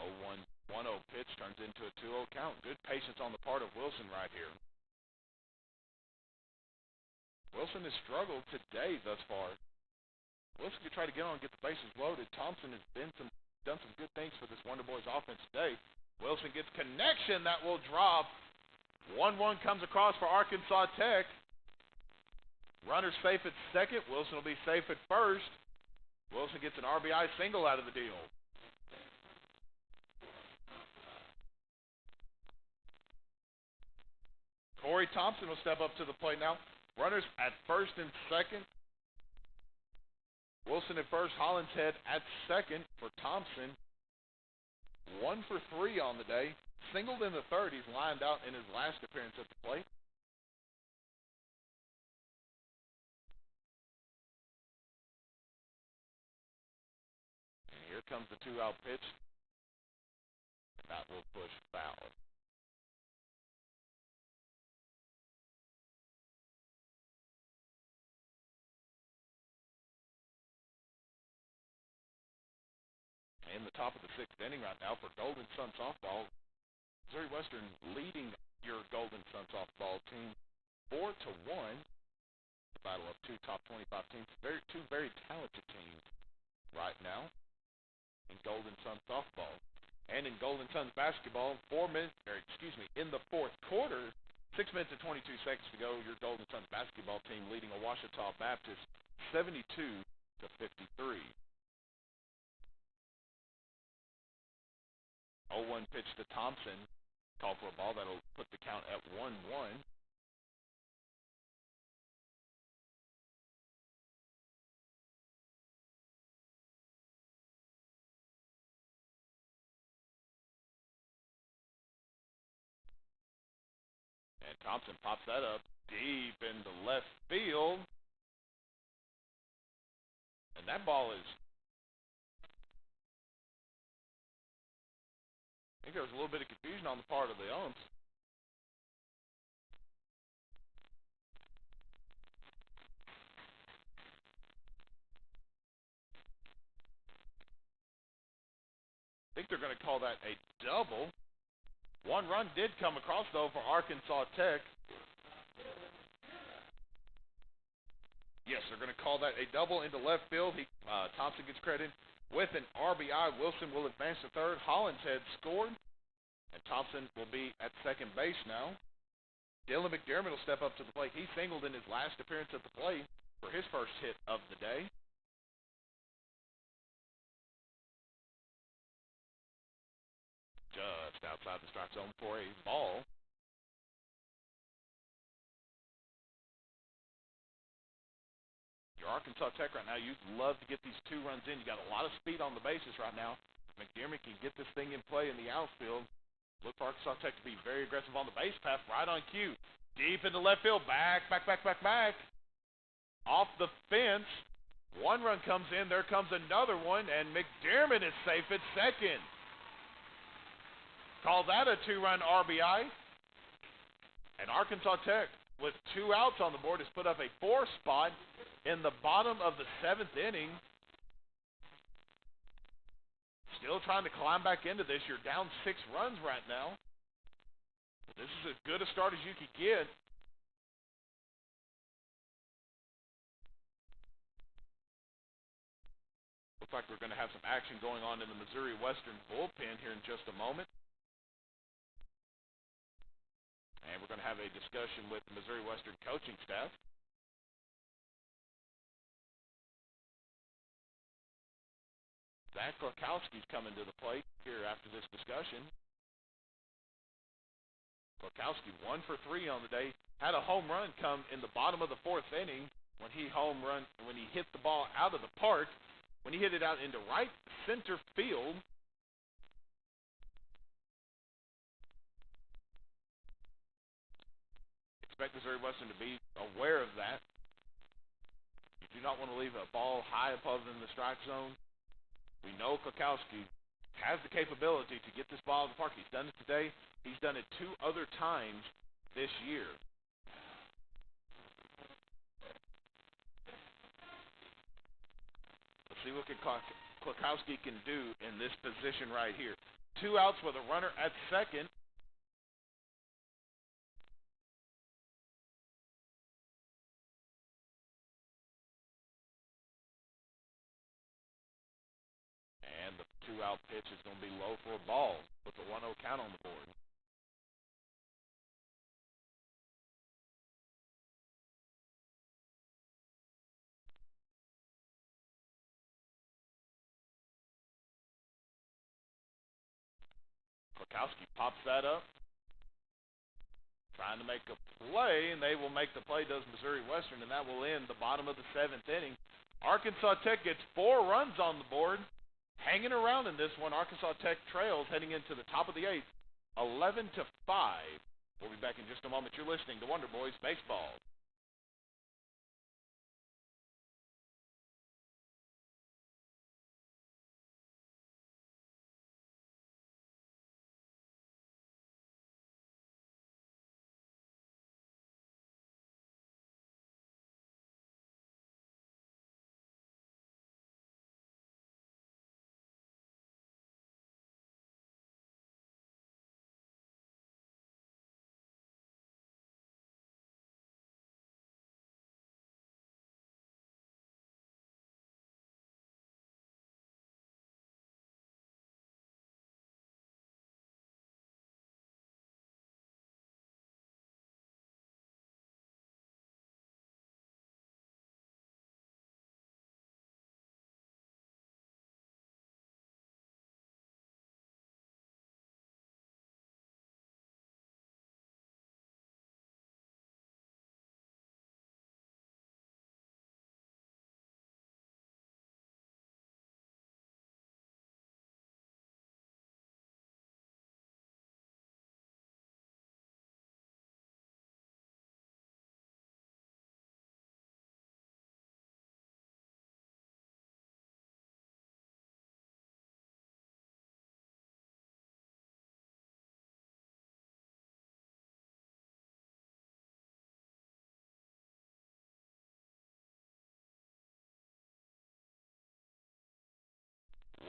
Oh, 1-0 pitch turns into a 2-0 count. Good patience on the part of Wilson right here. Wilson has struggled today thus far. Wilson could try to get on and get the bases loaded. Thompson has done some good things for this Wonder Boys offense today. Wilson gets connection. That will drop. 1-1 comes across for Arkansas Tech. Runner safe at second. Wilson will be safe at first. Wilson gets an RBI single out of the deal. Corey Thompson will step up to the plate now. Runners at first and second. Wilson at first, Hollinshead at second for Thompson. 1 for 3 on the day. Singled in the 3rd. He's lined out in his last appearance at the plate. And here comes the 2-out pitch. And that will push foul. In the top of the 6th inning right now for Golden Sun softball. Missouri Western leading your Golden Sun softball team 4-1. The battle of 2 top 25 teams. Two very talented teams right now in Golden Sun softball. And in Golden Suns basketball, in the fourth quarter, 6 minutes and 22 seconds to go, your Golden Suns basketball team leading Ouachita Baptist 72 to 53. 0-1 pitch to Thompson. Call for a ball that'll put the count at 1-1. And Thompson pops that up deep into left field. And that ball is, I think there was a little bit of confusion on the part of the umps. I think they're going to call that a double. One run did come across, though, for Arkansas Tech. Yes, they're going to call that a double into left field. Thompson gets credit with an RBI. Wilson will advance to third. Hollinshead scored, and Thompson will be at second base now. Dylan McDermott will step up to the plate. He singled in his last appearance at the plate for his first hit of the day. Just outside the strike zone for a ball. Your Arkansas Tech right now, you'd love to get these 2 runs in. You got a lot of speed on the bases right now. McDermott can get this thing in play in the outfield. Look for Arkansas Tech to be very aggressive on the base path, right on cue. Deep into left field, back. Off the fence. 1 run comes in, there comes another one, and McDermott is safe at second. Call that a 2-run RBI. And Arkansas Tech, with 2 outs on the board, has put up a 4 spot in the bottom of the 7th inning. Still trying to climb back into this. You're down 6 runs right now. This is as good a start as you could get. Looks like we're going to have some action going on in the Missouri Western bullpen here in just a moment. And we're going to have a discussion with the Missouri Western coaching staff. Zach Klokowski's coming to the plate here after this discussion. Klokowski 1 for 3 on the day. Had a home run come in the bottom of the 4th inning when he hit the ball out of the park. When he hit it out into right center field. Expect Missouri Western to be aware of that. You do not want to leave a ball high above in the strike zone. We know Klokowski has the capability to get this ball out of the park. He's done it today. He's done it 2 other times this year. Let's see what Klokowski can do in this position right here. 2 outs with a runner at second. And the 2-out pitch is going to be low for a ball with the 1-0 count on the board. Klokowski pops that up. Trying to make a play, and they will make the play, does Missouri Western, and that will end the bottom of the 7th inning. Arkansas Tech gets 4 runs on the board. Hanging around in this one, Arkansas Tech trails heading into the top of the 8th, 11-5. We'll be back in just a moment. You're listening to Wonder Boys Baseball.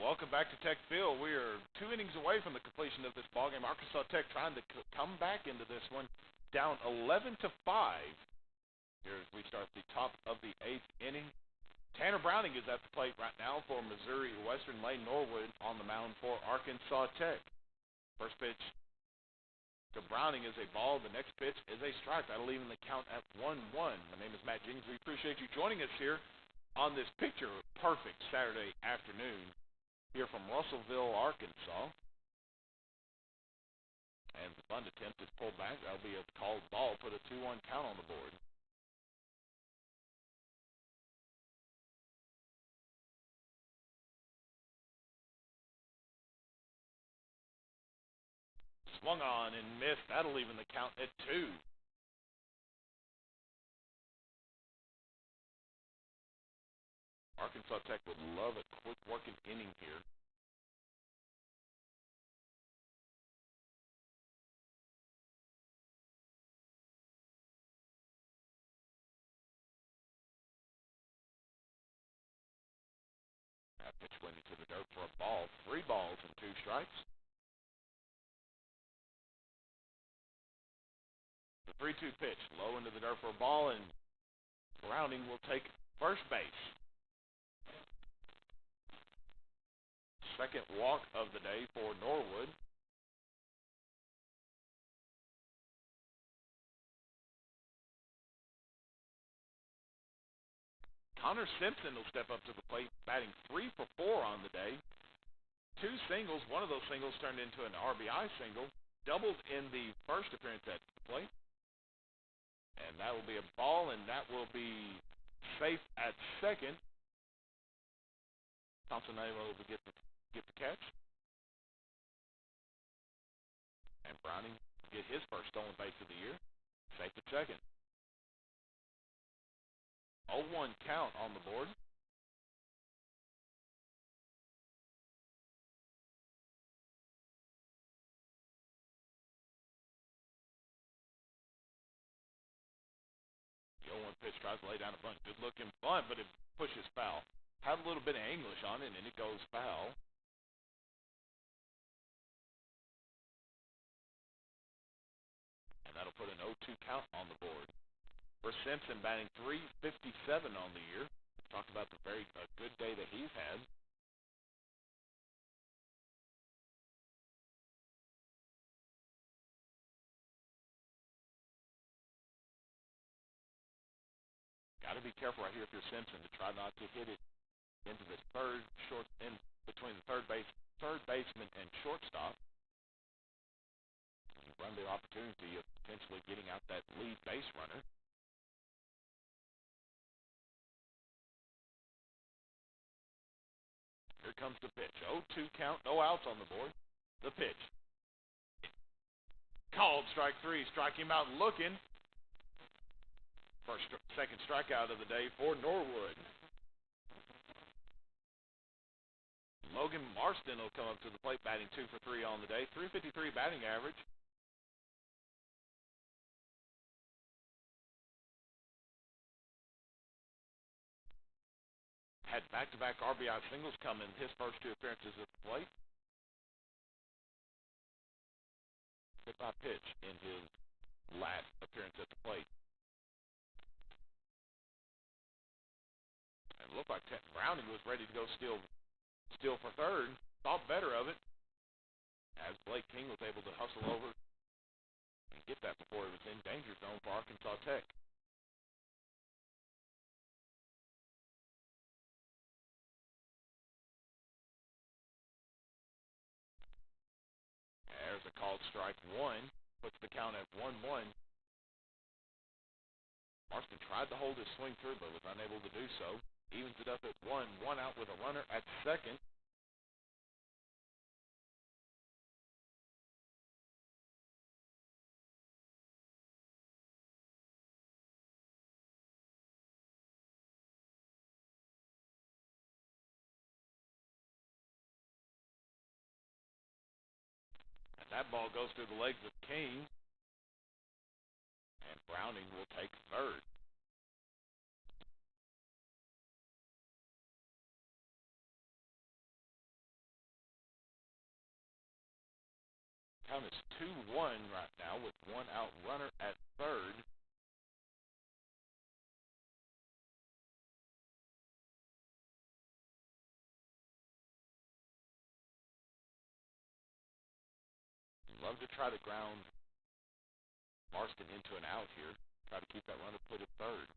Welcome back to Tech Field. We are 2 innings away from the completion of this ballgame. Arkansas Tech trying to come back into this one, down 11-5. Here as we start the top of the 8th inning. Tanner Browning is at the plate right now for Missouri Western. Lane Norwood on the mound for Arkansas Tech. First pitch to Browning is a ball. The next pitch is a strike. That'll even the count at 1-1. My name is Matt Jennings. We appreciate you joining us here on this picture-perfect Saturday afternoon here from Russellville, Arkansas. And the bunt attempt is pulled back. That'll be a called ball. Put a 2-1 count on the board. Swung on and missed. That'll even the count at 2. Arkansas Tech would love a quick working inning here. That pitch went into the dirt for a ball. 3 balls and 2 strikes. The 3-2 pitch, low into the dirt for a ball, and Browning will take first base. Second walk of the day for Norwood. Connor Simpson will step up to the plate, batting 3 for 4 on the day. 2 singles. One of those singles turned into an RBI single. Doubled in the first appearance at the plate. And that will be a ball, and that will be safe at second. Thompson able to get the catch. And Browning get his first stolen base of the year. Safe at second. 0-1 count on the board. The 0-1 pitch tries to lay down a bunt. Good looking bunt, but it pushes foul. Had a little bit of English on it, and it goes foul. And that'll put an 0-2 count on the board. For Simpson, batting .357 on the year. Talked about the very good day that he's had. Got to be careful right here if you're Simpson to try not to hit it into the in between the third baseman and shortstop. You run the opportunity of potentially getting out that lead base runner. Here comes the pitch. 0-2 count, no outs on the board. The pitch. Called strike 3. Strike him out looking. Second strikeout of the day for Norwood. Logan Marston will come up to the plate, batting 2 for 3 on the day. .353 batting average. Had back-to-back RBI singles come in his first 2 appearances at the plate. Hit by pitch in his last appearance at the plate. And it looked like Browning was ready to go steal for third. Thought better of it, as Blake King was able to hustle over and get that before it was in danger zone for Arkansas Tech. There's a called strike 1. Puts the count at 1-1. Marston tried to hold his swing through, but was unable to do so. Evens it up at 1. 1 out with a runner at second. And that ball goes through the legs of King. And Browning will take third. Count is 2-1 right now with one out runner at third. Love to try to ground Marston into an out here. Try to keep that runner put at third.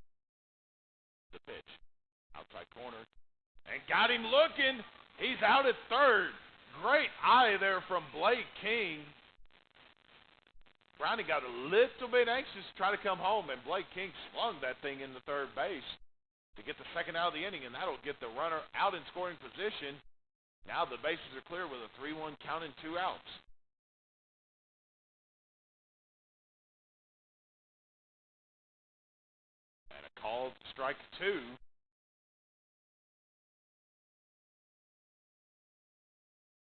The pitch. Outside corner. And got him looking. He's out at third. Great eye there from Blake King. Brownie got a little bit anxious to try to come home, and Blake King slung that thing into third base to get the second out of the inning, and that'll get the runner out in scoring position. Now the bases are clear with a 3-1 count and 2 outs. And a called strike 2.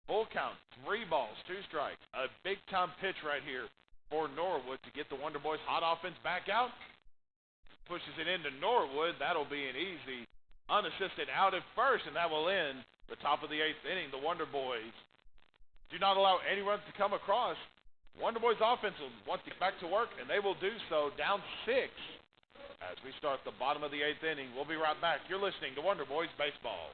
Full count, 3 balls, 2 strikes. A big-time pitch right here for Norwood to get the Wonder Boys hot offense back out. Pushes it into Norwood. That'll be an easy, unassisted out at first, and that will end the top of the 8th inning. The Wonder Boys do not allow any runs to come across. Wonder Boys offense will want to get back to work, and they will do so, down 6 as we start the bottom of the 8th inning. We'll be right back. You're listening to Wonder Boys Baseball.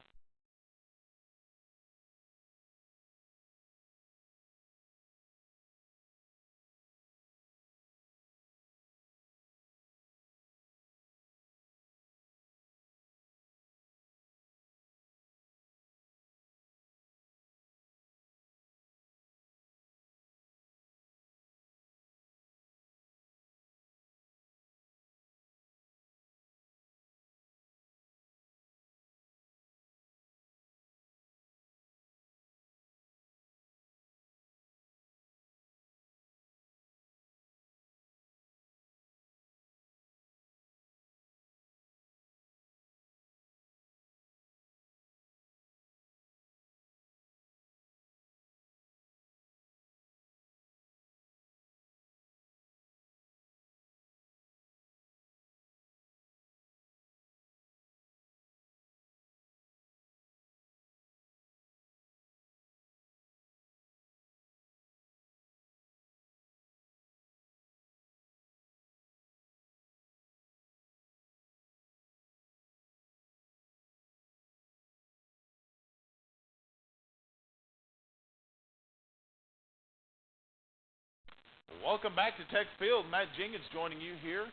Welcome back to Tech Field. Matt Jenkins joining you here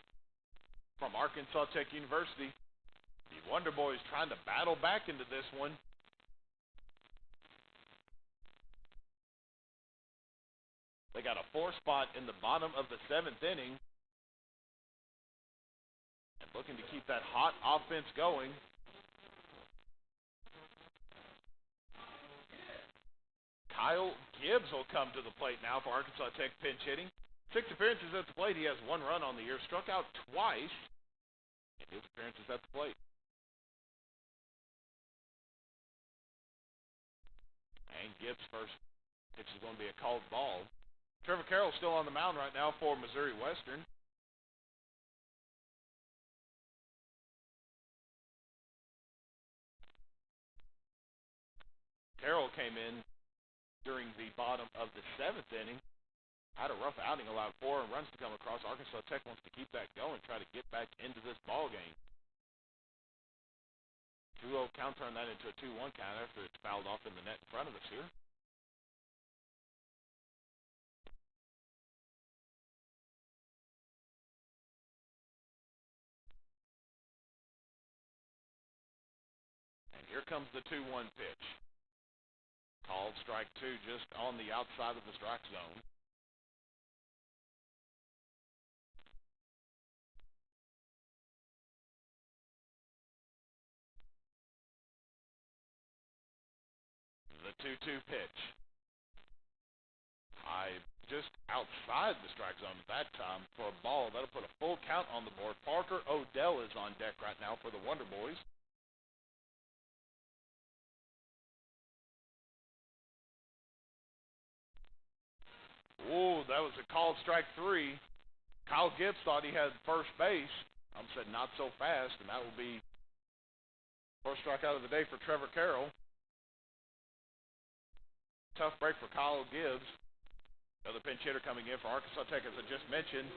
from Arkansas Tech University. The Wonder Boys trying to battle back into this one. They got a 4 spot in the bottom of the 7th inning. And looking to keep that hot offense going. Kyle Gibbs will come to the plate now for Arkansas Tech pinch hitting. 6 appearances at the plate. He has 1 run on the year. Struck out twice in his appearances at the plate. And Gibbs' first pitch is going to be a called ball. Trevor Carroll still on the mound right now for Missouri Western. Carroll came in during the bottom of the 7th inning. Had a rough outing, allowed 4 runs to come across. Arkansas Tech wants to keep that going, try to get back into this ball game. 2-0 count, turn that into a 2-1 count after it's fouled off in the net in front of us here. And here comes the 2-1 pitch. Called strike 2 just on the outside of the strike zone. The 2-2 pitch. Just outside the strike zone at that time for a ball. That'll put a full count on the board. Parker Odell is on deck right now for the Wonder Boys. Ooh, that was a called strike 3. Kyle Gibbs thought he had first base. Said not so fast, and that will be first strikeout of the day for Trevor Carroll. Tough break for Kyle Gibbs. Another pinch hitter coming in for Arkansas Tech, as I just mentioned.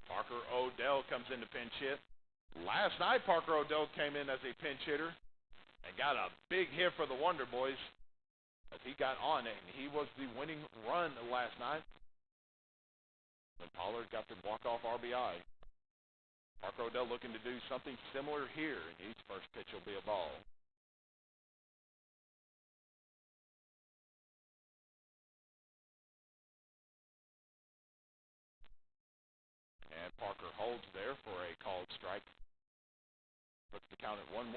Parker Odell comes in to pinch hit. Last night, Parker Odell came in as a pinch hitter and got a big hit for the Wonder Boys as he got on it, and he was the winning run last night. And Pollard got the walk-off RBI. Parker Odell looking to do something similar here, and each first pitch will be a ball. And Parker holds there for a called strike. Puts the count at 1-1.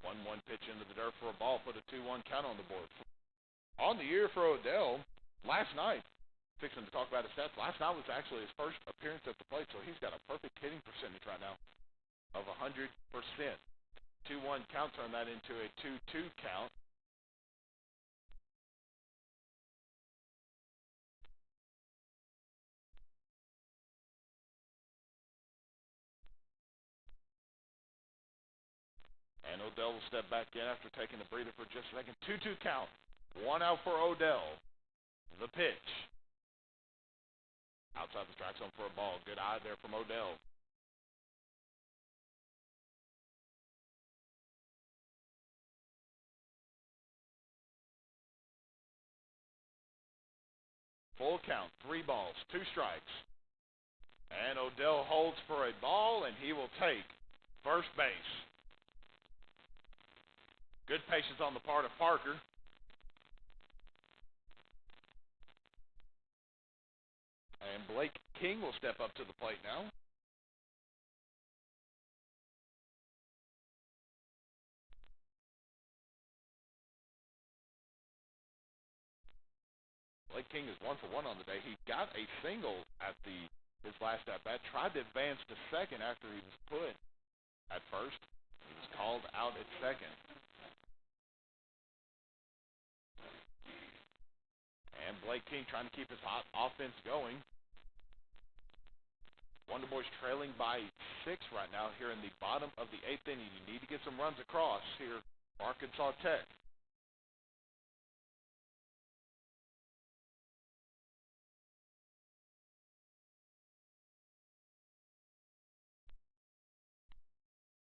1-1 pitch into the dirt for a ball. Put a 2-1 count on the board. On the year for Odell, last night, fixing to talk about his stats, last night was actually his first appearance at the plate, so he's got a perfect hitting percentage right now of 100%. 2-1 count, turn that into a 2-2 count. And Odell will step back in after taking a breather for just a second. 2-2 count. 1 out for Odell. The pitch. Outside the strike zone for a ball. Good eye there from Odell. Full count. 3 balls. 2 strikes. And Odell holds for a ball, and he will take first base. Good patience on the part of Parker. And Blake King will step up to the plate now. Blake King is 1 for 1 on the day. He got a single at his last at-bat. Tried to advance to second after he was put at first. He was called out at second. And Blake King trying to keep his hot offense going. Wonder Boys trailing by 6 right now here in the bottom of the 8th inning. You need to get some runs across here, Arkansas Tech.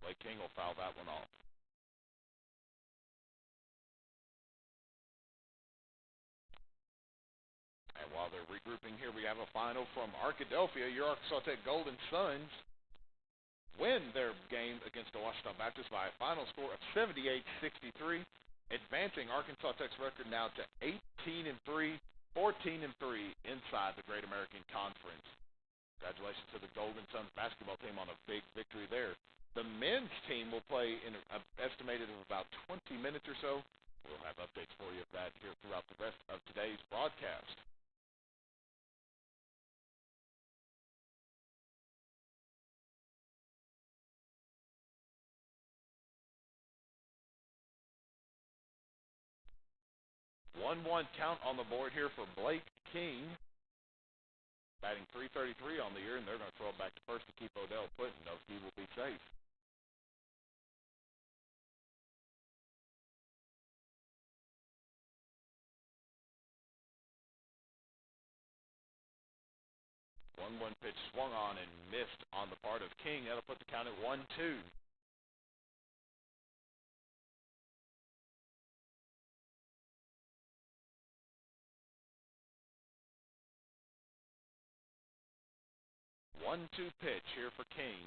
Blake King will foul that one off. And while they're regrouping here, we have a final from Arkadelphia. Your Arkansas Tech Golden Suns win their game against the Ouachita Baptist by a final score of 78-63, advancing Arkansas Tech's record now to 18-3, 14-3 inside the Great American Conference. Congratulations to the Golden Suns basketball team on a big victory there. The men's team will play in an estimated of about 20 minutes or so. We'll have updates for you of that here throughout the rest of today's broadcast. One count on the board here for Blake King. Batting .333 on the year, and they're going to throw it back to first to keep Odell put, and he will be safe. One pitch swung on and missed on the part of King. That'll put the count at 1-2. One-two pitch here for King.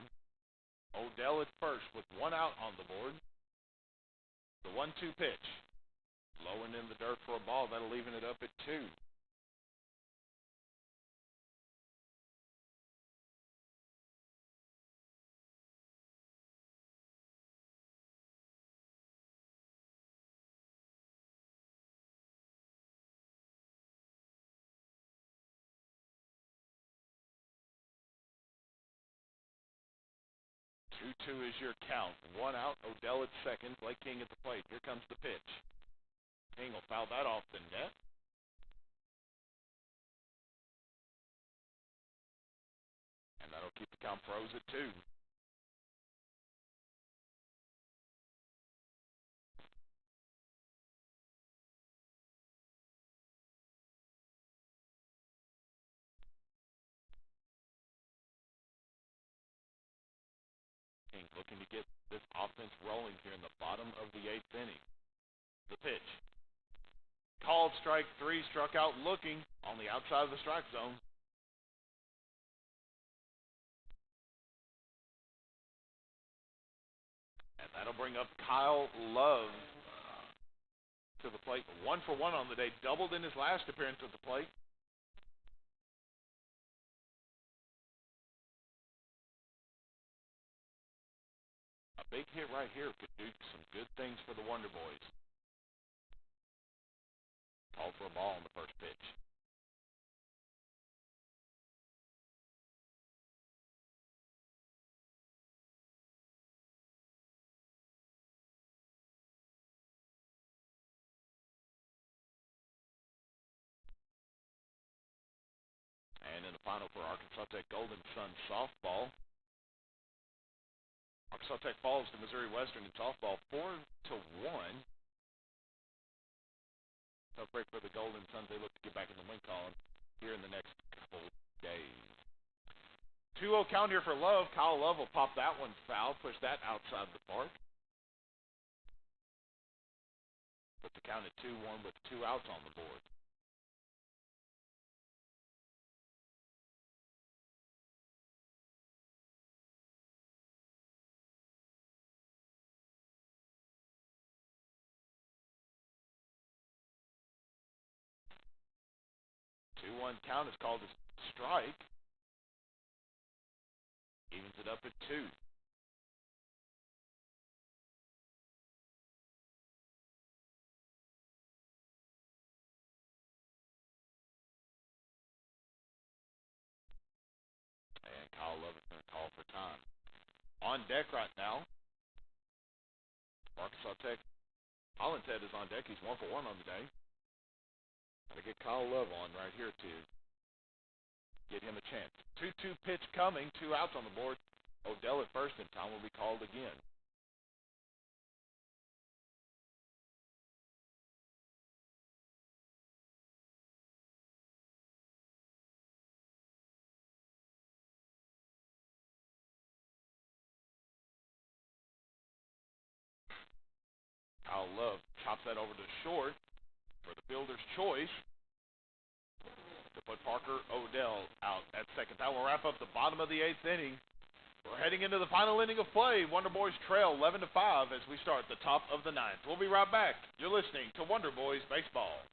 Odell at first with 1 out on the board. The 1-2 pitch. Low and in the dirt for a ball. That'll even it up at 2. Two is your count. 1 out. Odell at second. Blake King at the plate. Here comes the pitch. King will foul that off the net. That'll keep the count pros at 2. King looking to get this offense rolling here in the bottom of the 8th inning. The pitch. Called strike 3, struck out looking on the outside of the strike zone. And that'll bring up Kyle Love to the plate. 1 for 1 on the day, doubled in his last appearance at the plate. A big hit right here could do some good things for the Wonder Boys. Called for a ball on the first pitch. And in the final for Arkansas Tech Golden Sun softball, Arkansas Tech falls to Missouri Western in softball 4-1. Tough break for the Golden Suns. They look to get back in the win column here in the next couple days. 2-0 count here for Love. Kyle Love will pop that one foul, push that outside the park. Put the count at 2-1 with 2 outs on the board. One count is called a strike. Evens it up at 2. And Kyle Love is going to call for time. On deck right now, Arkansas Tech. Hollinshead is on deck. He's 1 for 1 on the day. Got to get Kyle Love on right here to get him a chance. 2-2 pitch coming, 2 outs on the board. Odell at first, and time will be called again. Kyle Love chops that over to short for the fielder's choice to put Parker Odell out at second. That will wrap up the bottom of the 8th inning. We're heading into the final inning of play. Wonder Boys trail 11-5 as we start the top of the 9th. We'll be right back. You're listening to Wonder Boys Baseball.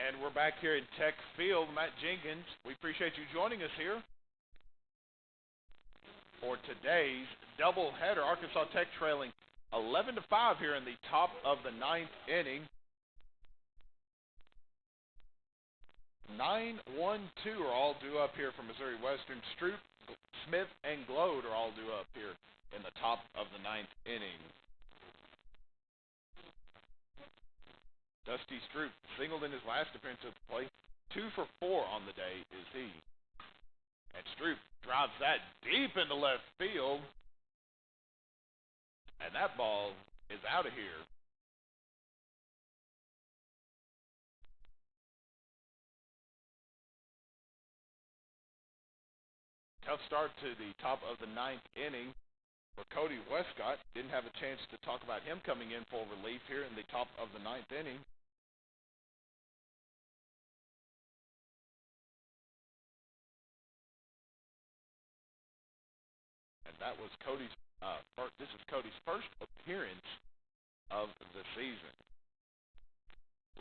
And we're back here at Tech Field. Matt Jenkins, we appreciate you joining us here for today's doubleheader. Arkansas Tech trailing 11-5 here in the top of the 9th inning. 9-1-2 are all due up here from Missouri Western. Stroop Smith, and Glode are all due up here in the top of the ninth inning. Dusty Stroop singled in his last appearance at the plate. 2 for 4 on the day is he. And Stroop drives that deep into left field. And that ball is out of here. Tough start to the top of the ninth inning for Cody Westcott. Didn't have a chance to talk about him coming in for relief here in the top of the ninth inning. And that was Cody's this is Cody's first appearance of the season.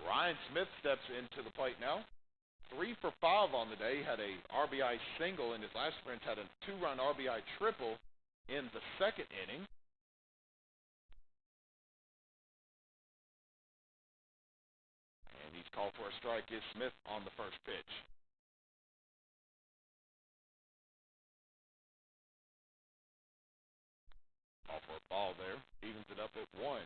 Ryan Smith steps into the plate now. 3 for 5 on the day. Had a RBI single in his last appearance. Had a 2-run RBI triple in the second inning. And he's called for a strike. Is Smith on the first pitch. Call for a ball there. Evens it up at 1.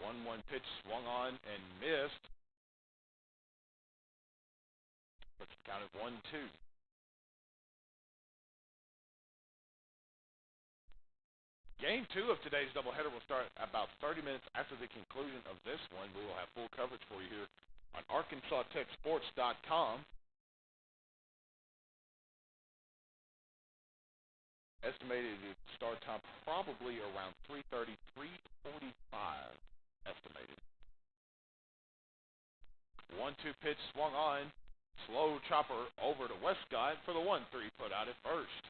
1-1 pitch swung on and missed. Puts the count at 1-2. Game 2 of today's doubleheader will start about 30 minutes after the conclusion of this one. We will have full coverage for you here on ArkansasTechSports.com. Estimated start time probably around 3:30, 3:45 estimated. 1-2 pitch swung on. Slow chopper over to Westcott for the 1-3 put out at first.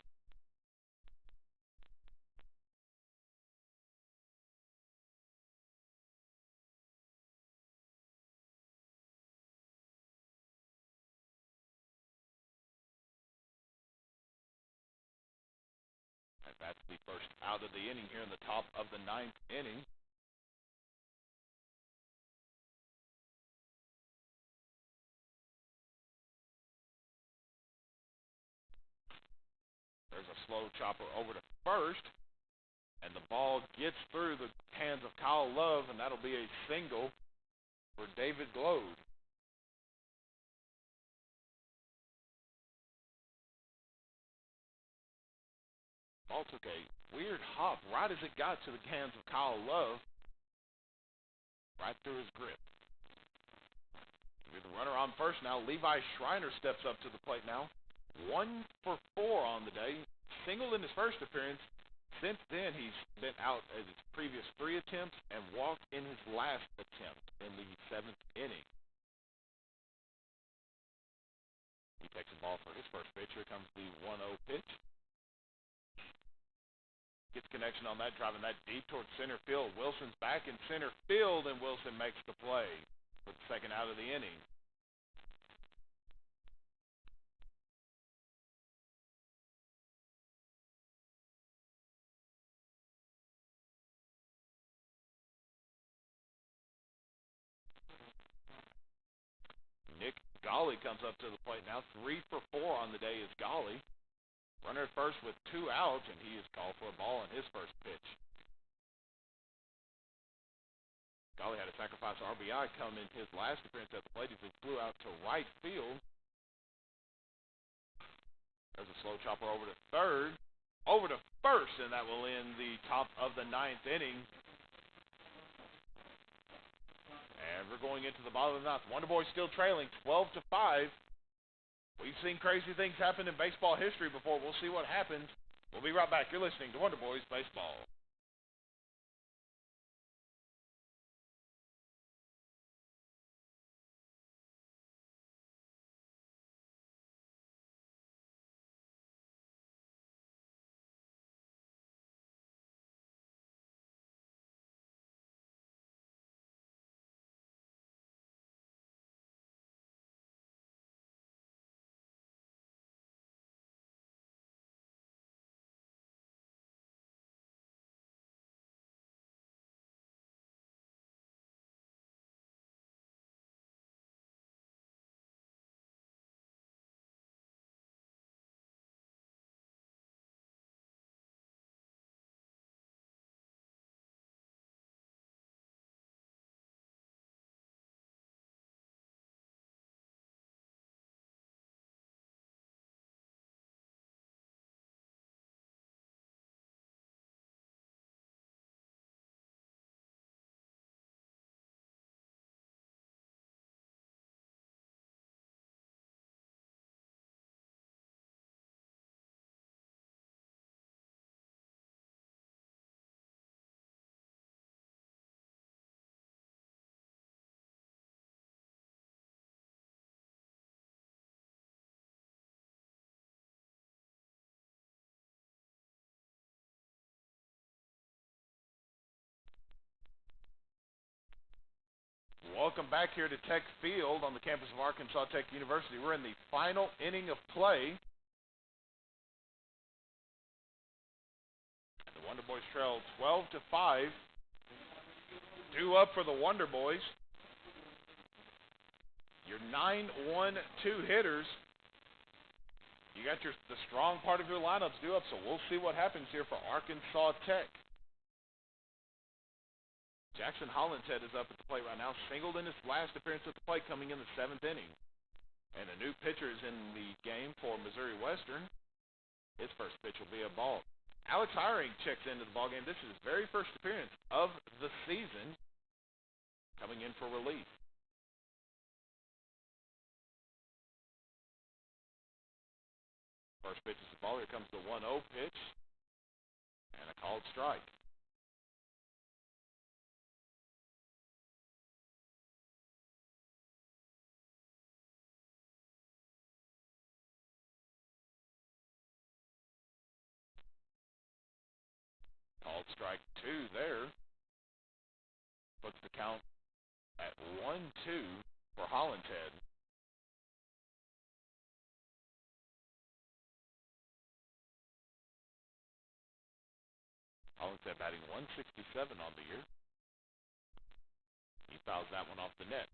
And that's the first out of the inning here in the top of the ninth inning. There's a slow chopper over to first, and the ball gets through the hands of Kyle Love, and that'll be a single for David Glode. Ball took a weird hop right as it got to the hands of Kyle Love, right through his grip. With the runner on first now, Levi Schreiner steps up to the plate now. 1 for 4 on the day. Singled in his first appearance. Since then, he's been out at his previous 3 attempts and walked in his last attempt in the 7th inning. He takes the ball for his first pitch. Here comes the 1-0 pitch. Gets connection on that, driving that deep towards center field. Wilson's back in center field, and Wilson makes the play for the second out of the inning. Nick Golly comes up to the plate now. 3 for 4 on the day is Golly. Runner at first with 2 outs, and he is called for a ball on his first pitch. Golly had a sacrifice RBI come in his last appearance at the plate as he flew out to right field. There's a slow chopper over to third, over to first, and that will end the top of the 9th inning. And we're going into the bottom of the 9th. Wonder Boys still trailing 12-5. We've seen crazy things happen in baseball history before. We'll see what happens. We'll be right back. You're listening to Wonder Boys Baseball. welcome back here to Tech Field on the campus of Arkansas Tech University. We're in the final inning of play. The Wonder Boys trail 12-5. Due up for the Wonder Boys. Your 9-1-2 hitters. You got the strong part of your lineups due up, so we'll see what happens here for Arkansas Tech. Jackson Hollinshead is up at the plate right now, singled in his last appearance at the plate coming in the 7th inning. And a new pitcher is in the game for Missouri Western. His first pitch will be a ball. Alex Hiring checks into the ballgame. This is his very first appearance of the season, coming in for relief. First pitch is the ball. Here comes the 1-0 pitch. And a called strike. Called strike 2 there. Puts the count at 1-2 for Hollinshead. Hollinshead batting 167 on the year. He fouls that one off the net.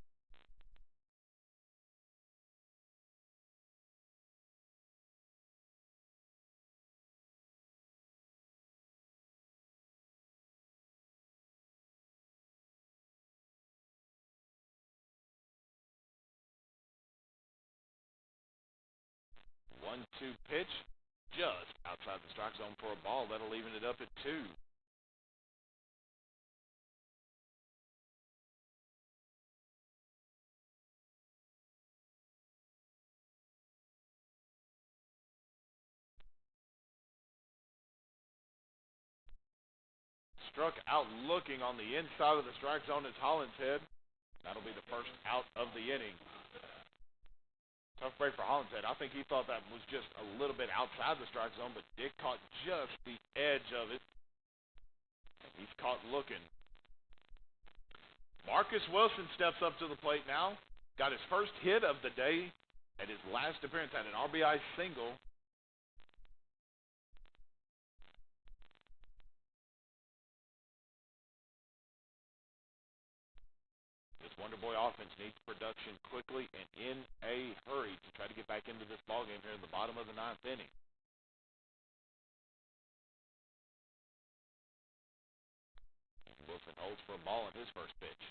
One-two pitch, just outside the strike zone for a ball. That'll even it up at 2. Struck out looking on the inside of the strike zone is Hollinshead. That'll be the first out of the inning. Tough break for Hollinshead. I think he thought that was just a little bit outside the strike zone, but Dick caught just the edge of it. And he's caught looking. Marcus Wilson steps up to the plate now. Got his first hit of the day at his last appearance, had an RBI single. Wonder Boy offense needs production quickly and in a hurry to try to get back into this ballgame here in the bottom of the 9th inning. And Wilson holds for a ball on his first pitch.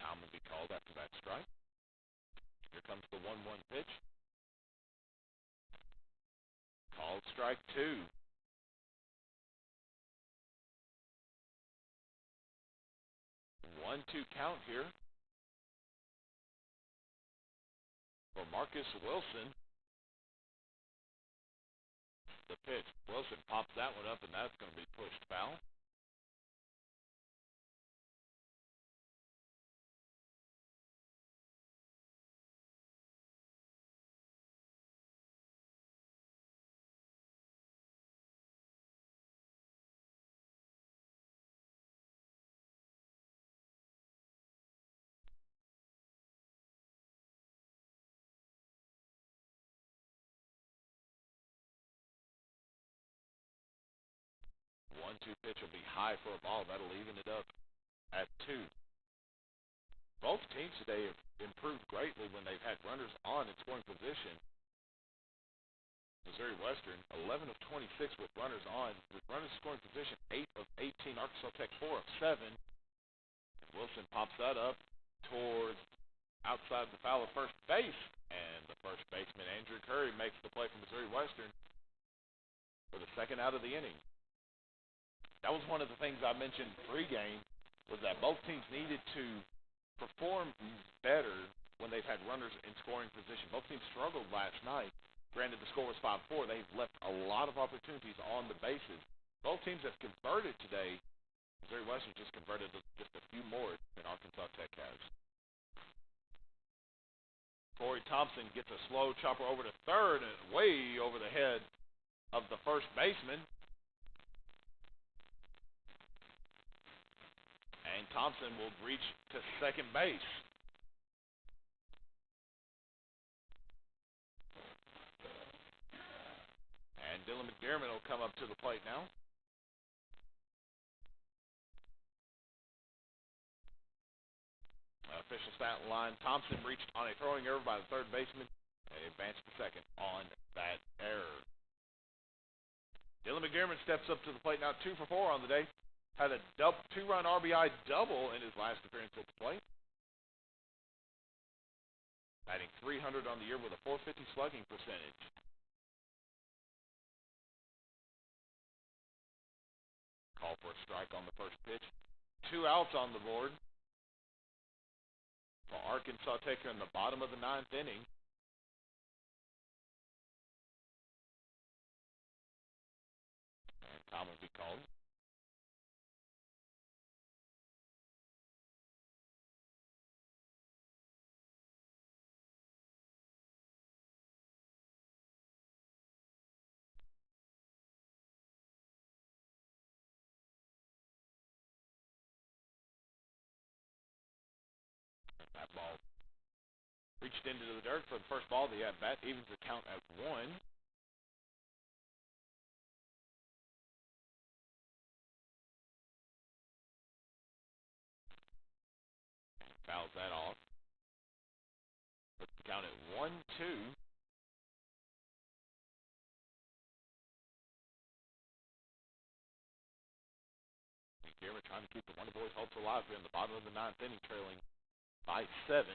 Time will be called after that strike. Here comes the 1-1 pitch. Called strike 2. 1-2 count here for Marcus Wilson. The pitch. Wilson pops that one up, and that's going to be pushed foul. One-two pitch will be high for a ball. That'll even it up at 2. Both teams today have improved greatly when they've had runners on in scoring position. Missouri Western, 11 of 26 with runners on. With runners in scoring position, 8 of 18. Arkansas Tech, 4 of 7. And Wilson pops that up towards outside the foul of first base. And the first baseman, Andrew Curry, makes the play for Missouri Western for the second out of the inning. That was one of the things I mentioned pregame, was that both teams needed to perform better when they've had runners in scoring position. Both teams struggled last night, Granted, the score was 5-4. They've left a lot of opportunities on the bases. Both teams have converted today. Missouri Western just converted just a few more than Arkansas Tech has. Corey Thompson gets a slow chopper over to third and way over the head of the first baseman. And Thompson will reach to second base. And Dylan McDermott will come up to the plate now. Official stat line, Thompson reached on a throwing error by the third baseman and advanced to second on that error. Dylan McDermott steps up to the plate now, 2 for 4 on the day. Had a 2-run RBI double in his last appearance at the plate. Batting .300 on the year with a .450 slugging percentage. Call for a strike on the first pitch. 2 outs on the board. For Arkansas Tech in the bottom of the 9th inning. And time will be called. That ball reached into the dirt for the first ball. The at-bat evens the count at 1. Fouls that off. Puts the count at 1-2. McDermott trying to keep the Wonder Boys' hopes alive here in the bottom of the 9th inning, trailing by 7.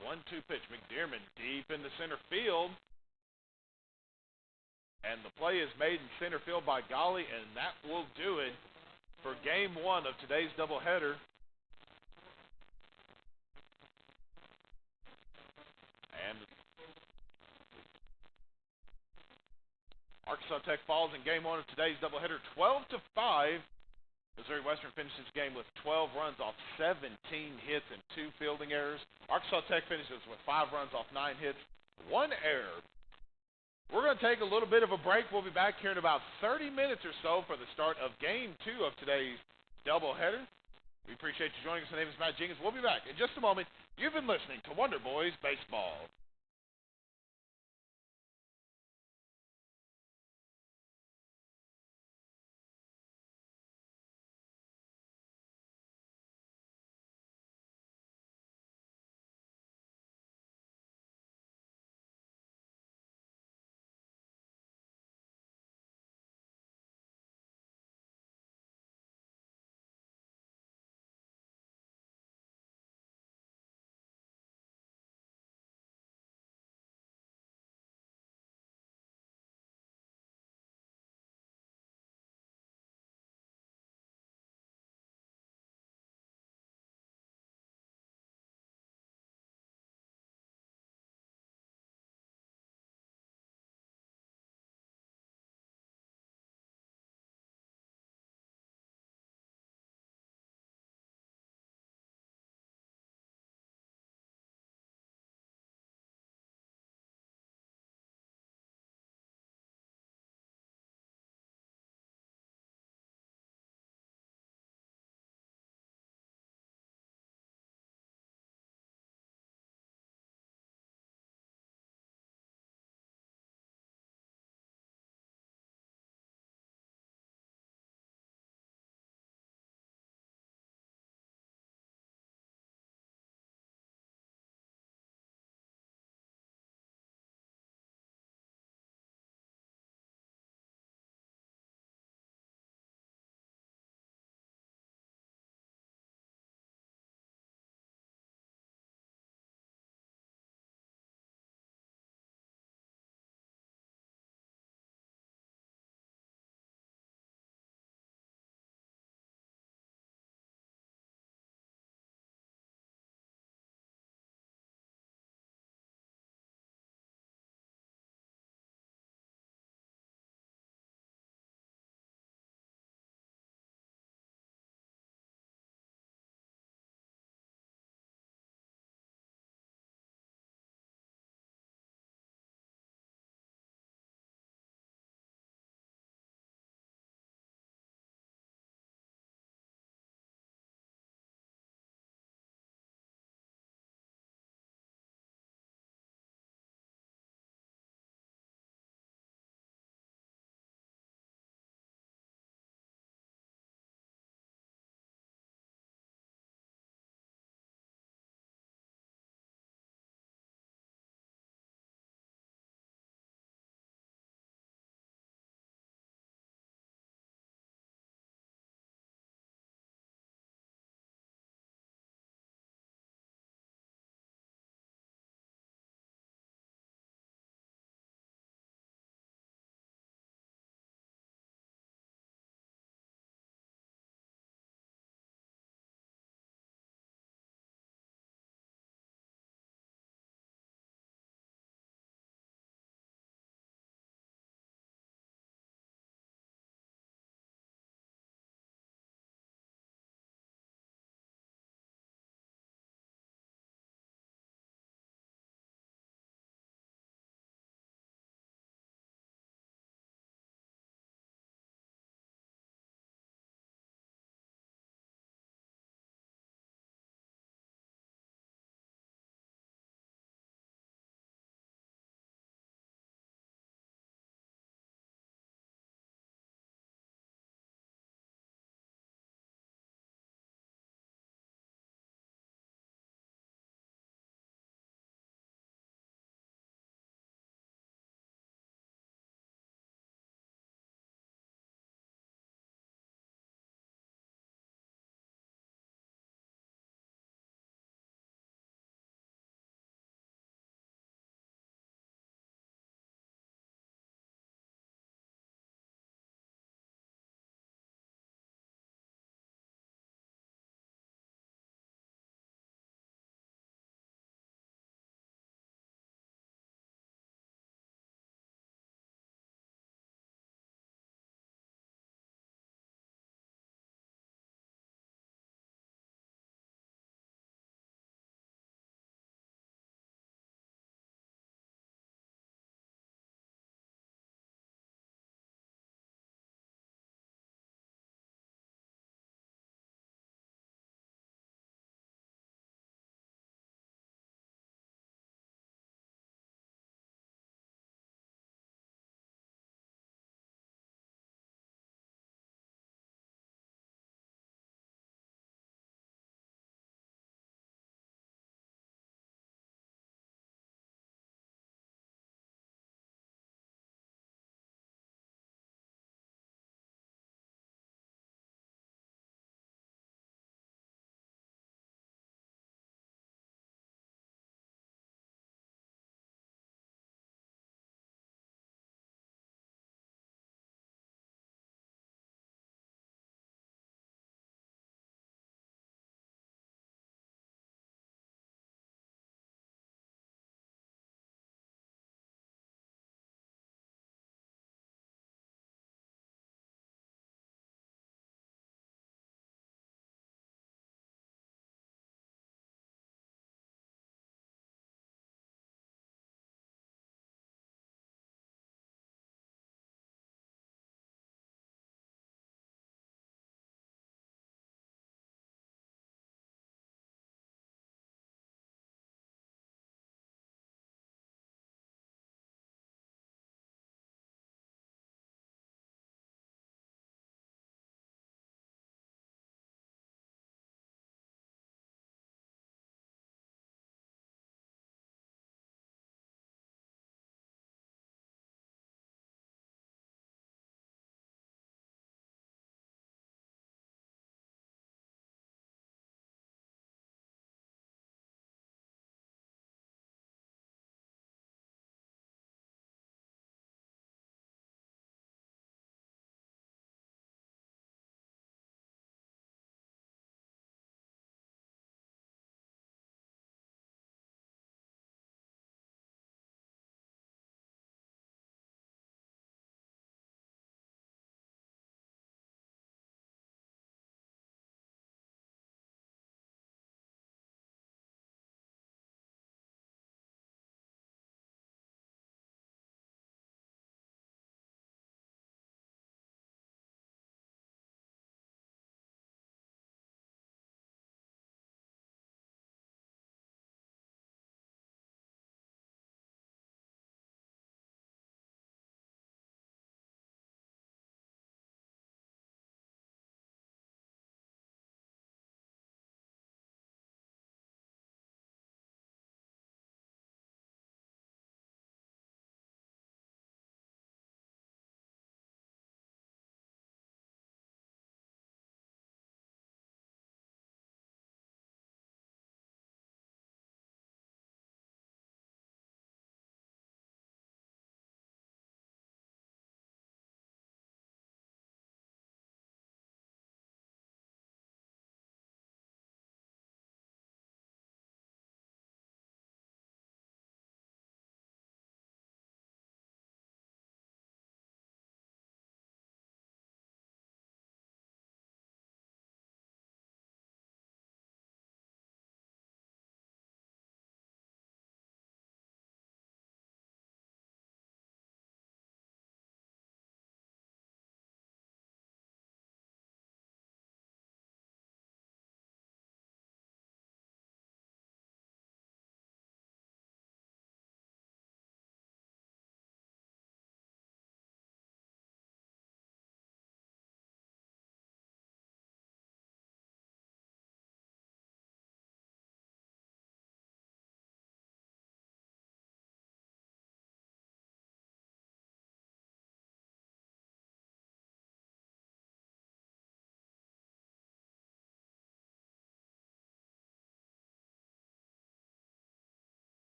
1-2 pitch. McDermott deep in the center field. And the play is made in center field by Golly, and that will do it for game 1 of today's doubleheader. And Arkansas Tech falls in game 1 of today's doubleheader 12-5. Missouri Western finishes the game with 12 runs off 17 hits and 2 fielding errors. Arkansas Tech finishes with 5 runs off 9 hits, 1 error. We're going to take a little bit of a break. We'll be back here in about 30 minutes or so for the start of game 2 of today's doubleheader. We appreciate you joining us. My name is Matt Jenkins. We'll be back in just a moment. You've been listening to Wonder Boys Baseball.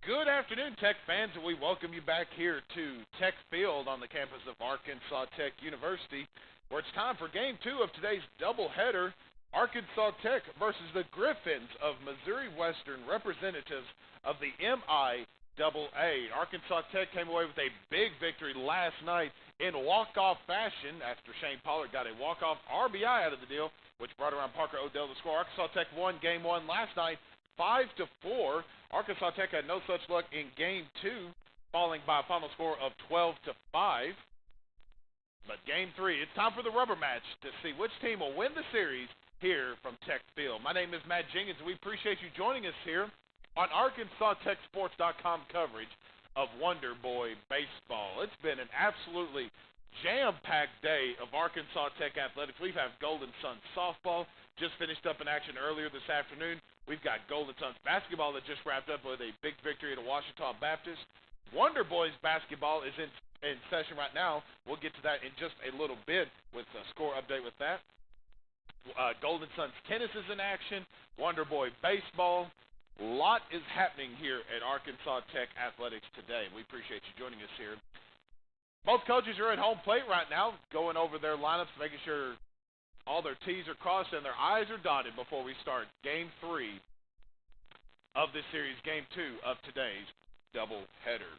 Good afternoon, Tech fans, and we welcome you back here to Tech Field on the campus of Arkansas Tech University, where it's time for Game 2 of today's doubleheader, Arkansas Tech versus the Griffins of Missouri Western, representatives of the MIAA. Arkansas Tech came away with a big victory last night in walk-off fashion after Shane Pollard got a walk-off RBI out of the deal, which brought around Parker Odell to score. Arkansas Tech won Game 1 last night 5-4. Arkansas Tech had no such luck in Game 2, falling by a final score of 12-5. But Game 3, it's time for the rubber match to see which team will win the series here from Tech Field. My name is Matt Jenkins, and we appreciate you joining us here on ArkansasTechSports.com coverage of Wonder Boy Baseball. It's been an absolutely jam-packed day of Arkansas Tech athletics. We've had Golden Suns softball just finished up in action earlier this afternoon. We've got Golden Suns basketball that just wrapped up with a big victory at Ouachita Baptist. Wonder Boys basketball is in session right now. We'll get to that in just a little bit with a score update with that. Golden Suns tennis is in action. Wonder Boy baseball. A lot is happening here at Arkansas Tech Athletics today. We appreciate you joining us here. Both coaches are at home plate right now, going over their lineups, making sure all their T's are crossed and their I's are dotted before we start Game 3 of this series, Game 2 of today's doubleheader.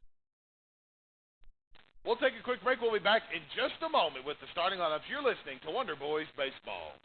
We'll take a quick break. We'll be back in just a moment with the starting lineups. You're listening to Wonder Boys Baseball.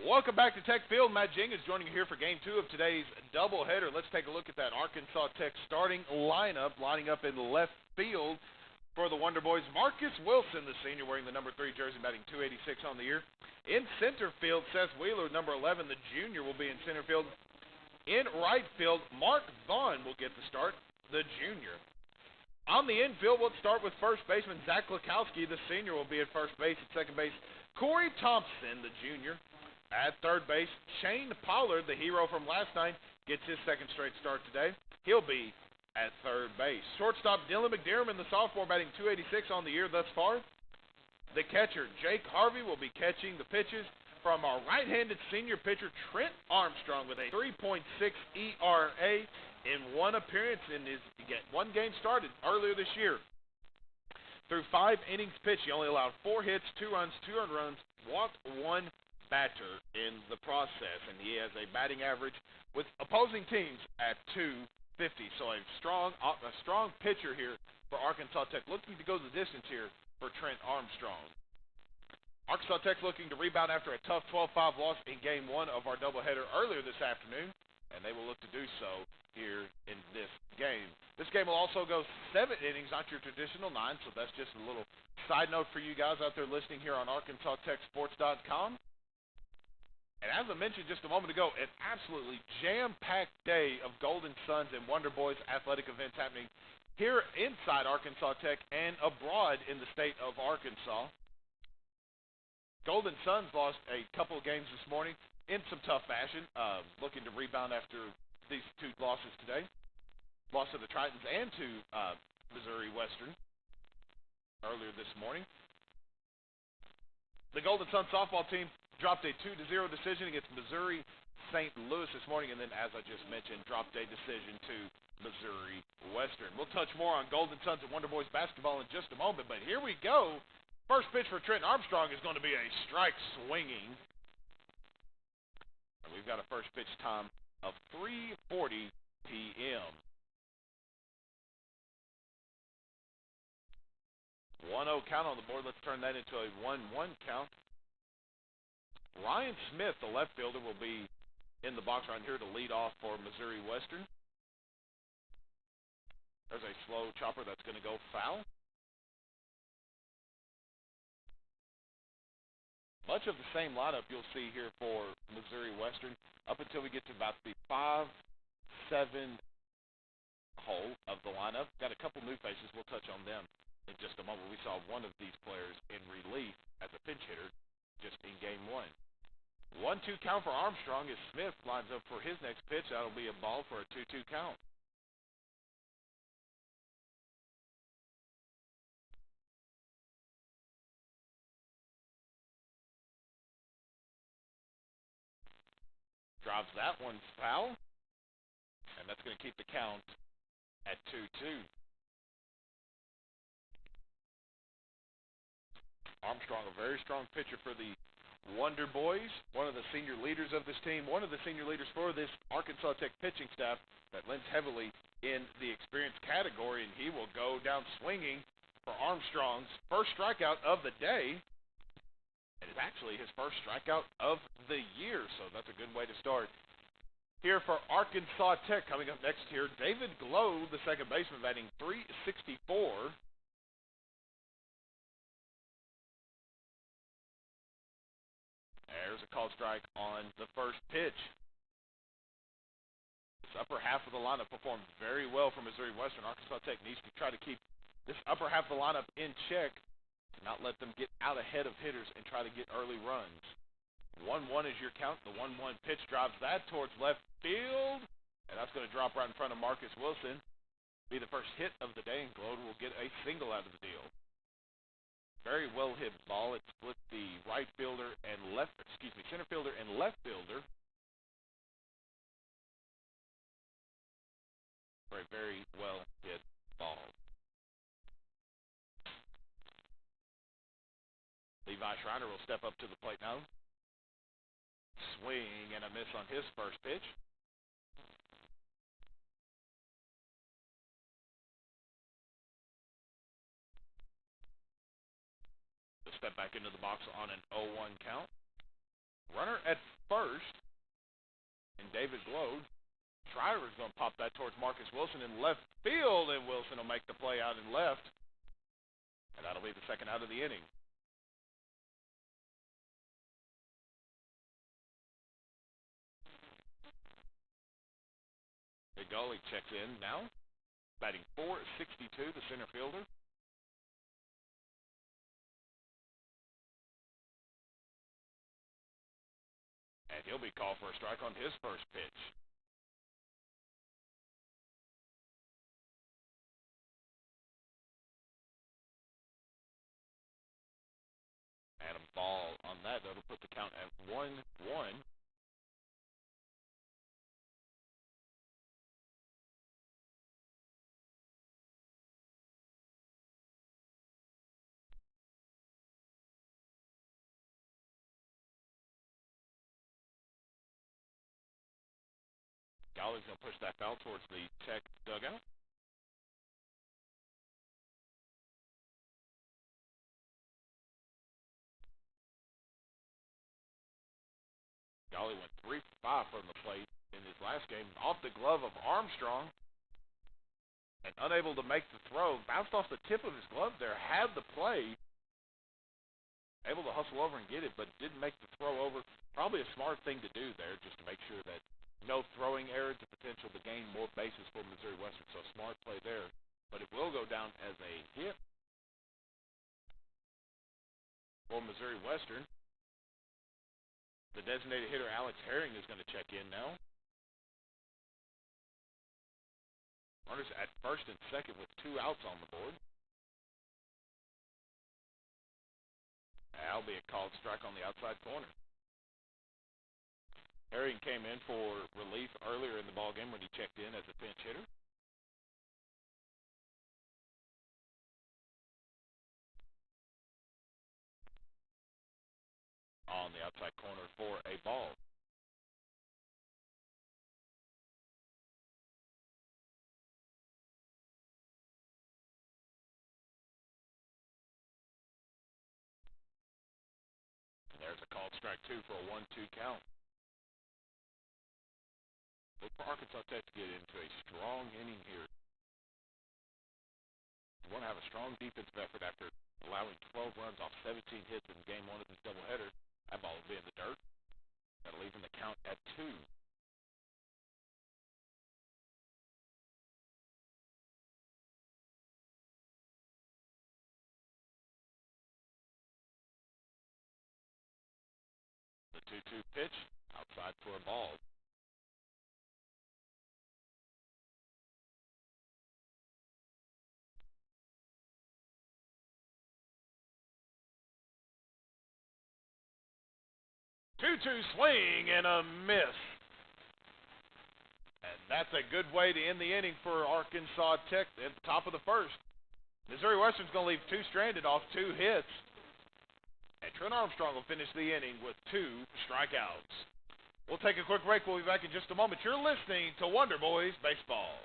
Welcome back to Tech Field. Matt Jenkins joining you here for Game 2 of today's doubleheader. Let's take a look at that Arkansas Tech starting lineup, lining up in left field for the Wonder Boys. Marcus Wilson, the senior, wearing the number 3 jersey, batting .286 on the year. In center field, Seth Wheeler, number 11, the junior, will be in center field. In right field, Mark Vaughn will get the start, the junior. On the infield, we'll start with first baseman Zach Lukowski, the senior, will be at first base. At second base, Corey Thompson, the junior. At third base, Shane Pollard, the hero from last night, gets his second straight start today. He'll be at third base. Shortstop Dylan McDermott, the sophomore, batting .286 on the year thus far. The catcher, Jake Harvey, will be catching the pitches from our right-handed senior pitcher, Trent Armstrong, with a 3.6 ERA in one appearance in his one game started earlier this year. Through 5 innings pitched, he only allowed 4 hits, 2 runs, 2 earned runs, walked 1 batter in the process, and he has a batting average with opposing teams at .250. So a strong pitcher here for Arkansas Tech, looking to go the distance here for Trent Armstrong. Arkansas Tech looking to rebound after a tough 12-5 loss in Game 1 of our doubleheader earlier this afternoon, and they will look to do so here in this game. This game will also go 7 innings, not your traditional 9, so that's just a little side note for you guys out there listening here on ArkansasTechSports.com. And as I mentioned just a moment ago, an absolutely jam-packed day of Golden Suns and Wonder Boys athletic events happening here inside Arkansas Tech and abroad in the state of Arkansas. Golden Suns lost a couple of games this morning in some tough fashion, looking to rebound after these 2 losses today. Lost to the Tritons and to Missouri Western earlier this morning. The Golden Suns softball team dropped a 2-0 decision against Missouri St. Louis this morning, and then, as I just mentioned, dropped a decision to Missouri Western. We'll touch more on Golden Suns and Wonder Boys basketball in just a moment, but here we go. First pitch for Trent Armstrong is going to be a strike swinging. And we've got a first pitch time of 3:40 p.m. 1-0 count on the board. Let's turn that into a 1-1 count. Ryan Smith, the left fielder, will be in the box right here to lead off for Missouri Western. There's a slow chopper that's going to go foul. Much of the same lineup you'll see here for Missouri Western up until we get to about the 5-7 hole of the lineup. Got a couple new faces. We'll touch on them in just a moment. We saw one of these players in relief as a pinch hitter just in game one. 1-2 count for Armstrong as Smith lines up for his next pitch. That'll be a ball for a 2-2 count. Drives that one foul, and that's going to keep the count at 2-2. Armstrong, a very strong pitcher for the Wonder Boys, one of the senior leaders of this team, one of the senior leaders for this Arkansas Tech pitching staff that lends heavily in the experience category, and he will go down swinging for Armstrong's first strikeout of the day. It is actually his first strikeout of the year, so that's a good way to start. Here for Arkansas Tech, coming up next here, David Glow, the second baseman, batting .364. There's a called strike on the first pitch. This upper half of the lineup performed very well for Missouri Western. Arkansas Tech needs to try to keep this upper half of the lineup in check, not let them get out ahead of hitters and try to get early runs. 1-1 is your count. The 1-1 pitch drives that towards left field, and that's going to drop right in front of Marcus Wilson. Be the first hit of the day, and Gload will get a single out of the deal. Very well hit ball. It split the right fielder and center fielder and left fielder for a very well hit ball. Levi Schreiner will step up to the plate now. Swing and a miss on his first pitch. To step back into the box on an 0-1 count. Runner at first, and David Gload. Schreiner is going to pop that towards Marcus Wilson in left field, and Wilson will make the play out in left. And that'll be the second out of the inning. Big Gully checks in now, batting .462, the center fielder. And he'll be called for a strike on his first pitch. And a ball on that. That'll put the count at 1-1. Galley's going to push that foul towards the Tech dugout. Galley went 3 for 5 from the plate in his last game. Off the glove of Armstrong. And unable to make the throw. Bounced off the tip of his glove there. Had the play. Able to hustle over and get it, but didn't make the throw over. Probably a smart thing to do there, just to make sure that no throwing error, the potential to gain more bases for Missouri Western. So smart play there. But it will go down as a hit for Missouri Western. The designated hitter, Alex Herring, is going to check in now. Runners at first and second with 2 outs on the board. That'll be a called strike on the outside corner. Herring came in for relief earlier in the ballgame when he checked in as a pinch hitter. On the outside corner for a ball. And there's a called strike 2 for a 1-2 count. Look for Arkansas Tech to get into a strong inning here. You want to have a strong defensive effort after allowing 12 runs off 17 hits in game one of this doubleheader. That ball will be in the dirt. That'll leave the count at 2. The 2-2 pitch outside for a ball. Two-two swing and a miss. And that's a good way to end the inning for Arkansas Tech at the top of the first. Missouri Western's going to leave 2 stranded off 2 hits. And Trent Armstrong will finish the inning with 2 strikeouts. We'll take a quick break. We'll be back in just a moment. You're listening to Wonder Boys Baseball.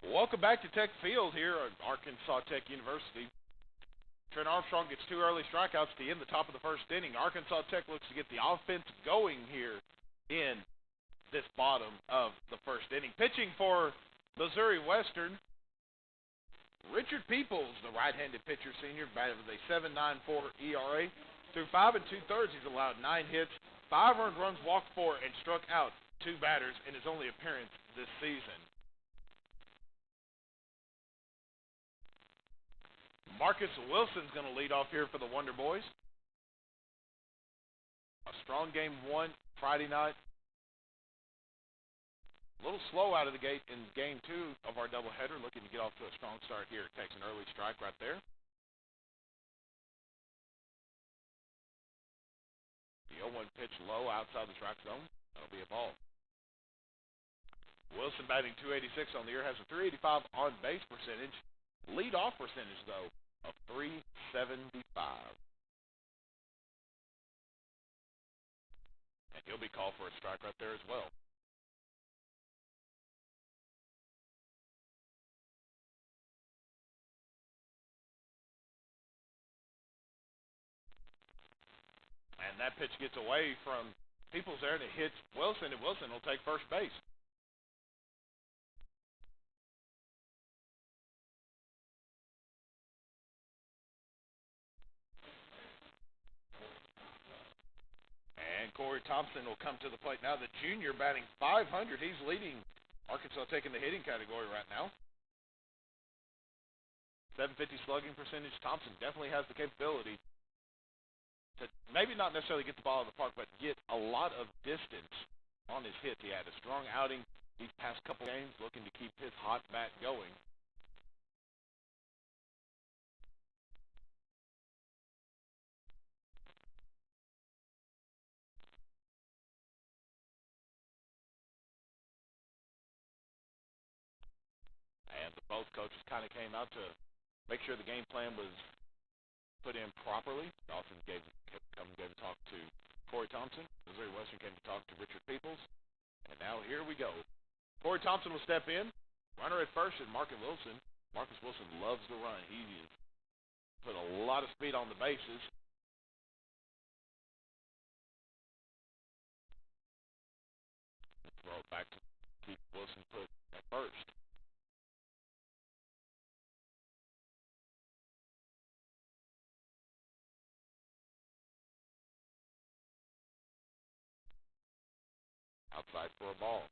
Welcome back to Tech Field here at Arkansas Tech University. Trent Armstrong gets 2 early strikeouts to end the top of the first inning. Arkansas Tech looks to get the offense going here in this bottom of the first inning. Pitching for Missouri Western, Richard Peoples, the right-handed pitcher senior, batted with a 7.94 ERA. Through 5 2/3, he's allowed 9 hits, 5 earned runs, walked 4, and struck out 2 batters in his only appearance this season. Marcus Wilson's going to lead off here for the Wonder Boys. A strong game 1 Friday night. A little slow out of the gate in game 2 of our doubleheader. Looking to get off to a strong start here. Takes an early strike right there. The 0-1 pitch low outside the strike zone. That'll be a ball. Wilson batting .286 on the year. Has a .385 on base percentage. Lead-off percentage, though, of .375. And he'll be called for a strike right there as well. And that pitch gets away from Peoples there, and it hits Wilson, and Wilson will take first base. And Corey Thompson will come to the plate now. The junior batting .500. He's leading Arkansas taking the hitting category right now. .750 slugging percentage. Thompson definitely has the capability to maybe not necessarily get the ball in the park, but get a lot of distance on his hits. He had a strong outing these past couple games, looking to keep his hot bat going. And both coaches kind of came out to make sure the game plan was put in properly. Dawson gave a talk to Corey Thompson. Missouri Western came to talk to Richard Peoples. And now here we go. Corey Thompson will step in. Runner at first is Marcus Wilson. Marcus Wilson loves to run. He has put a lot of speed on the bases. Throw it back to Keith Wilson put at first. Outside for a ball.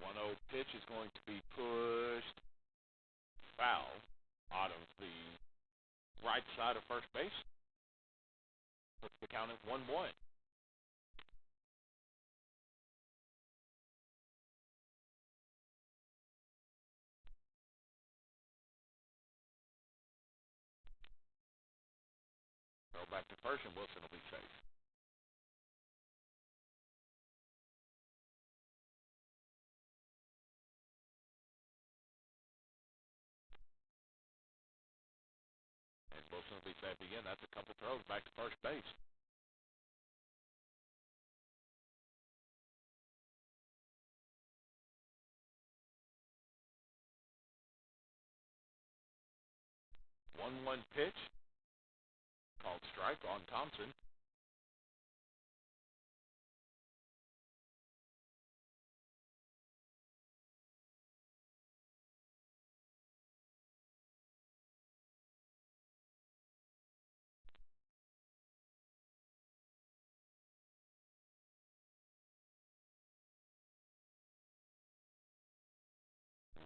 One 0 pitch is going to be pushed foul out of the right side of first base. Puts the count at 1-1. Throw back to first, and Wilson will be safe. And Wilson will be safe again. That's a couple throws back to first base. One pitch. Called strike on Thompson.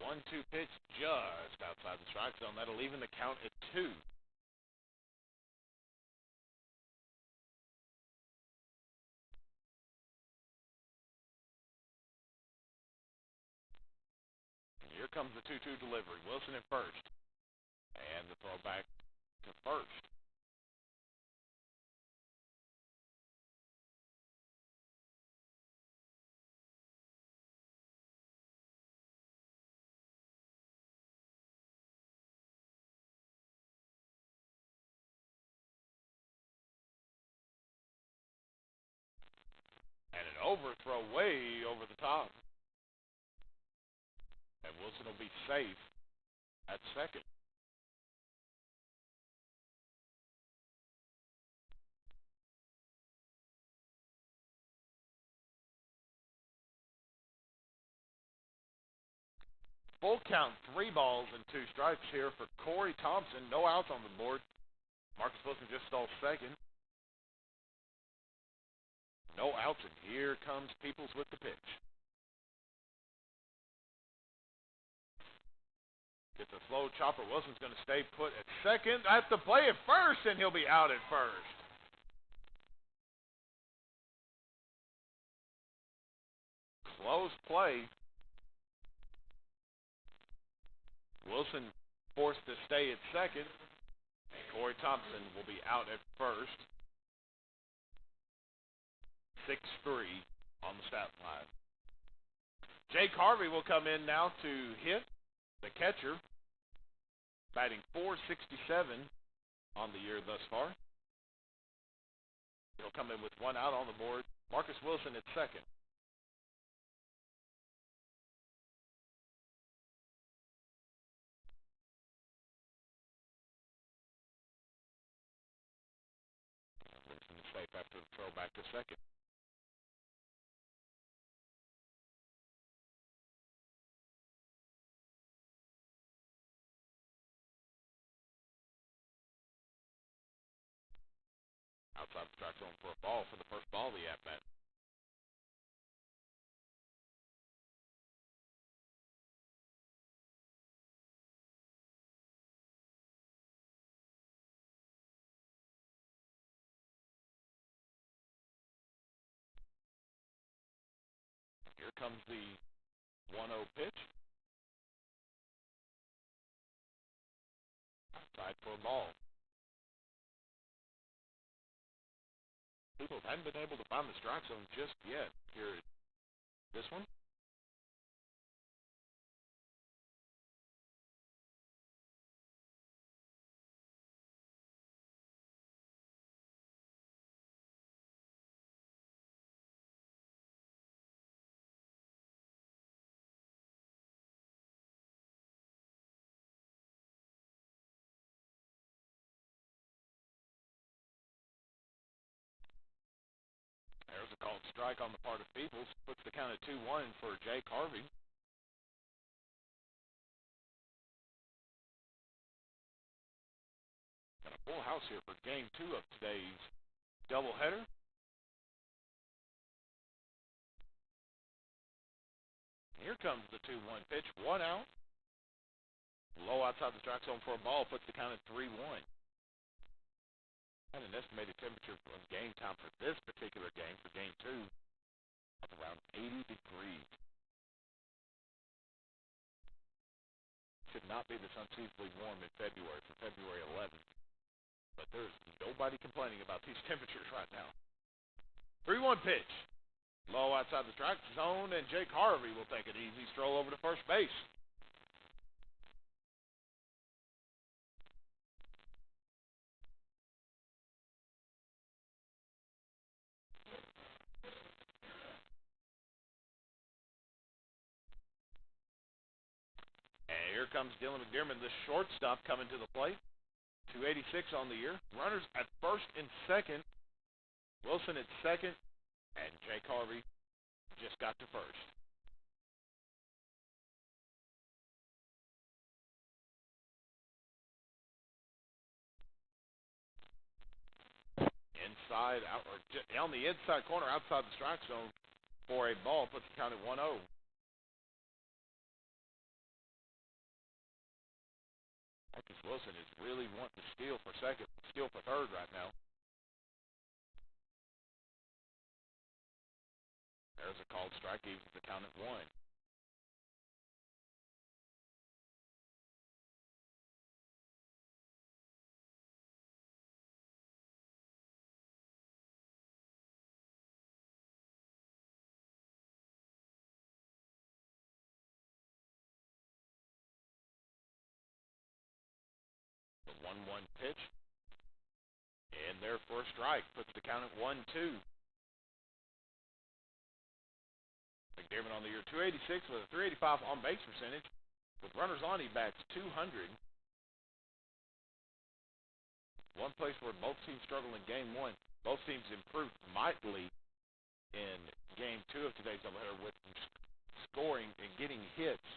One-two pitch just outside the strike zone. That'll even the count at 2. Here comes the 2-2 delivery. Wilson at first. And the throw back to first. And an overthrow way over the top. And Wilson will be safe at second. Full count, 3 balls and 2 strikes here for Corey Thompson. No outs on the board. Marcus Wilson just stole second. No outs, and here comes Peoples with the pitch. Gets a slow chopper. Wilson's going to stay put at second. At the play at first, and he'll be out at first. Close play. Wilson forced to stay at second. And Corey Thompson will be out at first. 6-3 on the stat line. Jake Harvey will come in now to hit, the catcher, batting .467 on the year thus far. He'll come in with 1 out on the board. Marcus Wilson at second. Wilson is safe after the throw back to second. Outside the strike zone for a ball for the first ball of the at-bat. Here comes the 1-0 pitch. Outside for a ball. People haven't been able to find the strike zone just yet. Here, this one. called strike on the part of Peoples. Puts the count at 2-1 for Jake Harvey. Got a full house here for Game 2 of today's doubleheader. Here comes the 2-1 pitch. 1 out. Low outside the strike zone for a ball. Puts the count at 3-1. And an estimated temperature of game time for this particular game, for Game 2, of around 80 degrees. Should not be this unseasonably warm in February, for February 11th. But there's nobody complaining about these temperatures right now. 3-1 pitch. Low outside the strike zone, and Jake Harvey will take an easy stroll over to first base. And here comes Dylan McDermott, the shortstop, coming to the plate. 286 on the year. Runners at first and second. Wilson at second, and Jake Harvey just got to first. Inside, out, or on the inside corner, outside the strike zone for a ball, puts the count at 1-0. Marcus Wilson is really wanting to steal for second, steal for third right now. There's a called strike, evens the count at 1. The 1-1 pitch. And there for a strike. Puts the count at 1-2. McDermott on the year, 286 with a 385 on base percentage. With runners on, he bats 200. One place where both teams struggled in Game 1. Both teams improved mightily in Game 2 of today's doubleheader with scoring and getting hits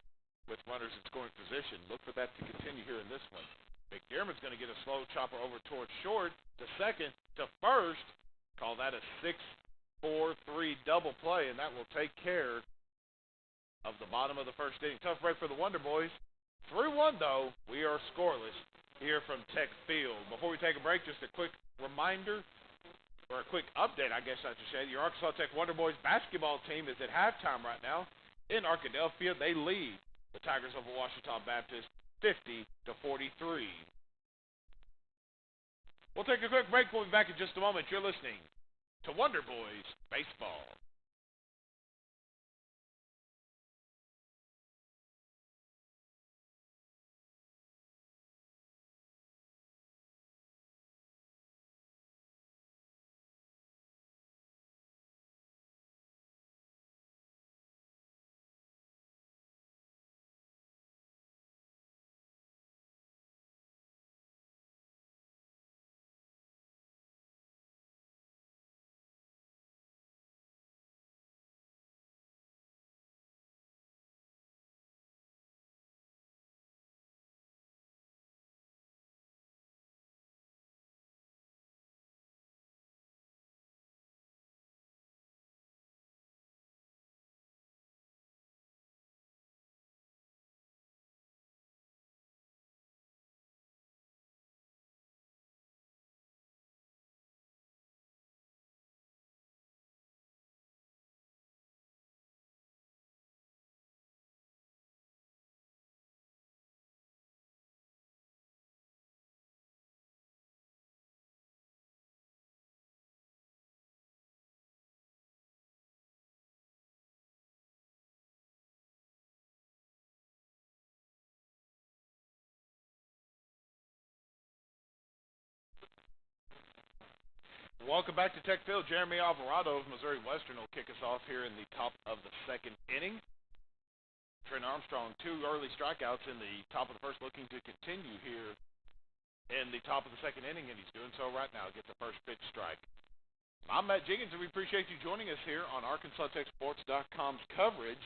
with runners in scoring position. Look for that to continue here in this one. McDermott's going to get a slow chopper over towards short, to second, to first. Call that a 6-4-3 double play, and that will take care of the bottom of the first inning. Tough break for the Wonder Boys. 3-1, though. We are scoreless here from Tech Field. Before we take a break, just a quick reminder, or a quick update, I guess I should say. Your Arkansas Tech Wonder Boys basketball team is at halftime right now in Arkadelphia. They lead the Tigers of Ouachita Baptist 50-43. We'll take a quick break. We'll be back in just a moment. You're listening to Wonder Boys Baseball. Welcome back to Tech Field. Jeremy Alvarado of Missouri Western will kick us off here in the top of the second inning. Trent Armstrong, 2 early strikeouts in the top of the first, looking to continue here in the top of the second inning, and he's doing so right now. Gets a first pitch strike. I'm Matt Jenkins, and we appreciate you joining us here on ArkansasTechSports.com's coverage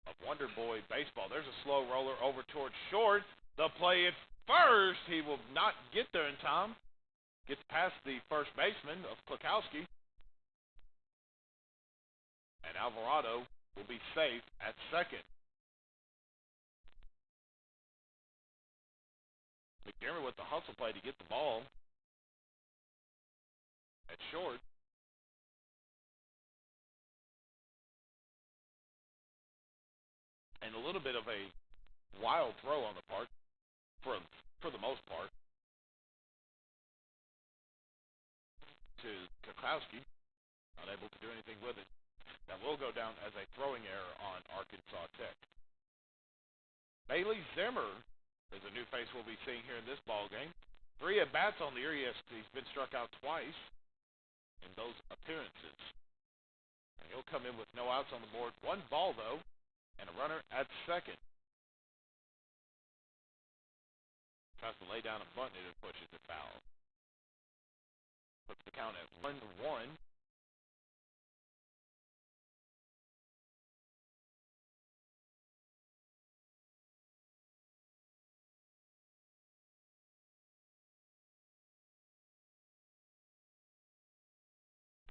of Wonder Boy baseball. There's a slow roller over towards short. The play at first. He will not get there in time. Gets past the first baseman of Klukowski. And Alvarado will be safe at second. McDermott with the hustle play to get the ball at short. And a little bit of a wild throw on the part, for the most part, to Klukowski. Unable to do anything with it. That will go down as a throwing error on Arkansas Tech. Bailey Zimmer is a new face we'll be seeing here in this ball game. 3 at-bats on the year. He's been struck out twice in those appearances. And he'll come in with no outs on the board. 1 ball, though, and a runner at second. Tries to lay down a bunt and it pushes it foul. Puts the count at 1-1.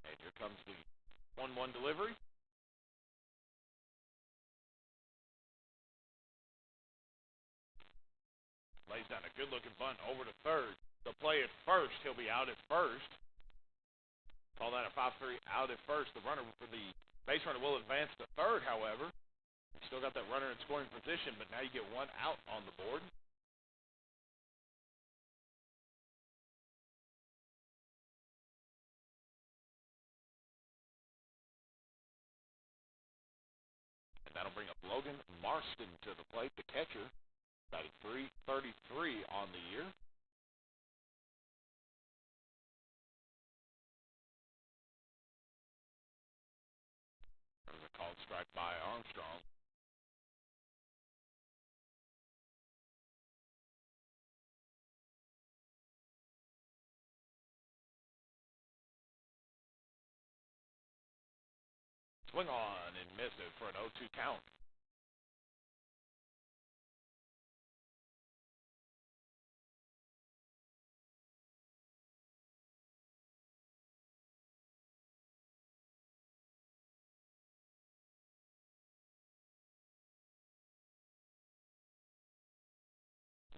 And here comes the 1-1 delivery. Lays down a good-looking bunt over to third. The play at first. He'll be out at first. Call that a 5-3 out at first. The runner for the base runner will advance to third, however. Still got that runner in scoring position, but now you get 1 out on the board. And that'll bring up Logan Marston to the plate, the catcher. Batting .333 on the year. There's a called strike by Armstrong. Swing on and miss it for an 0-2 count.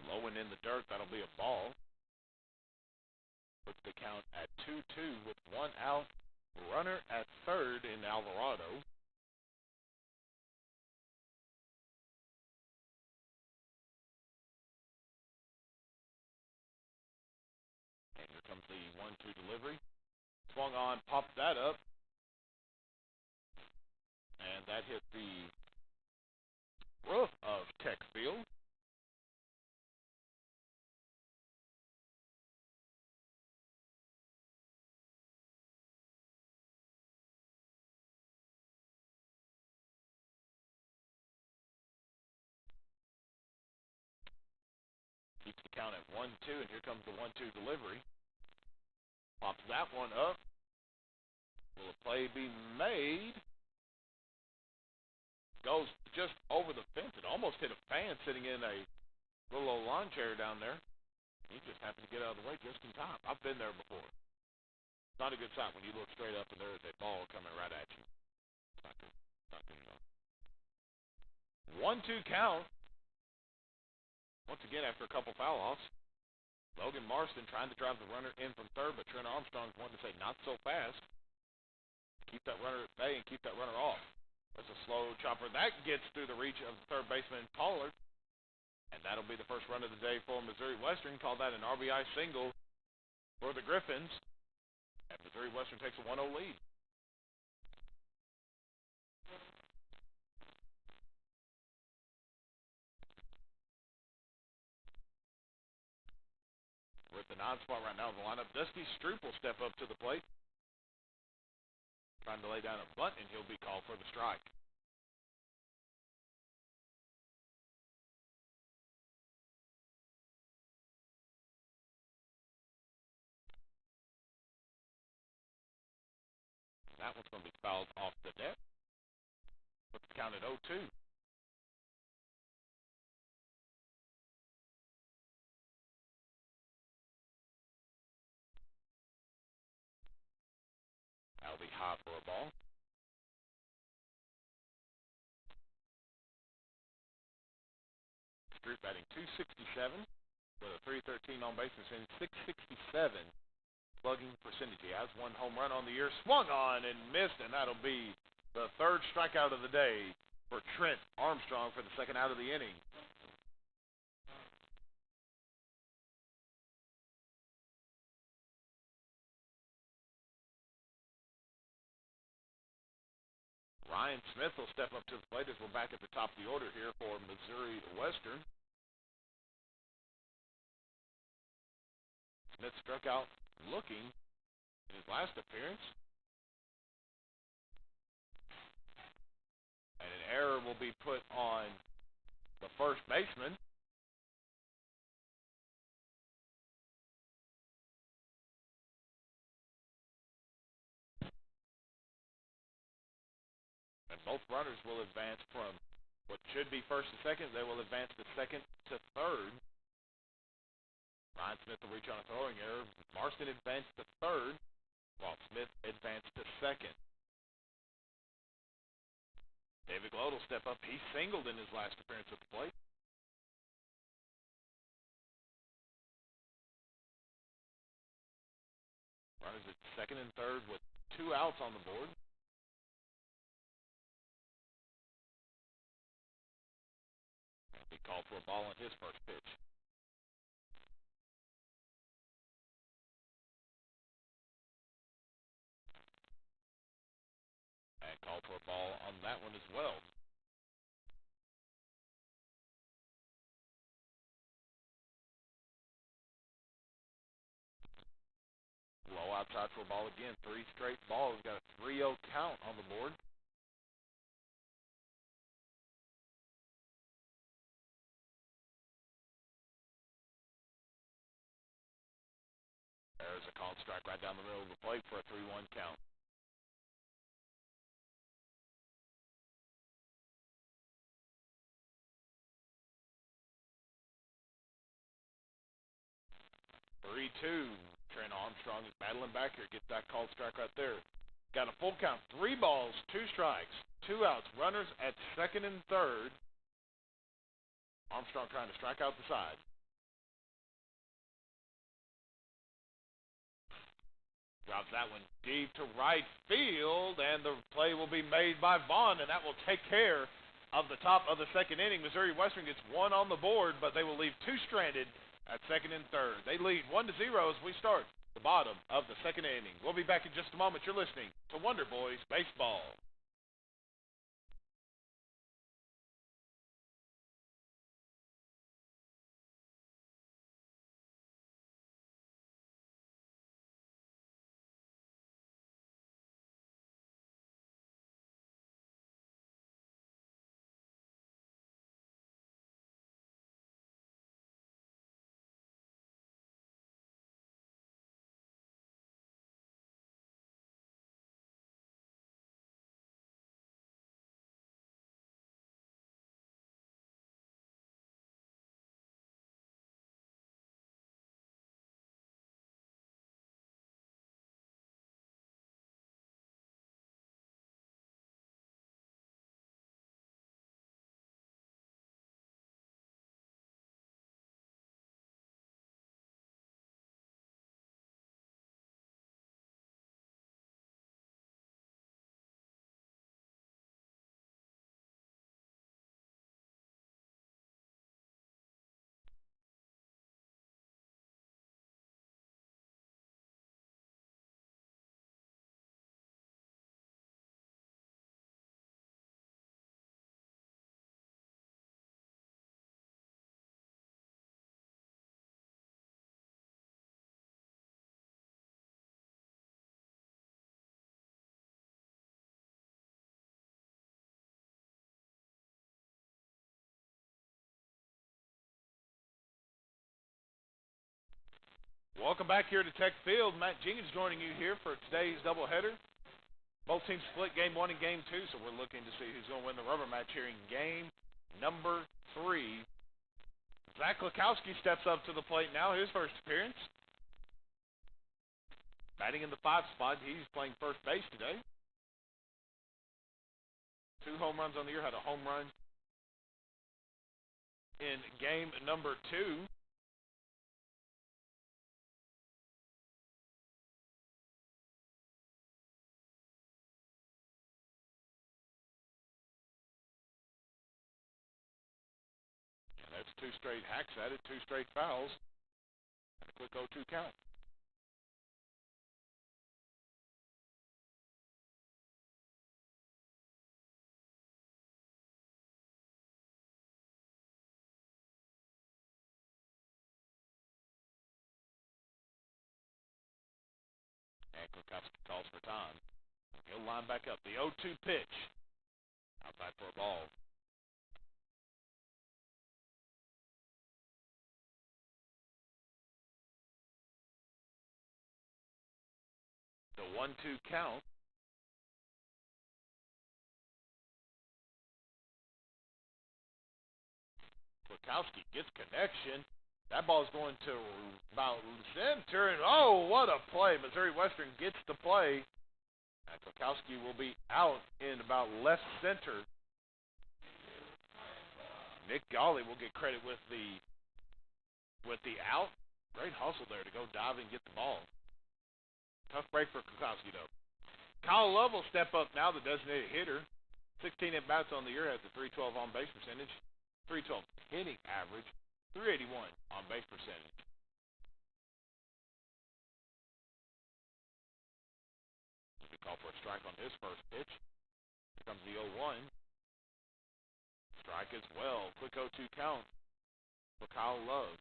Low and in the dirt, that'll be a ball. Puts the count at 2-2 with 1 out. Runner at third in Alvarado. And here comes the 1-2 delivery. Swung on, popped that up. And that hit the roof of Tech Field. Keeps the count at 1-2, and here comes the 1-2 delivery. Pops that one up. Will a play be made? Goes just over the fence. It almost hit a fan sitting in a little old lawn chair down there. He just happened to get out of the way just in time. I've been there before. It's not a good sign when you look straight up and there's a ball coming right at you. It's not good. Not good enough. 1-2 count. Once again, after a couple foul offs, Logan Marston trying to drive the runner in from third, but Trent Armstrong's wanting to say not so fast. Keep that runner at bay and keep that runner off. That's a slow chopper. That gets through the reach of the third baseman, Pollard. And that'll be the first run of the day for Missouri Western. Call that an RBI single for the Griffins. And Missouri Western takes a 1-0 lead. We're at the 9 spot right now in the lineup. Dusty Stroop will step up to the plate. Trying to lay down a bunt, and he'll be called for the strike. that one's going to be fouled off the net. Put the count at 0-2. That'll be high for a ball. Street batting .267 with a .313 on base and .667 slugging percentage. He has one home run on the year, swung on and missed, and that'll be the third strikeout of the day for Trent Armstrong for the second out of the inning. Ryan Smith will step up to the plate as we're back at the top of the order here for Missouri Western. Smith struck out looking in his last appearance. And an error will be put on the first baseman. And both runners will advance from what should be first to second. They will advance to second to third. Ryan Smith will reach on a throwing error. Marston advanced to third, while Smith advanced to second. David Gloat will step up. He singled in his last appearance at the plate. Runners at second and third with 2 outs on the board. He called for a ball on his first pitch. And called for a ball on that one as well. Low outside for a ball again. 3 straight balls. Got a 3-0 count on the board. There's a called strike right down the middle of the plate for a 3-1 count. Trent Armstrong is battling back here. Gets that called strike right there. Got a full count. 3 balls, 2 strikes, 2 outs. Runners at second and third. Armstrong trying to strike out the side. Drops that one deep to right field, and the play will be made by Vaughn, and that will take care of the top of the second inning. Missouri Western gets 1 on the board, but they will leave 2 stranded at second and third. They lead 1-0 as we start the bottom of the second inning. We'll be back in just a moment. You're listening to Wonder Boys Baseball. Welcome back here to Tech Field. Matt Jenkins joining you here for today's doubleheader. Both teams split game 1 and game 2, so we're looking to see who's going to win the rubber match here in game number 3. Zach Lukowski steps up to the plate now, his first appearance. Batting in the 5 spot, he's playing first base today. 2 home runs on the year, had a home run in game number 2. That's 2 straight hacks at it, 2 straight fouls, and a quick 0-2 count. And Kwiatkowski calls for time. He'll line back up. The 0-2 pitch. Outside for a ball. The 1-2 count. Kwiatkowski gets connection. That ball's going to about center, and oh, what a play. Missouri Western gets the play. And Kwiatkowski will be out in about left center. Nick Gawley will get credit with the out. Great hustle there to go dive and get the ball. Tough break for Kwiatkowski, though. Kyle Love will step up now, the designated hitter. 16 at-bats on the year, has a .312 on-base percentage, .312 hitting average, .381 on-base percentage. We call for a strike on his first pitch. Here comes the 0-1. Strike as well. Quick 0-2 count for Kyle Love.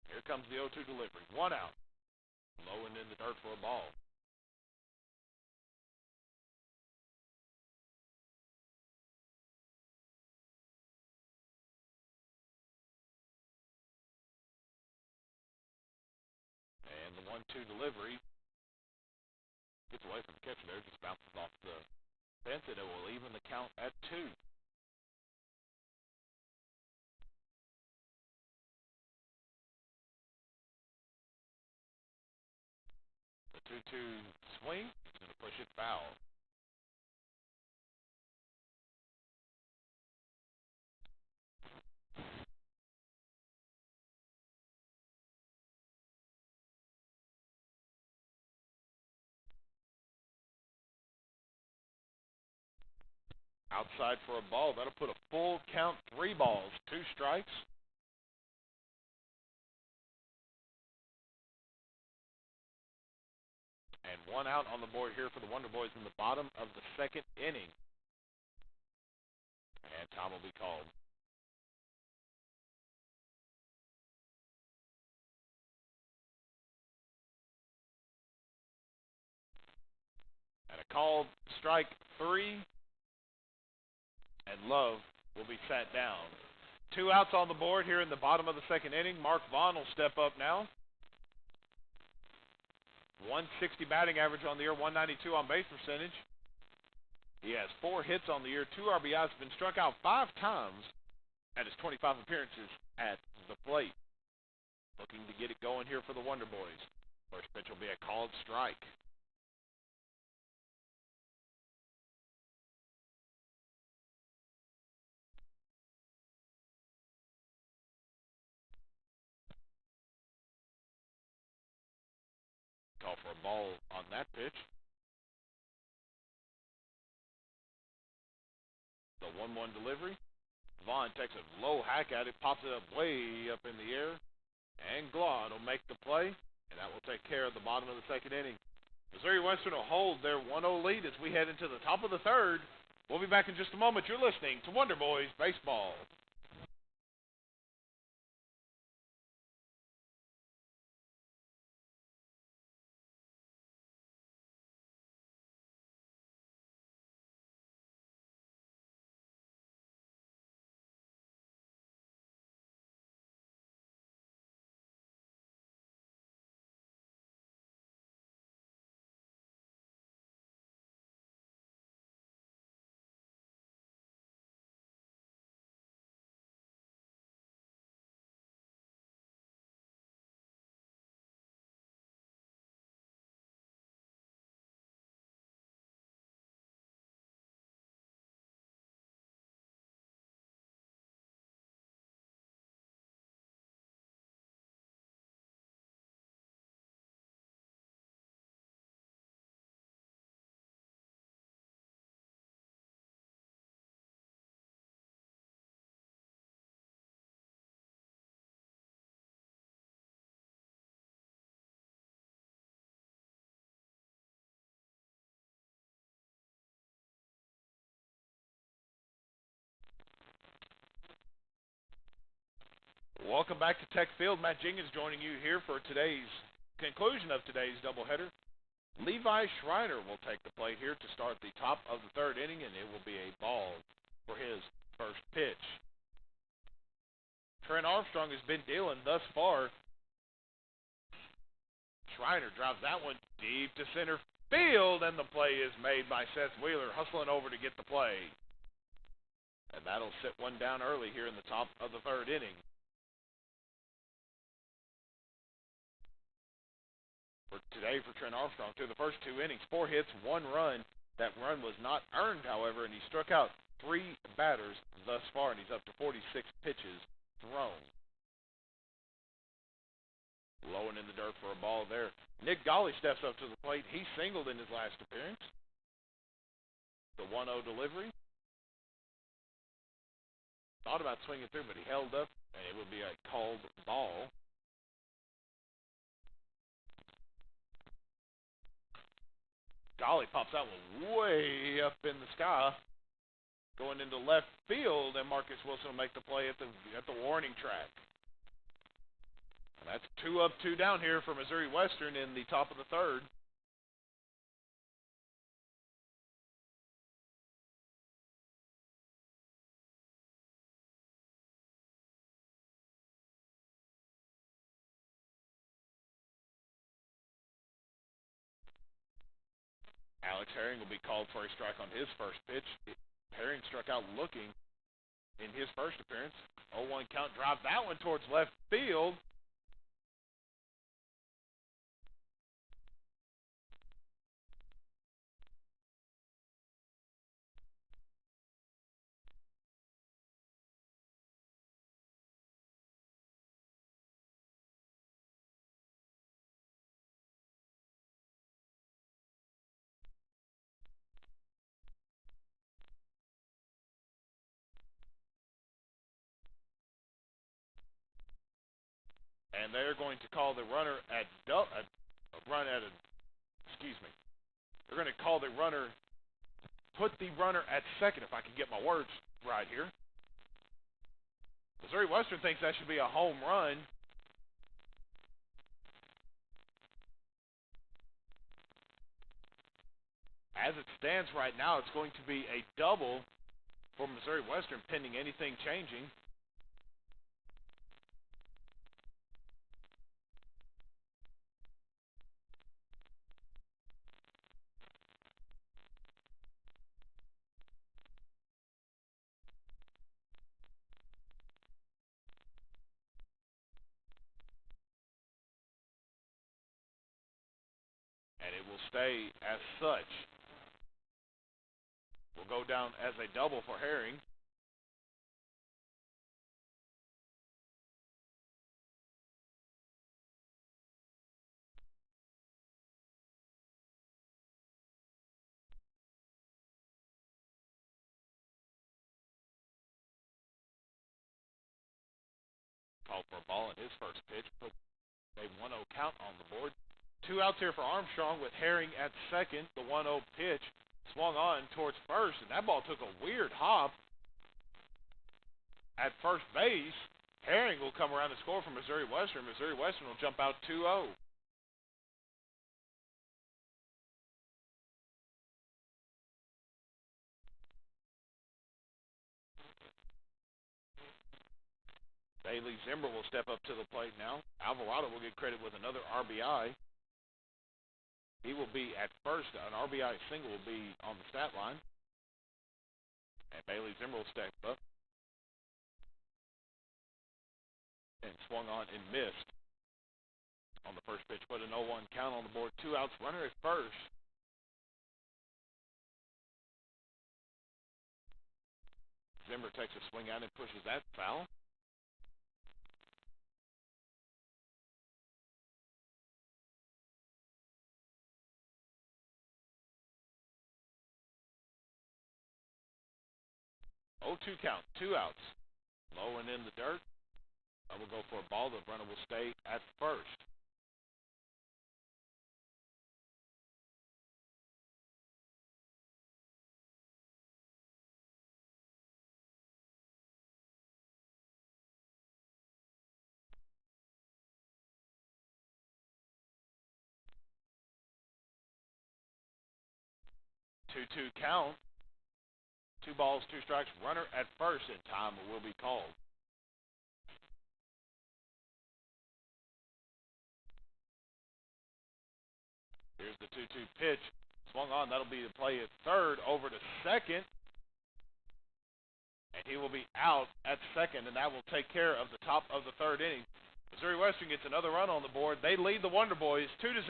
Here comes the 0-2 delivery. 1 out. Low and in the dirt for a ball. And the 1-2 delivery gets away from the catcher there. Just bounces off the fence, and it will even the count at 2. The 2-2 swing is going to push it foul. Outside for a ball. That'll put a full count, 3 balls, 2 strikes. And 1 out on the board here for the Wonder Boys in the bottom of the 2nd inning. And time will be called. And a called strike 3. And Love will be sat down. 2 outs on the board here in the bottom of the 2nd inning. Mark Vaughn will step up now. 160 batting average on the year, 192 on base percentage. He has 4 hits on the year, 2 RBIs, been struck out 5 times at his 25 appearances at the plate. Looking to get it going here for the Wonder Boys. First pitch will be a called strike. Call for a ball on that pitch. The 1-1 delivery. Vaughn takes a low hack at it, pops it up way up in the air, and Glaude will make the play, and that will take care of the bottom of the 2nd inning. Missouri Western will hold their 1-0 lead as we head into the top of the 3rd. We'll be back in just a moment. You're listening to Wonder Boys Baseball. Welcome back to Tech Field. Matt Jenkins joining you here for today's conclusion of today's doubleheader. Levi Schreiner will take the plate here to start the top of the third inning, and it will be a ball for his first pitch. Trent Armstrong has been dealing thus far. Schreiner drives that one deep to center field, and the play is made by Seth Wheeler, hustling over to get the play. And that'll sit one down early here in the top of the third inning. For today for Trent Armstrong, through the first 2 innings, 4 hits, 1 run. That run was not earned, however, and he struck out 3 batters thus far, and he's up to 46 pitches thrown. Low and in the dirt for a ball there. Nick Golly steps up to the plate. He singled in his last appearance. The 1-0 delivery. Thought about swinging through, but he held up, and it would be a called ball. Golly pops that one way up in the sky, going into left field, and Marcus Wilson will make the play at the warning track. And that's 2 up, 2 down here for Missouri Western in the top of the third. Alex Herring will be called for a strike on his first pitch. Herring struck out looking in his first appearance. 0-1 count, drive that one towards left field. And they're going to call the runner at They're going to call the runner, put the runner at second, if I can get my words right here. Missouri Western thinks that should be a home run. As it stands right now, it's going to be a double for Missouri Western, pending anything changing. And it will stay as such. Will go down as a double for Herring. Called for a ball in his first pitch. Put a 1-0 count on the board. 2 outs here for Armstrong with Herring at second. The 1-0 pitch swung on towards first, and that ball took a weird hop at first base. Herring will come around and score for Missouri Western. Missouri Western will jump out 2-0. Bailey Zimmer will step up to the plate now. Alvarado will get credit with another RBI. He will be at first. An RBI single will be on the stat line. And Bailey Zimmer will step up. And swung on and missed on the first pitch. Put an 0-1 count on the board. 2 outs. Runner at first. Zimmer takes a swing out and pushes that foul. Oh, 2 count, 2 outs. Low and in the dirt. I will go for a ball. The runner will stay at first. 2-2 count. 2 balls, 2 strikes. Runner at first, and time will be called. Here's the 2-2 pitch. Swung on. That'll be the play at third. Over to second. And he will be out at second, and that will take care of the top of the third inning. Missouri Western gets another run on the board. They lead the Wonder Boys 2-0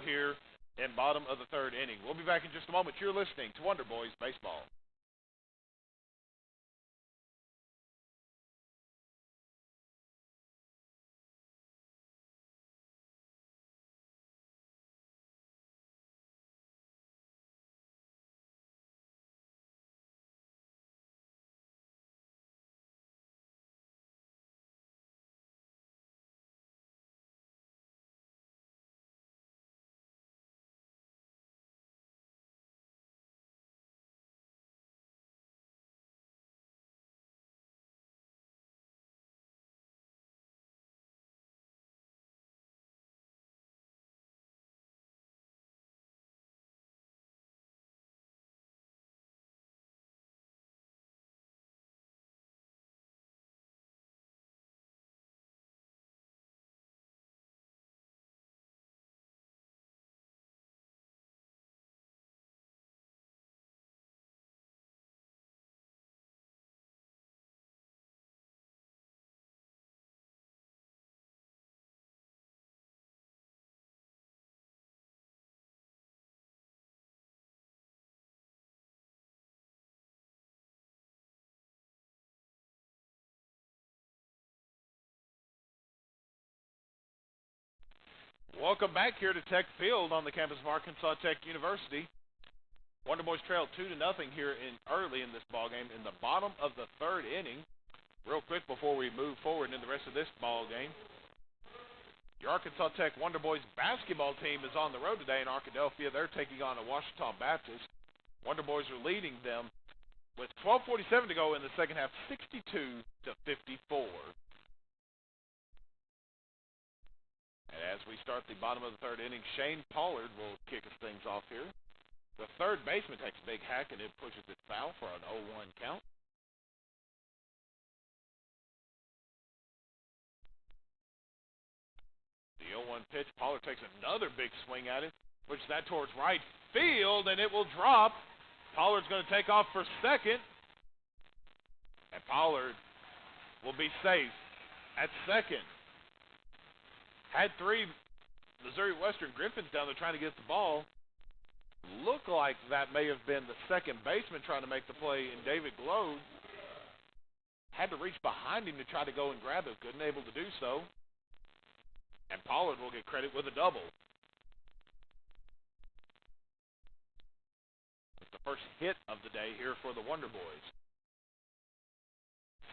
here in bottom of the third inning. We'll be back in just a moment. You're listening to Wonder Boys Baseball. Welcome back here to Tech Field on the campus of Arkansas Tech University. Wonder Boys trail 2-0 here early in this ballgame in the bottom of the third inning. Real quick before we move forward in the rest of this ballgame, your Arkansas Tech Wonder Boys basketball team is on the road today in Arkadelphia. They're taking on a Ouachita Baptist. Wonder Boys are leading them with 12:47 to go in the second half, 62-54. And as we start the bottom of the third inning, Shane Pollard will kick us things off here. The third baseman takes a big hack, and it pushes it foul for an 0-1 count. The 0-1 pitch, Pollard takes another big swing at it, pushes that towards right field, and it will drop. Pollard's going to take off for second, and Pollard will be safe at second. Had 3 Missouri Western Griffins down there trying to get the ball. Looked like that may have been the second baseman trying to make the play, and David Glode had to reach behind him to try to go and grab it. Couldn't able to do so. And Pollard will get credit with a double. It's the first hit of the day here for the Wonder Boys.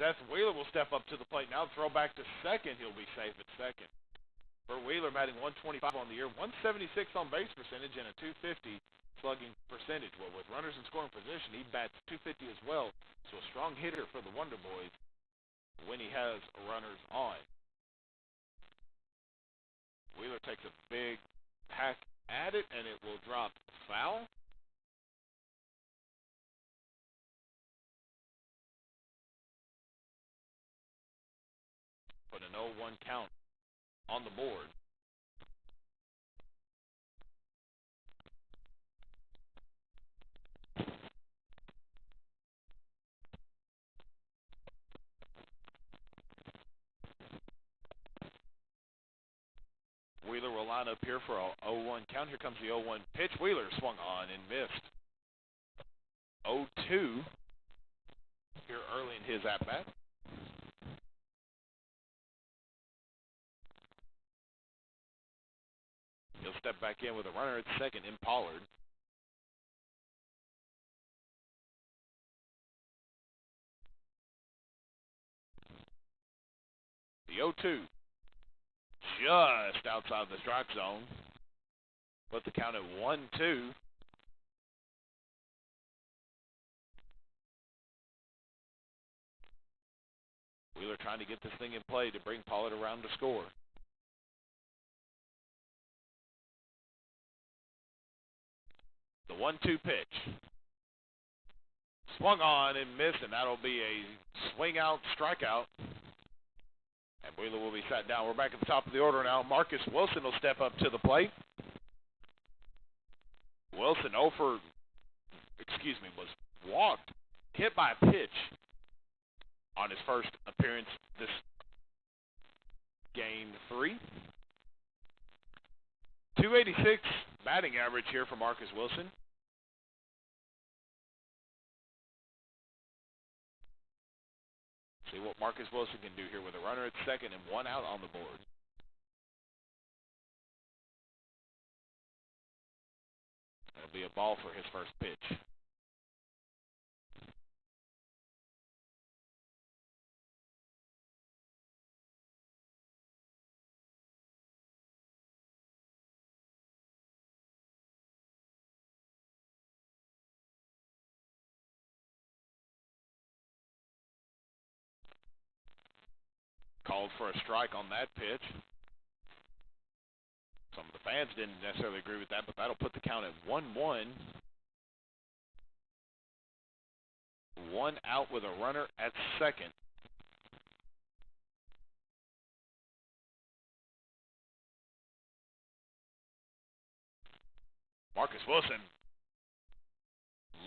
Seth Wheeler will step up to the plate now. Throw back to second. He'll be safe at second. Bert Wheeler batting 125 on the year, 176 on base percentage, and a 250 slugging percentage. Well, with runners in scoring position, he bats 250 as well. So a strong hitter for the Wonder Boys when he has runners on. Wheeler takes a big hack at it, and it will drop foul. Put an 0-1 count on the board. Wheeler will line up here for a 0-1 count. Here comes the 0-1 pitch. Wheeler swung on and missed. 0-2 here early in his at-bat. He'll step back in with a runner at second in Pollard. The 0-2 just outside the strike zone. Put the count at 1-2. Wheeler trying to get this thing in play to bring Pollard around to score. The 1-2 pitch. Swung on and missed, and that'll be a swing out, strikeout. And Wheeler will be sat down. We're back at the top of the order now. Marcus Wilson will step up to the plate. Wilson was walked, hit by a pitch on his first appearance this game 3. 286 batting average here for Marcus Wilson. See what Marcus Wilson can do here with a runner at second and 1 out on the board. That'll be a ball for his first pitch. Called for a strike on that pitch. Some of the fans didn't necessarily agree with that, but that'll put the count at 1-1. 1 out with a runner at second. Marcus Wilson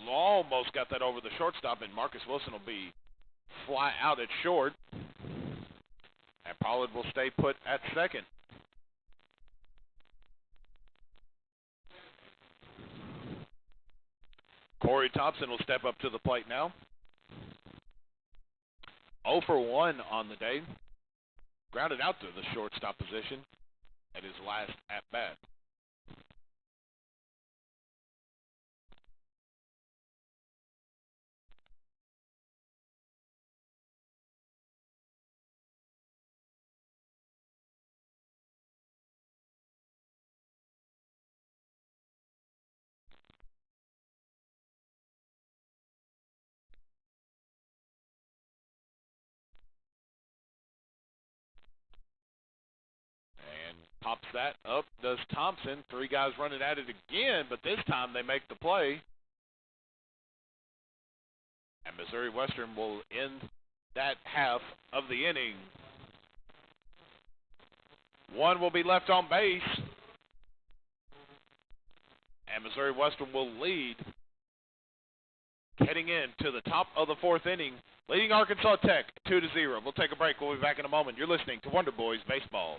almost got that over the shortstop, and Marcus Wilson will be fly out at short. And Pollard will stay put at second. Corey Thompson will step up to the plate now. 0 for 1 on the day. Grounded out to the shortstop position at his last at-bat. Pops that up, does Thompson. 3 guys running at it again, but this time they make the play. And Missouri Western will end that half of the inning. 1 will be left on base. And Missouri Western will lead heading into the top of the 4th inning, leading Arkansas Tech 2-0. We'll take a break. We'll be back in a moment. You're listening to Wonder Boys Baseball.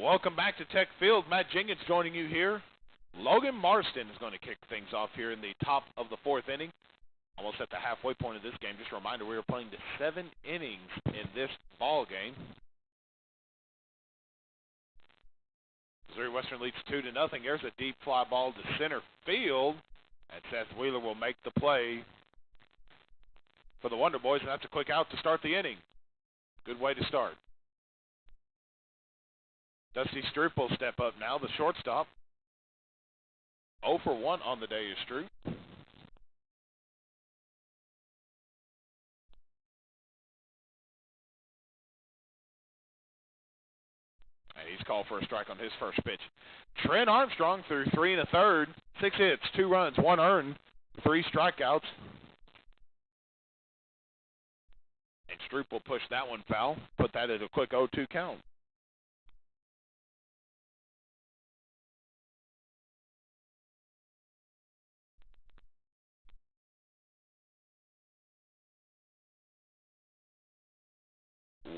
Welcome back to Tech Field. Matt Jenkins joining you here. Logan Marston is going to kick things off here in the top of the 4th inning. Almost at the halfway point of this game. Just a reminder, we are playing to 7 innings in this ball game. Missouri Western leads 2-0. There's a deep fly ball to center field. And Seth Wheeler will make the play for the Wonder Boys, and that's a quick out to start the inning. Good way to start. Dusty Stroop will step up now, the shortstop. 0 for 1 on the day is Stroop. And he's called for a strike on his first pitch. Trent Armstrong threw 3 1/3, 6 hits, 2 runs, 1 earned, 3 strikeouts. And Stroop will push that one foul, put that at a quick 0-2 count.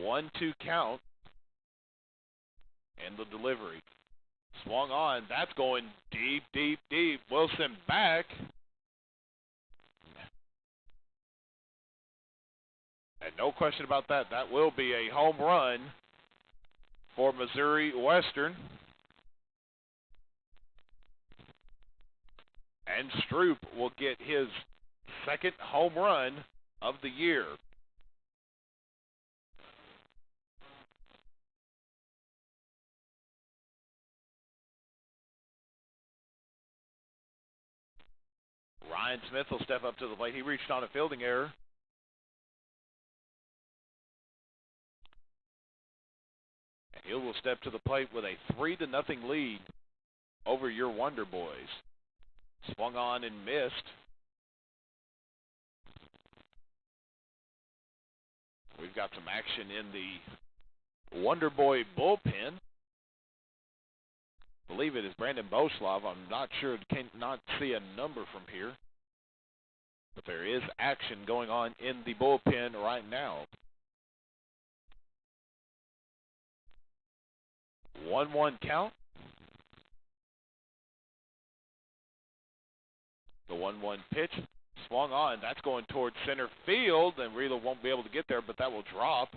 One, 2 count. And the delivery. Swung on. That's going deep, deep, deep. Wilson back. And no question about that. That will be a home run for Missouri Western. And Stroop will get his second home run of the year. Ryan Smith will step up to the plate. He reached on a fielding error. And he will step to the plate with a 3-0 lead over your Wonder Boys. Swung on and missed. We've got some action in the Wonder Boy bullpen. I believe it is Brandon Boslav. I'm not sure. Cannot see a number from here. But there is action going on in the bullpen right now. 1-1 count. The 1-1 pitch swung on. That's going towards center field, and Relo won't be able to get there, but that will drop.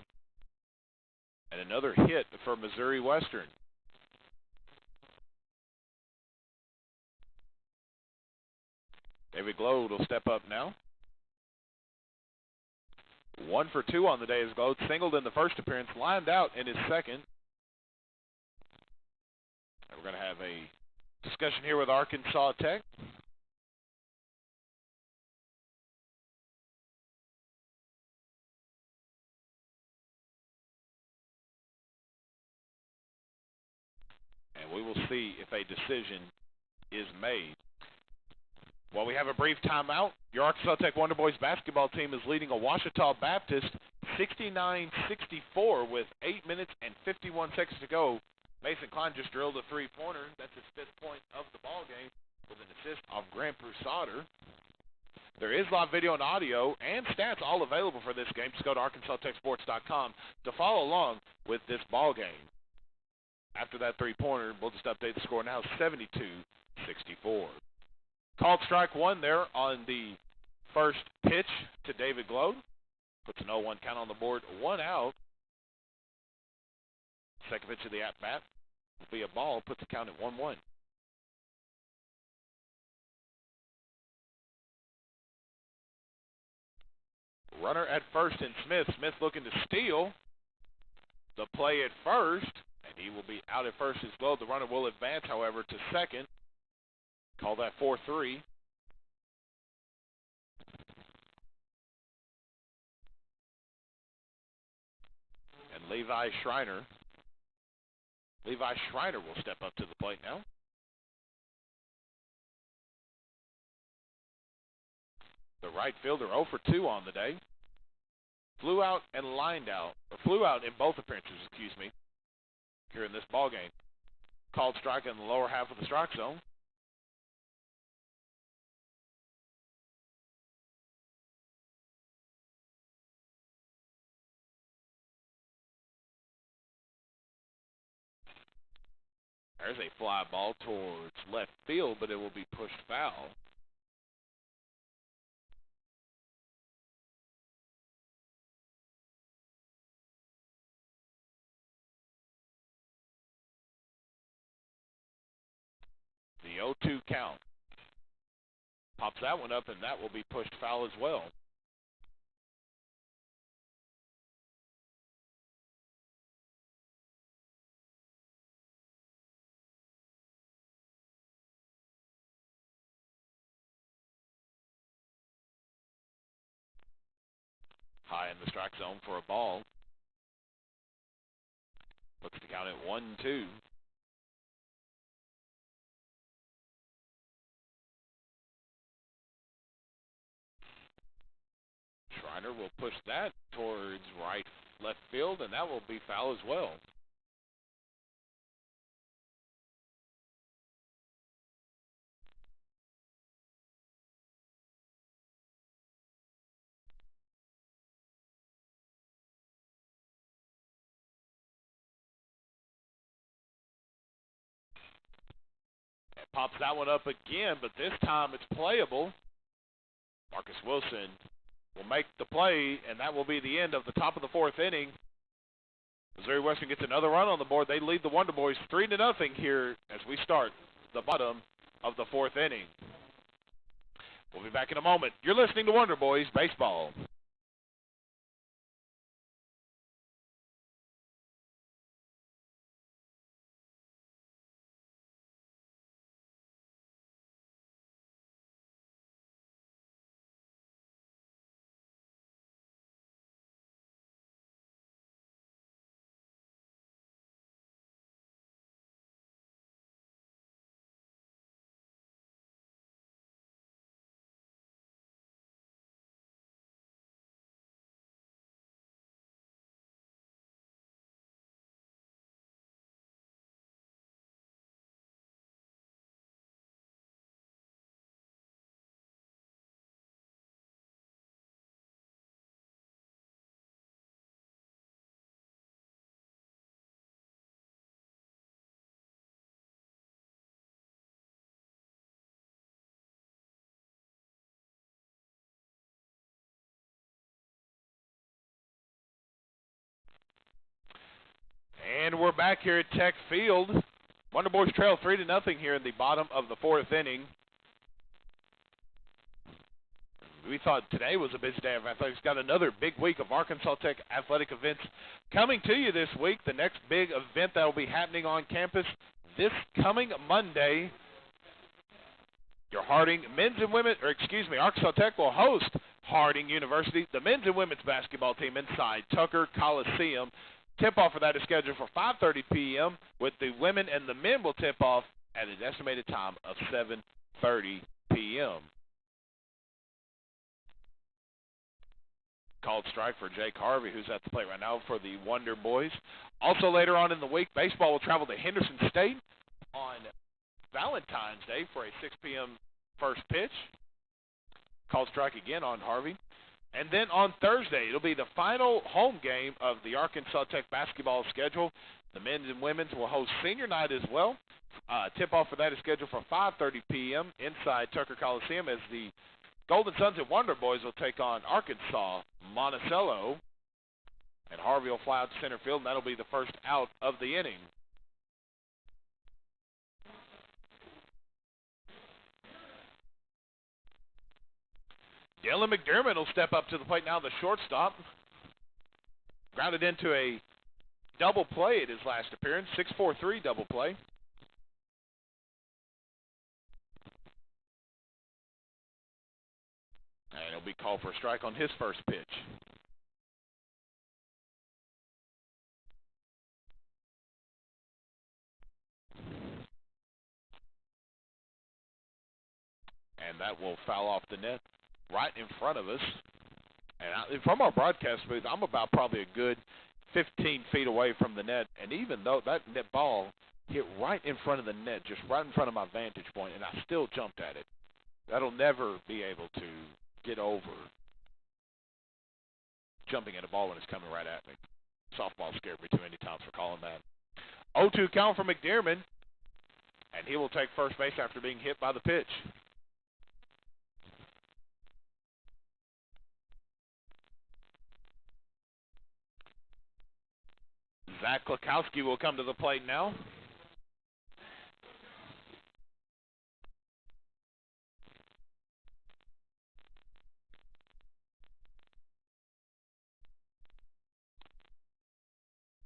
And another hit for Missouri Western. David Glode will step up now. 1 for 2 on the day as Glode singled in the first appearance, lined out in his second. And we're going to have a discussion here with Arkansas Tech. And we will see if a decision is made. While we have a brief timeout, your Arkansas Tech Wonder Boys basketball team is leading Ouachita Baptist 69-64 with 8 minutes and 51 seconds to go. Mason Klein just drilled a three-pointer. That's his 5th point of the ball game with an assist of Grant Broussarder. There is live video and audio and stats all available for this game. Just go to ArkansasTechSports.com to follow along with this ball game. After that three-pointer, we'll just update the score now, 72-64. Called strike one there on the first pitch to David Glode. Puts an 0-1 count on the board, 1 out. Second pitch of the at-bat will be a ball, puts the count at 1-1. Runner at first and Smith. Smith looking to steal the play at first, and he will be out at first as Glode. The runner will advance, however, to second. Call that 4-3. And Levi Schreiner will step up to the plate now. The right fielder 0 for 2 on the day. Flew out and lined out, or flew out in both appearances, here in this ball game. Called strike in the lower half of the strike zone. There's a fly ball towards left field, but it will be pushed foul. The 0-2 count. Pops that one up, and that will be pushed foul as well. High in the strike zone for a ball. Looks to count at 1-2. Reiner will push that towards left field, and that will be foul as well. And pops that one up again, but this time it's playable. Marcus Wilson will make the play, and that will be the end of the top of the fourth inning. Missouri Western gets another run on the board. They lead the Wonder Boys 3-0 here as we start the bottom of the fourth inning. We'll be back in a moment. You're listening to Wonder Boys Baseball. And we're back here at Tech Field. Wonder Boys trail 3-0 here in the bottom of the fourth inning. We thought today was a busy day of athletics. Got another big week of Arkansas Tech athletic events coming to you this week. The next big event that will be happening on campus this coming Monday. Your Arkansas Tech will host Harding University. The men's and women's basketball team inside Tucker Coliseum. Tip-off for that is scheduled for 5:30 p.m. with the women and the men will tip off at an estimated time of 7:30 p.m. Called strike for Jake Harvey, who's at the plate right now for the Wonder Boys. Also later on in the week, baseball will travel to Henderson State on Valentine's Day for a 6 p.m. first pitch. Called strike again on Harvey. And then on Thursday, it'll be the final home game of the Arkansas Tech basketball schedule. The men's and women's will host senior night as well. Tip-off for that is scheduled for 5:30 p.m. inside Tucker Coliseum as the Golden Suns and Wonder Boys will take on Arkansas Monticello. And Harvey will fly out to center field, and that'll be the first out of the inning. Dylan McDermott will step up to the plate now, the shortstop. Grounded into a double play at his last appearance, 6-4-3 double play. And it'll be called for a strike on his first pitch. And that will foul off the net right in front of us. And from our broadcast booth, I'm about probably a good 15 feet away from the net. And even though that net ball hit right in front of the net, just right in front of my vantage point, and I still jumped at it. That'll never be able to get over jumping at a ball when it's coming right at me. Softball scared me too many times for calling that. 0-2 count for McDermott, and he will take first base after being hit by the pitch. Zach Klakowski will come to the plate now.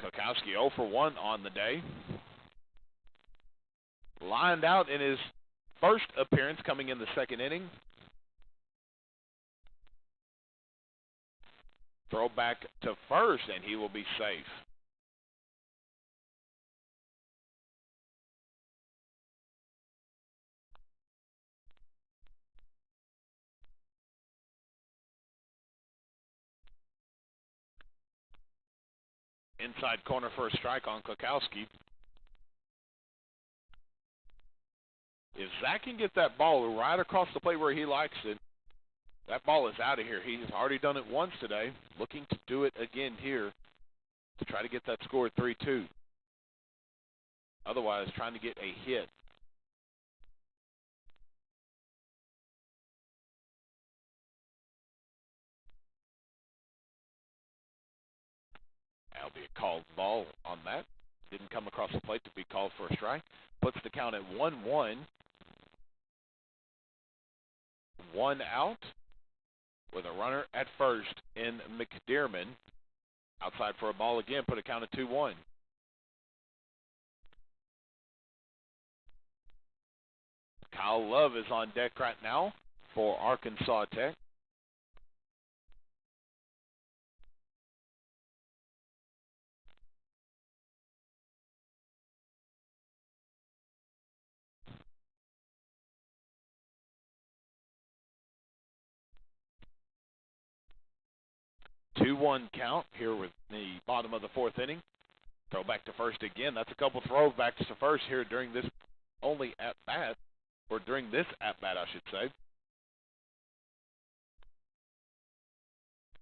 Klakowski 0 for 1 on the day. Lined out in his first appearance coming in the second inning. Throw back to first, and he will be safe. Inside corner for a strike on Klukowski. If Zach can get that ball right across the plate where he likes it, that ball is out of here. He's already done it once today. Looking to do it again here to try to get that score at 3-2. Otherwise, trying to get a hit. That'll be a called ball on that. Didn't come across the plate to be called for a strike. Puts the count at 1-1. 1 out with a runner at first in McDermott. Outside for a ball again, put a count at 2-1. Kyle Love is on deck right now for Arkansas Tech. Two-one count here with the bottom of the fourth inning. Throw back to first again. That's a couple throwbacks to first here during this only at-bat, or during this at-bat, I should say.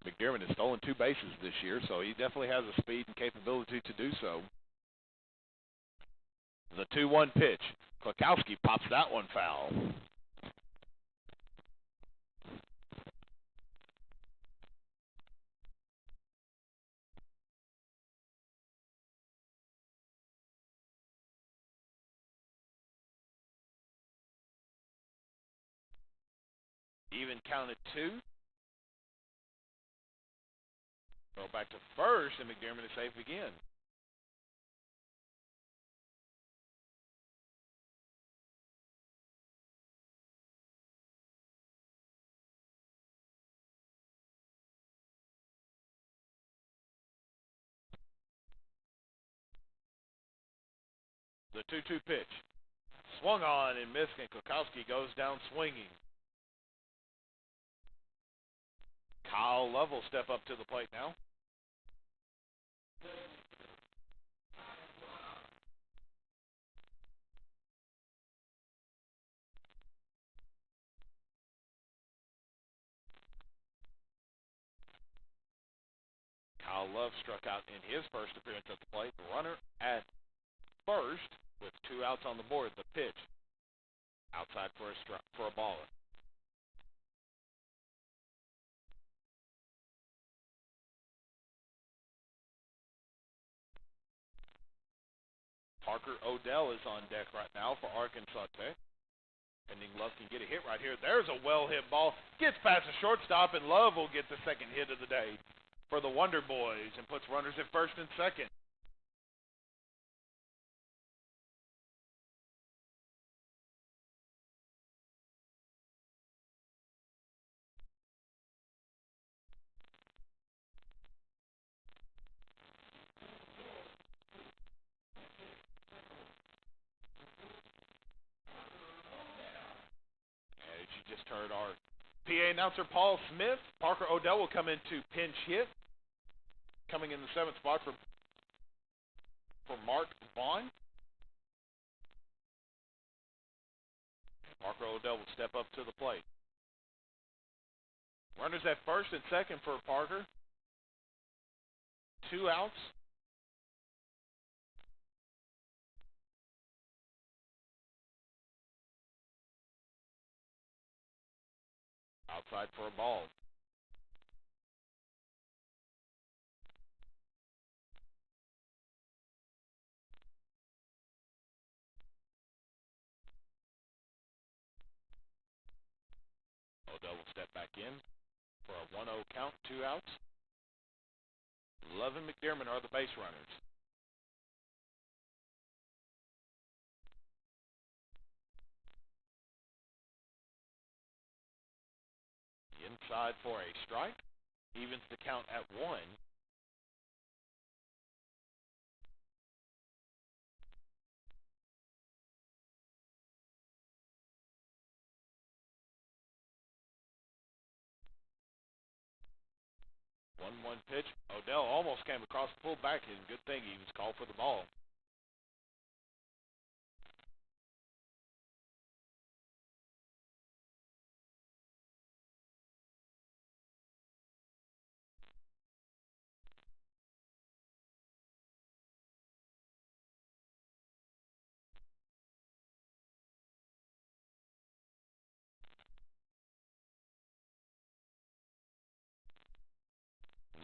McDermott has stolen 2 bases this year, so he definitely has the speed and capability to do so. The 2-1 pitch. Klukowski pops that one foul. Even counted 2. Throw back to first, and McDermott is safe again. The 2-2 pitch. Swung on and missed, and Klukowski goes down swinging. Kyle Love will step up to the plate now. Kyle Love struck out in his first appearance at the plate. The runner at first with 2 outs on the board. The pitch outside for a baller. Parker Odell is on deck right now for Arkansas Tech. Pending Love can get a hit right here. There's a well-hit ball. Gets past the shortstop, and Love will get the second hit of the day for the Wonder Boys and puts runners at first and second. As you just heard our PA announcer Paul Smith, Parker Odell will come into pinch hit. Coming in the 7th spot for Mark Vaughn. Parker Odell will step up to the plate. Runners at first and second for Parker. 2 outs. Outside for a ball. Odell will step back in for a 1-0 count, 2 outs. Love and McDermott are the base runners. Inside for a strike. Evens the count at 1. 1-1 pitch. Odell almost came across the full back, and good thing he was called for the ball.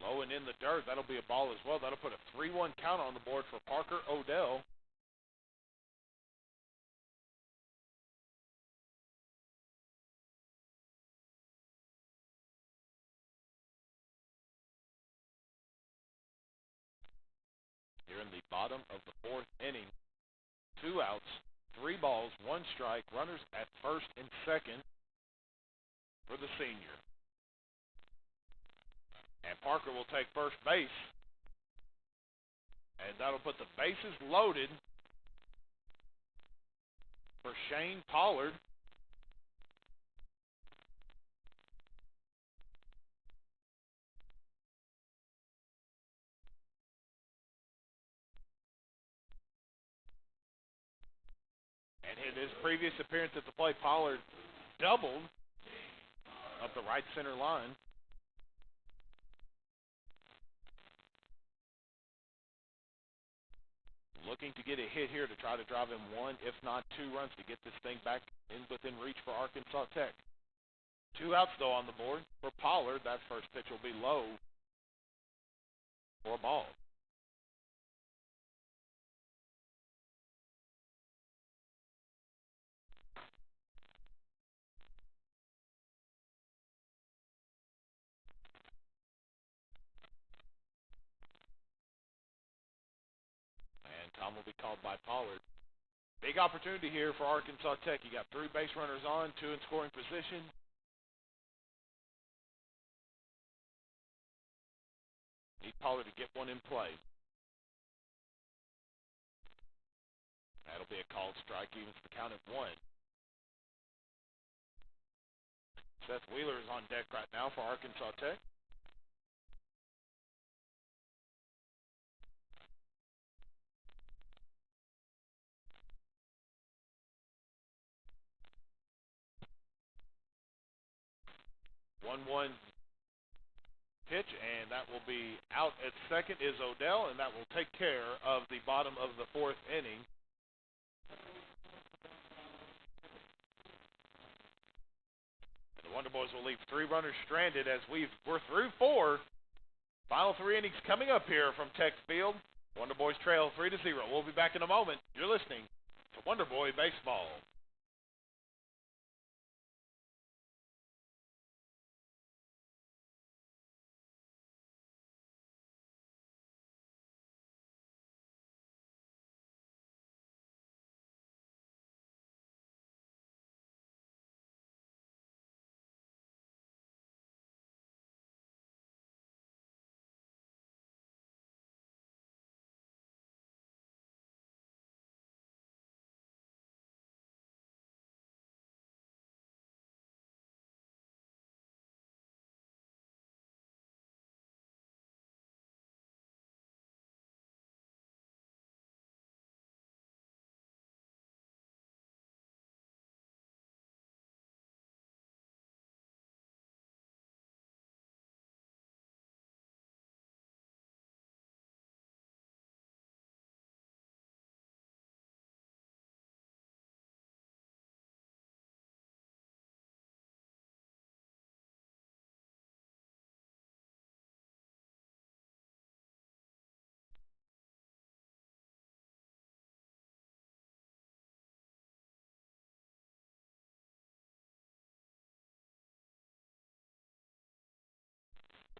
Low and in the dirt. That'll be a ball as well. That'll put a 3-1 count on the board for Parker Odell. Here in the bottom of the fourth inning. 2 outs, 3 balls, 1 strike. Runners at first and second for the senior. And Parker will take first base. And that'll put the bases loaded for Shane Pollard. And in his previous appearance at the plate, Pollard doubled up the right center line. Looking to get a hit here to try to drive in 1, if not 2 runs to get this thing back in within reach for Arkansas Tech. 2 outs, though, on the board for Pollard. That first pitch will be low for a ball. And time will be called by Pollard. Big opportunity here for Arkansas Tech. You got 3 base runners on, 2 in scoring position. Need Pollard to get one in play. That'll be a called strike, evens the count at 1. Seth Wheeler is on deck right now for Arkansas Tech. One pitch, and that will be out at second is Odell, and that will take care of the bottom of the fourth inning. And the Wonder Boys will leave 3 runners stranded as we're through 4. Final 3 innings coming up here from Tech Field. Wonder Boys trail 3-0. We'll be back in a moment. You're listening to Wonder Boy Baseball.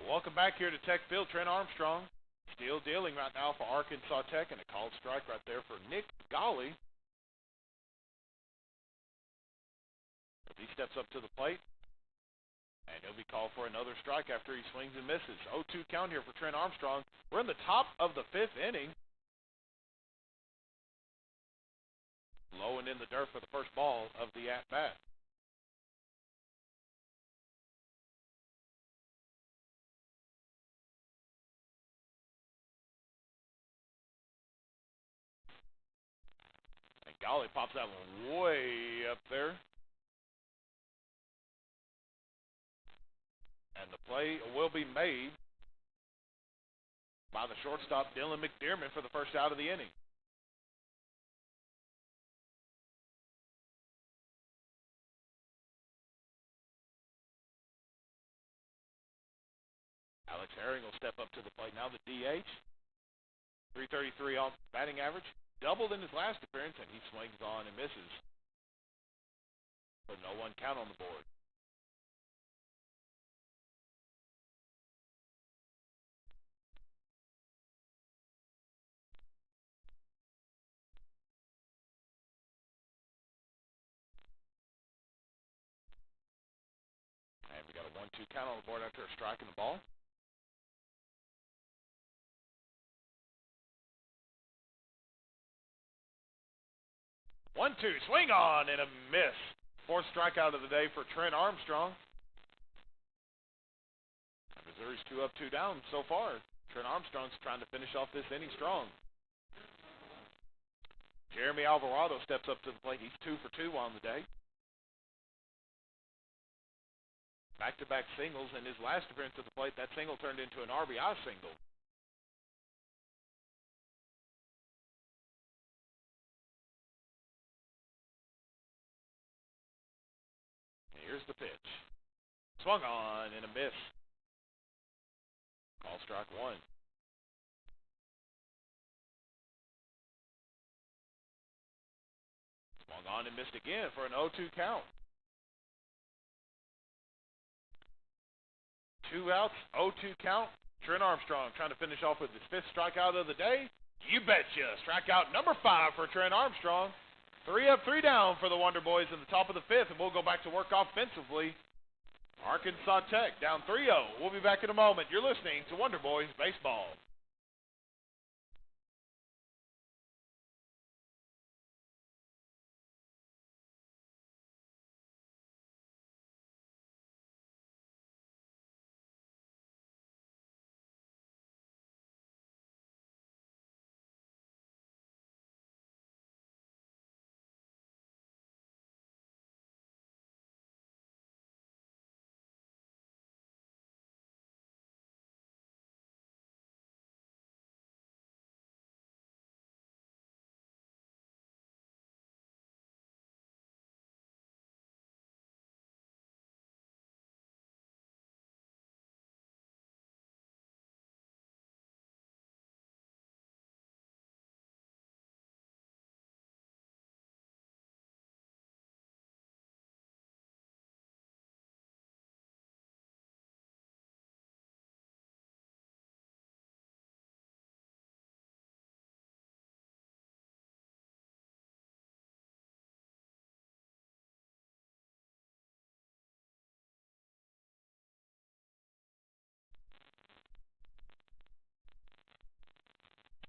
Welcome back here to Tech Field. Trent Armstrong still dealing right now for Arkansas Tech, and a called strike right there for Nick Golly. He steps up to the plate, and he'll be called for another strike after he swings and misses. 0-2 count here for Trent Armstrong. We're in the top of the 5th inning. Low and in the dirt for the first ball of the at-bat. Golly pops that one way up there. And the play will be made by the shortstop, Dylan McDermott, for the first out of the inning. Alex Herring will step up to the plate now, the DH. 333 on batting average. Doubled in his last appearance, and he swings on and misses. But no one count on the board. And we got a 1-2 count on the board after a strike in the ball. 1-2, swing on and a miss. Fourth strikeout of the day for Trent Armstrong. Missouri's 2 up, 2 down so far. Trent Armstrong's trying to finish off this inning strong. Jeremy Alvarado steps up to the plate. He's 2 for 2 on the day. Back-to-back singles. In his last appearance at the plate, that single turned into an RBI single. Here's the pitch. Swung on and a miss. Call strike 1. Swung on and missed again for an 0-2 count. 2 outs, 0-2 count. Trent Armstrong trying to finish off with his 5th strikeout of the day. You betcha. Strikeout number 5 for Trent Armstrong. 3 up, 3 down for the Wonder Boys in the top of the 5th, and we'll go back to work offensively. Arkansas Tech down 3-0. We'll be back in a moment. You're listening to Wonder Boys Baseball.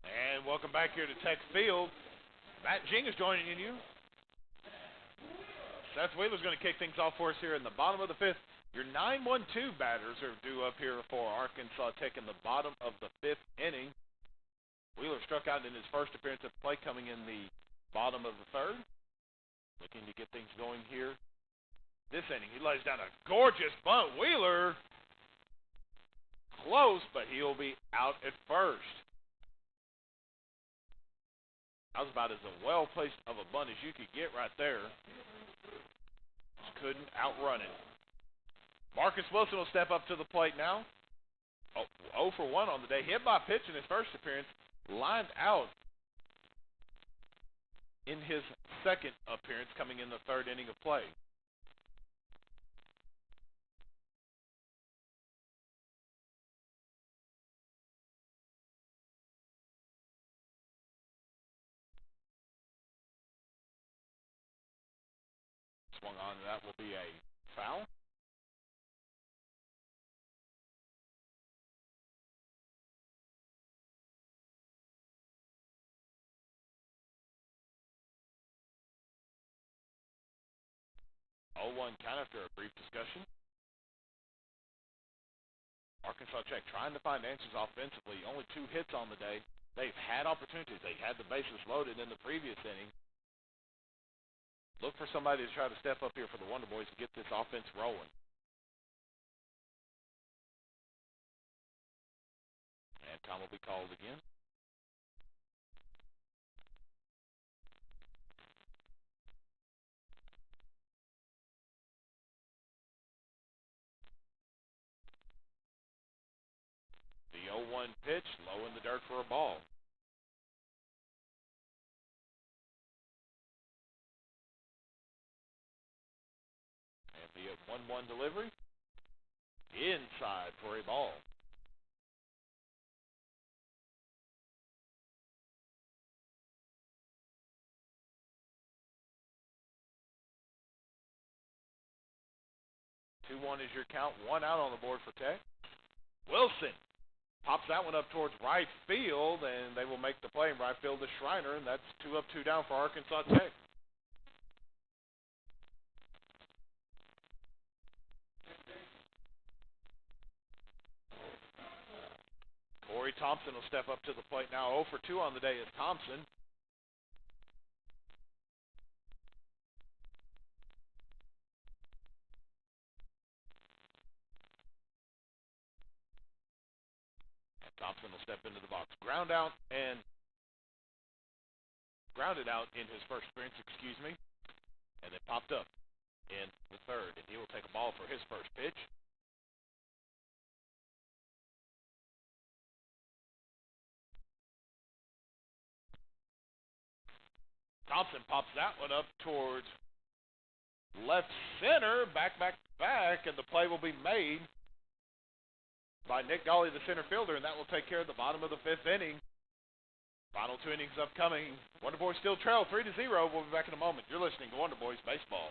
And welcome back here to Tech Field. Matt Jing is joining you. Seth Wheeler's going to kick things off for us here in the bottom of the 5th. Your 9-1-2 batters are due up here for Arkansas Tech in the bottom of the 5th inning. Wheeler struck out in his first appearance at the plate coming in the bottom of the 3rd. Looking to get things going here. This inning, he lays down a gorgeous bunt. Wheeler, close, but he'll be out at first. That was about as well-placed of a bunt as you could get right there. Just couldn't outrun it. Marcus Wilson will step up to the plate now. 0 for 1 on the day. Hit by pitch in his first appearance. Lined out in his second appearance coming in the 3rd inning of play. Swung on, that will be a foul. Oh, 1 count after a brief discussion. Arkansas Tech trying to find answers offensively. Only 2 hits on the day. They've had opportunities. They had the bases loaded in the previous inning. Look for somebody to try to step up here for the Wonder Boys and get this offense rolling. And time will be called again. The 0-1 pitch, low in the dirt for a ball. And the 1-1 delivery, inside for a ball. Two one is your count. One out on the board for Tech. Wilson pops that one up towards right field, and they will make the play in right field to Schreiner, and that's 2 up, 2 down for Arkansas Tech. Corey Thompson will step up to the plate now. 0 for 2 on the day is Thompson. Thompson will step into the box. Grounded out in his first appearance, and then popped up in the third. And he will take a ball for his first pitch. Thompson pops that one up towards left center, back, and the play will be made by Nick Golly, the center fielder, and that will take care of the bottom of the 5th inning. Final 2 innings upcoming. Wonder Boys still trail 3-0. We'll be back in a moment. You're listening to Wonder Boys Baseball.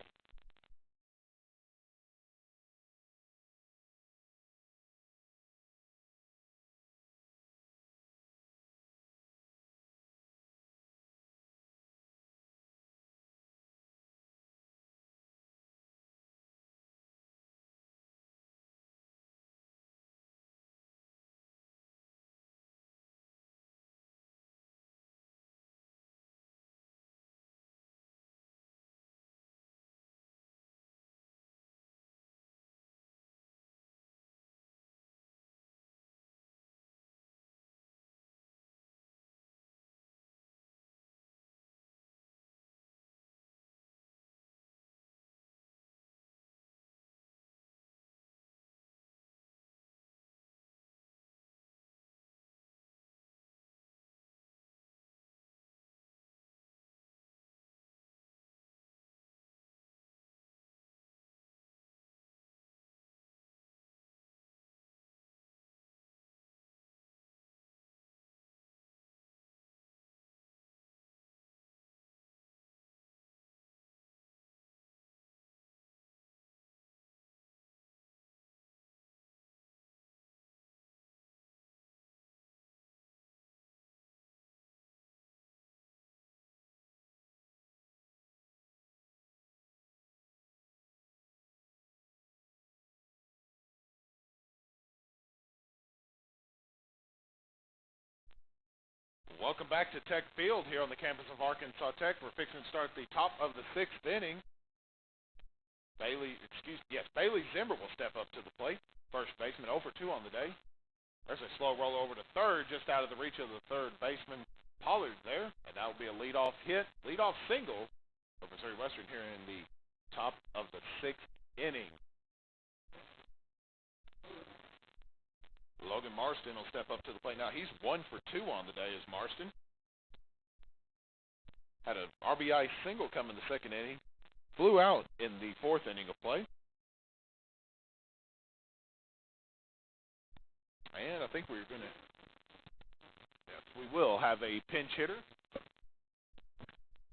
Welcome back to Tech Field here on the campus of Arkansas Tech. We're fixing to start the top of the 6th inning. Bailey Zimmer will step up to the plate. First baseman, 0 for 2 on the day. There's a slow roll over to third, just out of the reach of the third baseman, Pollard there. And that will be a leadoff single for Missouri Western here in the top of the 6th inning. Logan Marston will step up to the plate. Now he's 1 for 2 on the day as Marston. Had an RBI single come in the 2nd inning. Flew out in the 4th inning of play. And I think we will have a pinch hitter.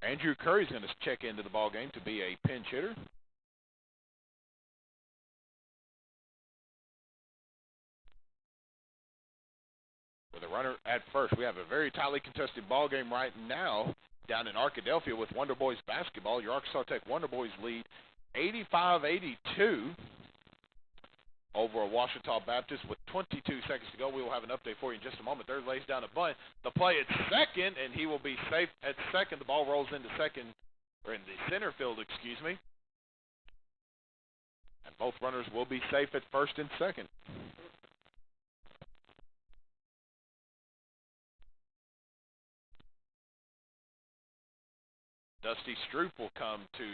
Andrew Curry's going to check into the ball game to be a pinch hitter. With a runner at first, we have a very tightly contested ball game right now down in Arkadelphia with Wonder Boys basketball. Your Arkansas Tech Wonder Boys lead 85-82 over Ouachita Baptist with 22 seconds to go. We will have an update for you in just a moment. There lays down a bunt. The play at second, and he will be safe at second. The ball rolls into second or in the center field, excuse me. And both runners will be safe at first and second. Dusty Stroop will come to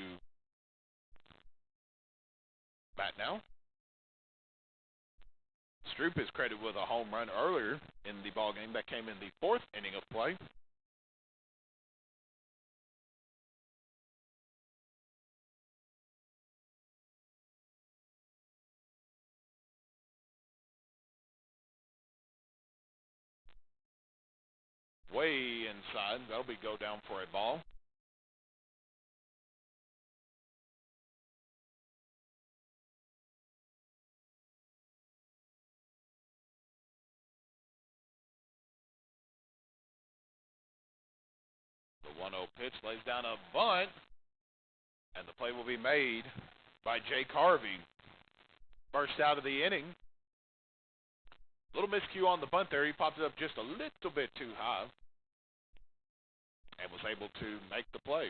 bat now. Stroop is credited with a home run earlier in the ball game that came in the fourth inning of play. Way inside. That'll be go down for a ball. The 1-0 pitch lays down a bunt, and the play will be made by Jake Harvey. First out of the inning. Little miscue on the bunt there. He popped it up just a little bit too high and was able to make the play.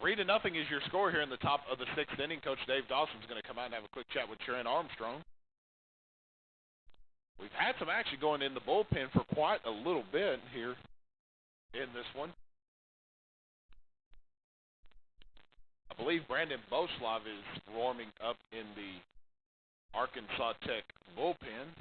3-0 is your score here in the top of the sixth inning. Coach Dave Dawson is going to come out and have a quick chat with Trent Armstrong. We've had some action going in the bullpen for quite a little bit here in this one. I believe Brandon Boslav is warming up in the Arkansas Tech bullpen.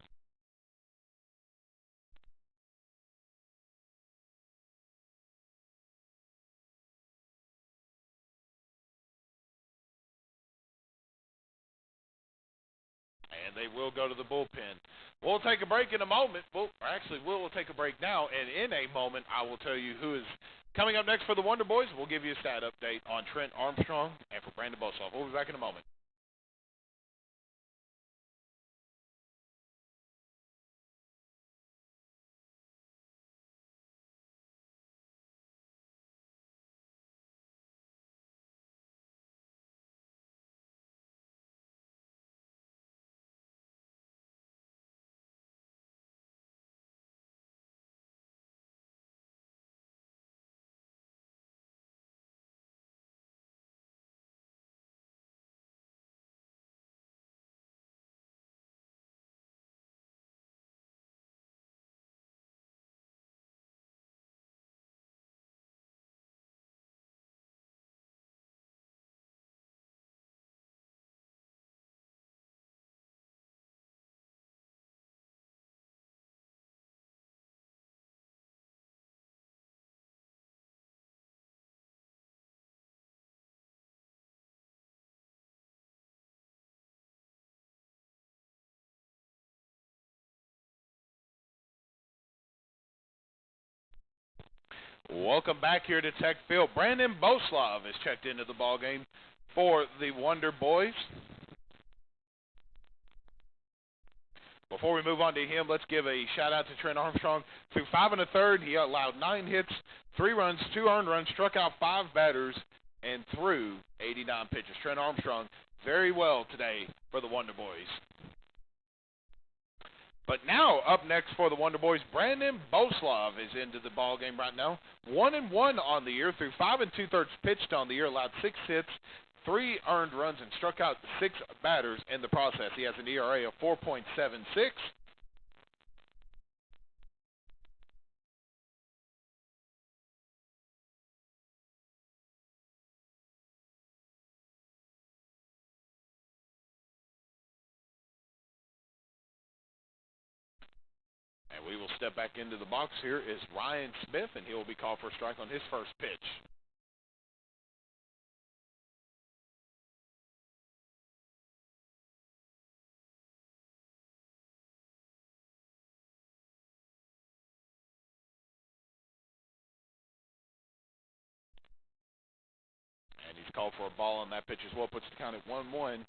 And they will go to the bullpen. We'll take a break in a moment. We'll take a break now. And in a moment, I will tell you who is coming up next for the Wonder Boys. We'll give you a stat update on Trent Armstrong and for Brandon Boslav. We'll be back in a moment. Welcome back here to Tech Field. Brandon Boslav is checked into the ball game for the Wonder Boys. Before we move on to him, let's give a shout-out to Trent Armstrong. Through 5 1/3, he allowed 9 hits, 3 runs, 2 earned runs, struck out 5 batters, and threw 89 pitches. Trent Armstrong very well today for the Wonder Boys. But now, up next for the Wonder Boys, Brandon Boslav is into the ball game right now. 1-1 on the year, through 5 2/3 pitched on the year, allowed 6 hits, 3 earned runs, and struck out 6 batters in the process. He has an ERA of 4.76. And we will step back into the box here is Ryan Smith, and he will be called for a strike on his first pitch. And he's called for a ball on that pitch as well, puts the count at 1-1.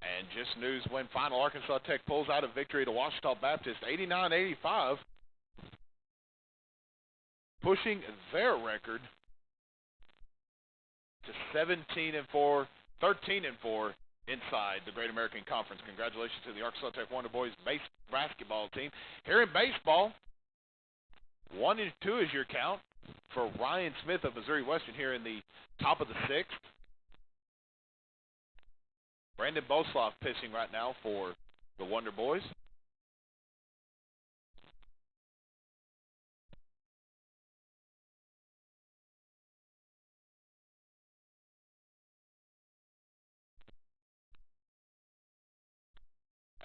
And just news when final, Arkansas Tech pulls out a victory to Ouachita Baptist, 89-85, pushing their record to 17-4, 13-4 inside the Great American Conference. Congratulations to the Arkansas Tech Wonder Boys basketball team. Here in baseball, 1-2 is your count for Ryan Smith of Missouri Western here in the top of the sixth. Brandon Boslav pitching right now for the Wonder Boys.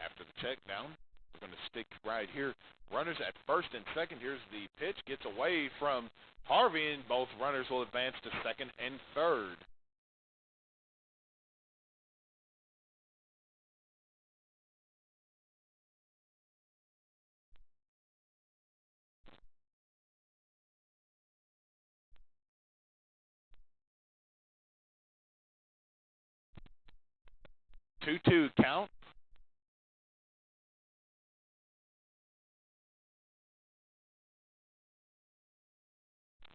After the check down, we're going to stick right here. Runners at first and second. Here's the pitch. Gets away from Harvey, and both runners will advance to second and third. Two-two count.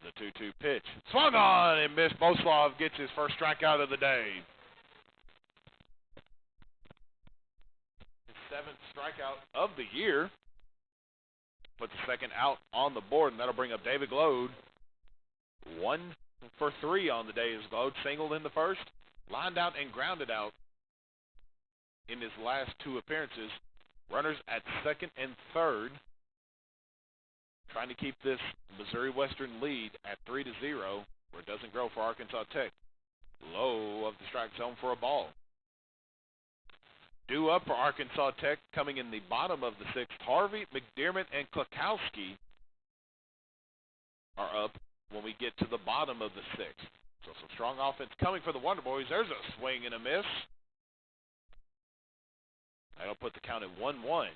The 2-2 pitch. Swung on and missed. Boslav gets his first strikeout of the day. His seventh strikeout of the year. Puts the second out on the board, and that'll bring up David Glode. 1 for 3 on the day as Glode singled in the first, lined out and grounded out in his last 2 appearances. Runners at second and third, trying to keep this Missouri Western lead at 3-0, where it doesn't grow for Arkansas Tech. Low of the strike zone for a ball. Due up for Arkansas Tech, coming in the bottom of the sixth, Harvey, McDermott, and Klukowski are up when we get to the bottom of the sixth. So some strong offense coming for the Wonder Boys. There's a swing and a miss. That'll put the count at 1-1.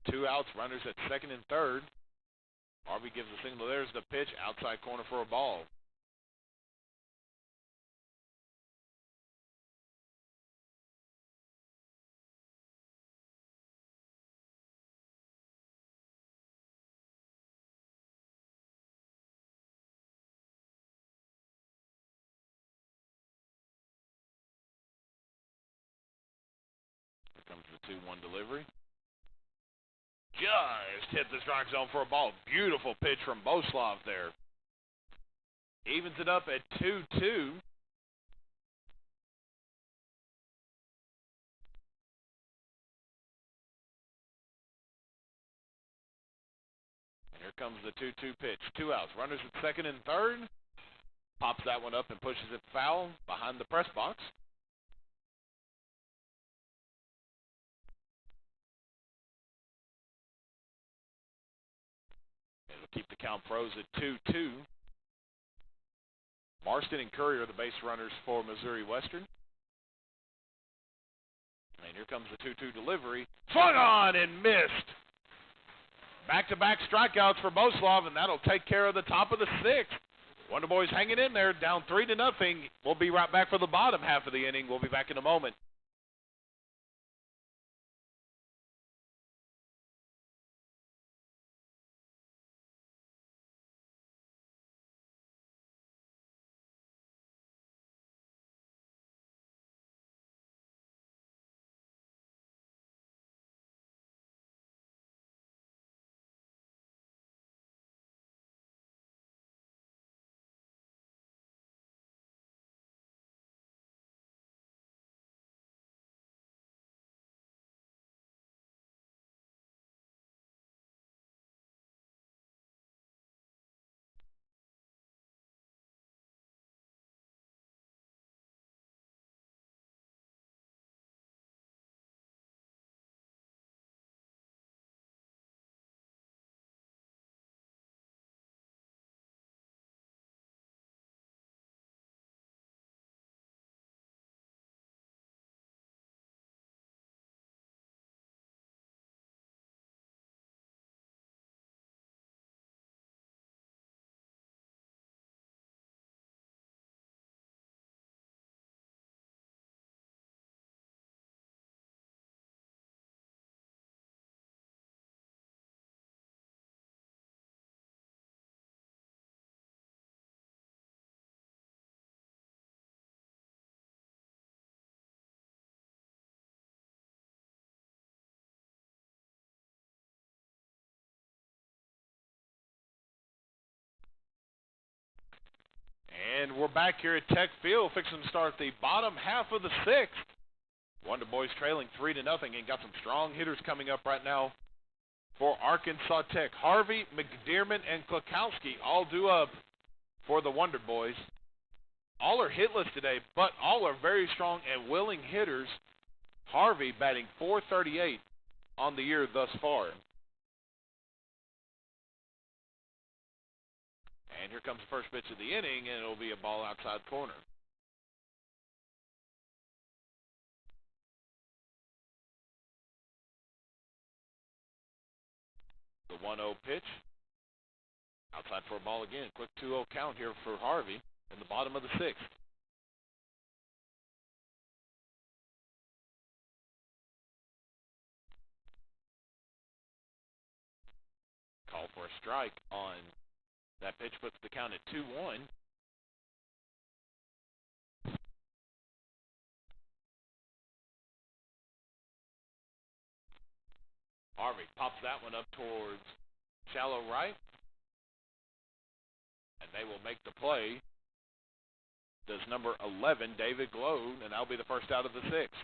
Two outs, runners at second and third. Harvey gives a signal. There's the pitch, outside corner for a ball. Here comes the 2-1 delivery. Just hit the strike zone for a ball. Beautiful pitch from Boslav there. Evens it up at 2-2. And here comes the 2-2 pitch. 2 outs. Runners at second and third. Pops that one up and pushes it foul behind the press box. It'll keep the count froze at 2-2. Marston and Curry are the base runners for Missouri Western. And here comes the 2-2 delivery. Swung on and missed. Back-to-back strikeouts for Boslav, and that'll take care of the top of the sixth. Wonder Boys hanging in there, down 3-0. We'll be right back for the bottom half of the inning. We'll be back in a moment. And we're back here at Tech Field, fixing to start the bottom half of the sixth. Wonder Boys trailing 3-0, and got some strong hitters coming up right now for Arkansas Tech. Harvey, McDermott, and Klakowski all due up for the Wonder Boys. All are hitless today, but all are very strong and willing hitters. Harvey batting .438 on the year thus far. And here comes the first pitch of the inning, and it'll be a ball outside corner. The 1-0 pitch. Outside for a ball again. Quick 2-0 count here for Harvey in the bottom of the sixth. Call for a strike on that pitch, puts the count at 2-1. Harvey pops that one up towards shallow right. And they will make the play. Does number 11, David Glode, and that'll be the first out of the sixth.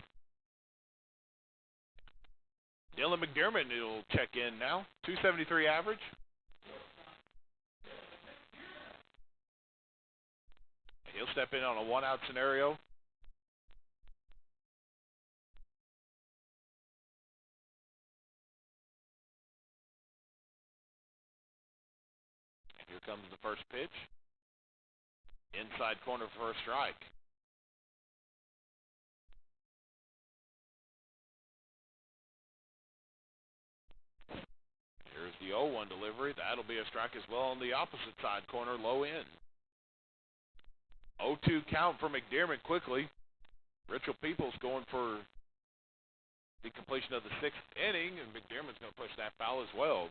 Dylan McDermott will check in now. .273 average. He'll step in on a one-out scenario. Here comes the first pitch. Inside corner for a strike. Here's the 0-1 delivery. That'll be a strike as well on the opposite side corner, low end. 0-2 count for McDermott quickly. Richard Peoples going for the completion of the sixth inning, and McDermott's going to push that foul as well.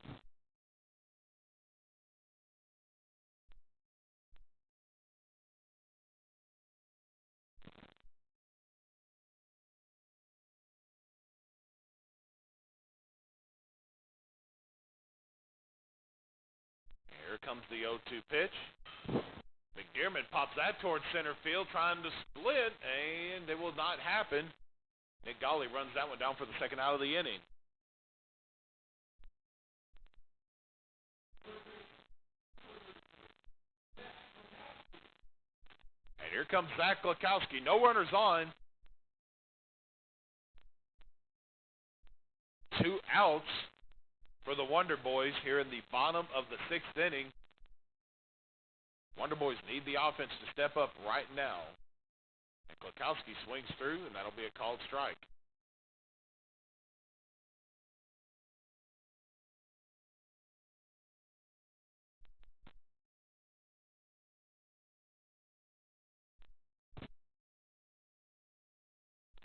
Here comes the 0-2 pitch. McDermott pops that towards center field, trying to split, and it will not happen. Nick Golly runs that one down for the second out of the inning. And here comes Zach Klakowski. No runners on. 2 outs for the Wonder Boys here in the bottom of the sixth inning. Wonder Boys need the offense to step up right now. And Klakowski swings through, and that'll be a called strike.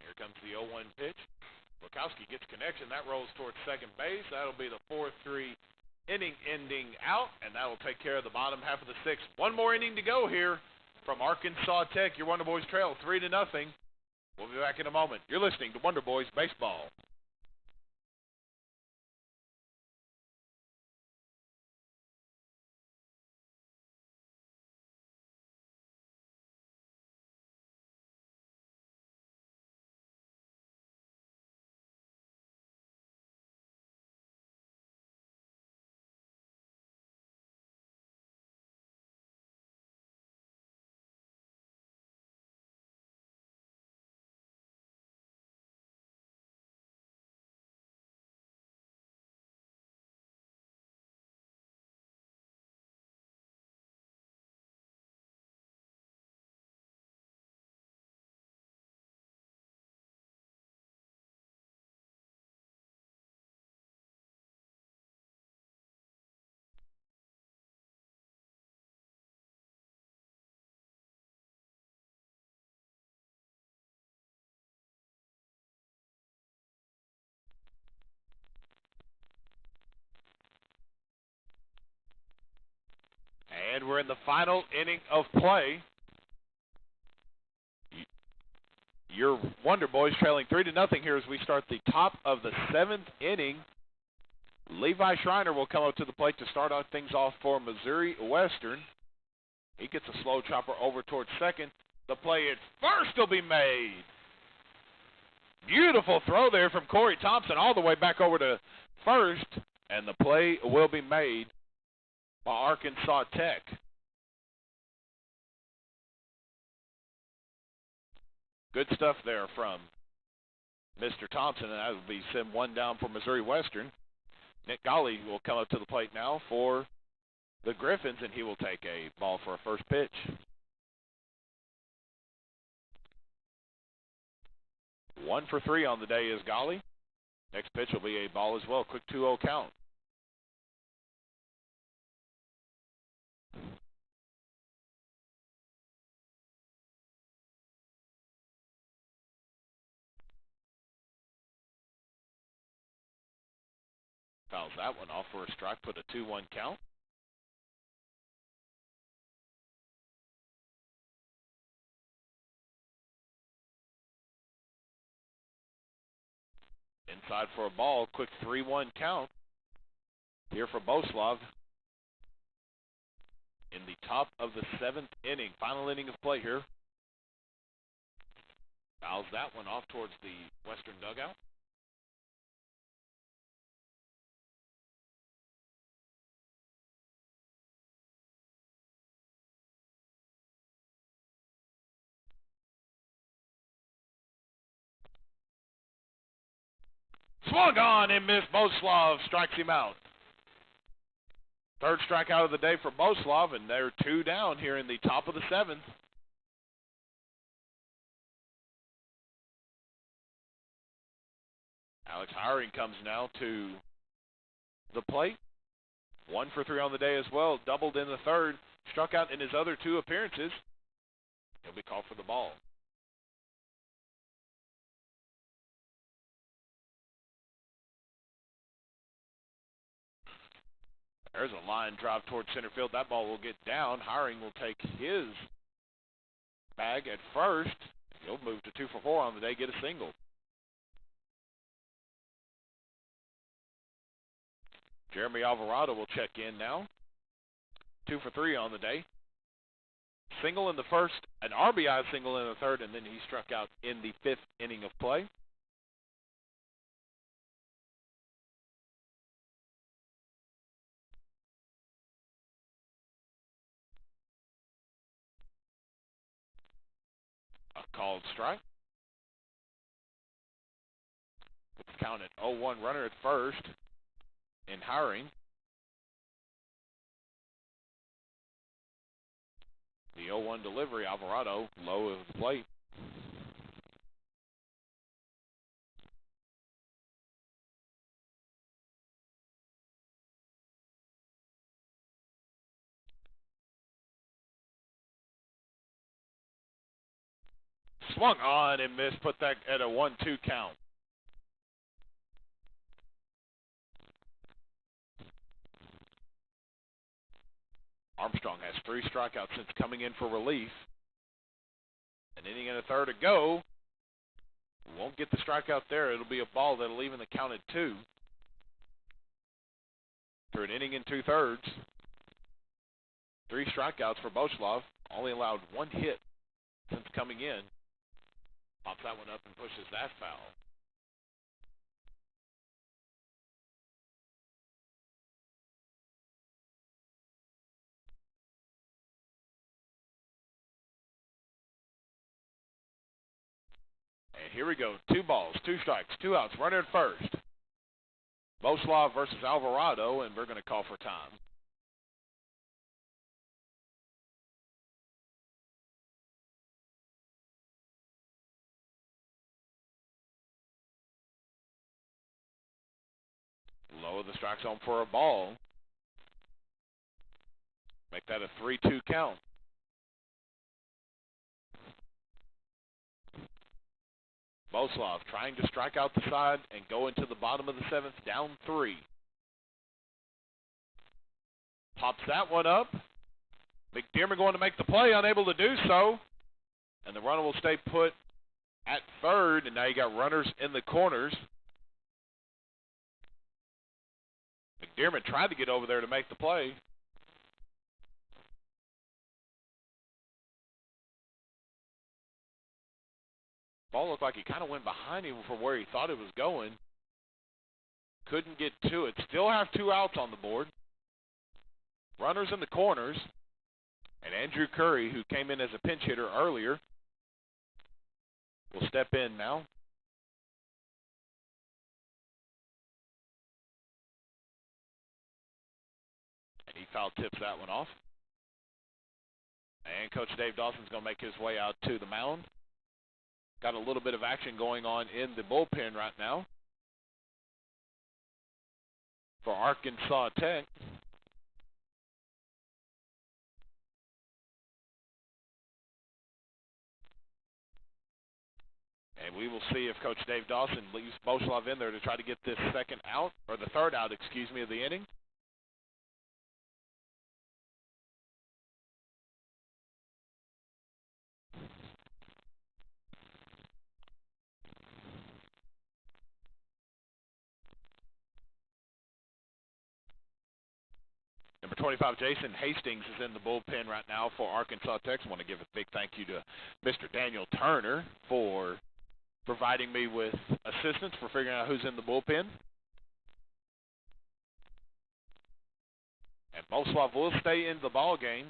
Here comes the 0-1 pitch. Klakowski gets connection. That rolls towards second base. That'll be the 4-3 inning ending out, and that'll take care of the bottom half of the sixth. One more inning to go here from Arkansas Tech. Your Wonder Boys trail 3-0. We'll be back in a moment. You're listening to Wonder Boys Baseball. And we're in the final inning of play. Your Wonder Boys trailing 3-0 here as we start the top of the seventh inning. Levi Schreiner will come up to the plate to start things off for Missouri Western. He gets a slow chopper over towards second. The play at first will be made. Beautiful throw there from Corey Thompson all the way back over to first, and the play will be made by Arkansas Tech. Good stuff there from Mr. Thompson, and that will be send one down for Missouri Western. Nick Golly will come up to the plate now for the Griffins, and he will take a ball for a first pitch. One for three on the day is Golly. Next pitch will be a ball as well. Quick 2-0 count. Fouls that one off for a strike. Put a 2-1 count. Inside for a ball. Quick 3-1 count here for Boslav in the top of the 7th inning. Final inning of play here. Fouls that one off towards the Western dugout. Swung on and missed. Boslav strikes him out. Third strikeout of the day for Boslav, and they're 2 down here in the top of the 7th. Alex Hiring comes now to the plate. 1 for 3 on the day as well. Doubled in the third. Struck out in his other 2 appearances. He'll be called for the ball. There's a line drive towards center field. That ball will get down. Hiring will take his bag at first. He'll move to 2 for 4 on the day, get a single. Jeremy Alvarado will check in now. 2 for 3 on the day. Single in the first, an RBI single in the third, and then he struck out in the 5th inning of play. A called strike. It's counted 0-1 runner at first in Hiring. The 0-1 delivery, Alvarado low of the plate. Swung on and missed. Put that at a 1-2 count. Armstrong has 3 strikeouts since coming in for relief. An inning and a third to go. Won't get the strikeout there. It'll be a ball that'll even the count at 2. Through an inning and 2/3. 3 strikeouts for Boslav. Only allowed 1 hit since coming in. Pops that one up and pushes that foul. And here we go. 2 balls, 2 strikes, 2 outs. Runner at first. Boslav versus Alvarado, and we're going to call for time. Low of the strike zone for a ball. Make that a 3-2 count. Boslav trying to strike out the side and go into the bottom of the 7th, down 3. Pops that one up. McDermott going to make the play, unable to do so. And the runner will stay put at third, and now you got runners in the corners. McDermott tried to get over there to make the play. Ball looked like he kind of went behind him from where he thought it was going. Couldn't get to it. Still have 2 outs on the board. Runners in the corners. And Andrew Curry, who came in as a pinch hitter earlier, will step in now. And he foul tips that one off. And Coach Dave Dawson's going to make his way out to the mound. Got a little bit of action going on in the bullpen right now for Arkansas Tech. And we will see if Coach Dave Dawson leaves Boslov in there to try to get this second out, or the third out, excuse me, of the inning. Number 25, Jason Hastings, is in the bullpen right now for Arkansas Tech. I want to give a big thank you to Mr. Daniel Turner for providing me with assistance for figuring out who's in the bullpen. And Boslov will stay in the ball game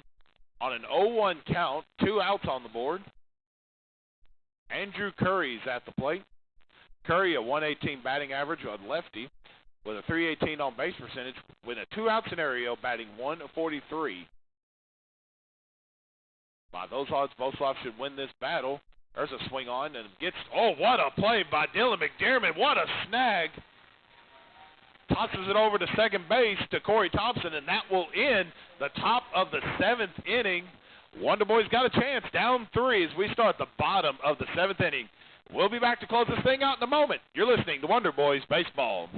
on an 0-1 count, 2 outs on the board. Andrew Curry's at the plate. Curry, a 118 batting average, a lefty, with a 318 on base percentage, with a 2-out scenario, batting 143. By those odds, Boslov should win this battle. There's a swing on and gets, oh, what a play by Dylan McDermott. What a snag. Tosses it over to second base to Corey Thompson, and that will end the top of the 7th inning. Wonder Boys got a chance, down 3 as we start the bottom of the 7th inning. We'll be back to close this thing out in a moment. You're listening to Wonder Boys Baseball.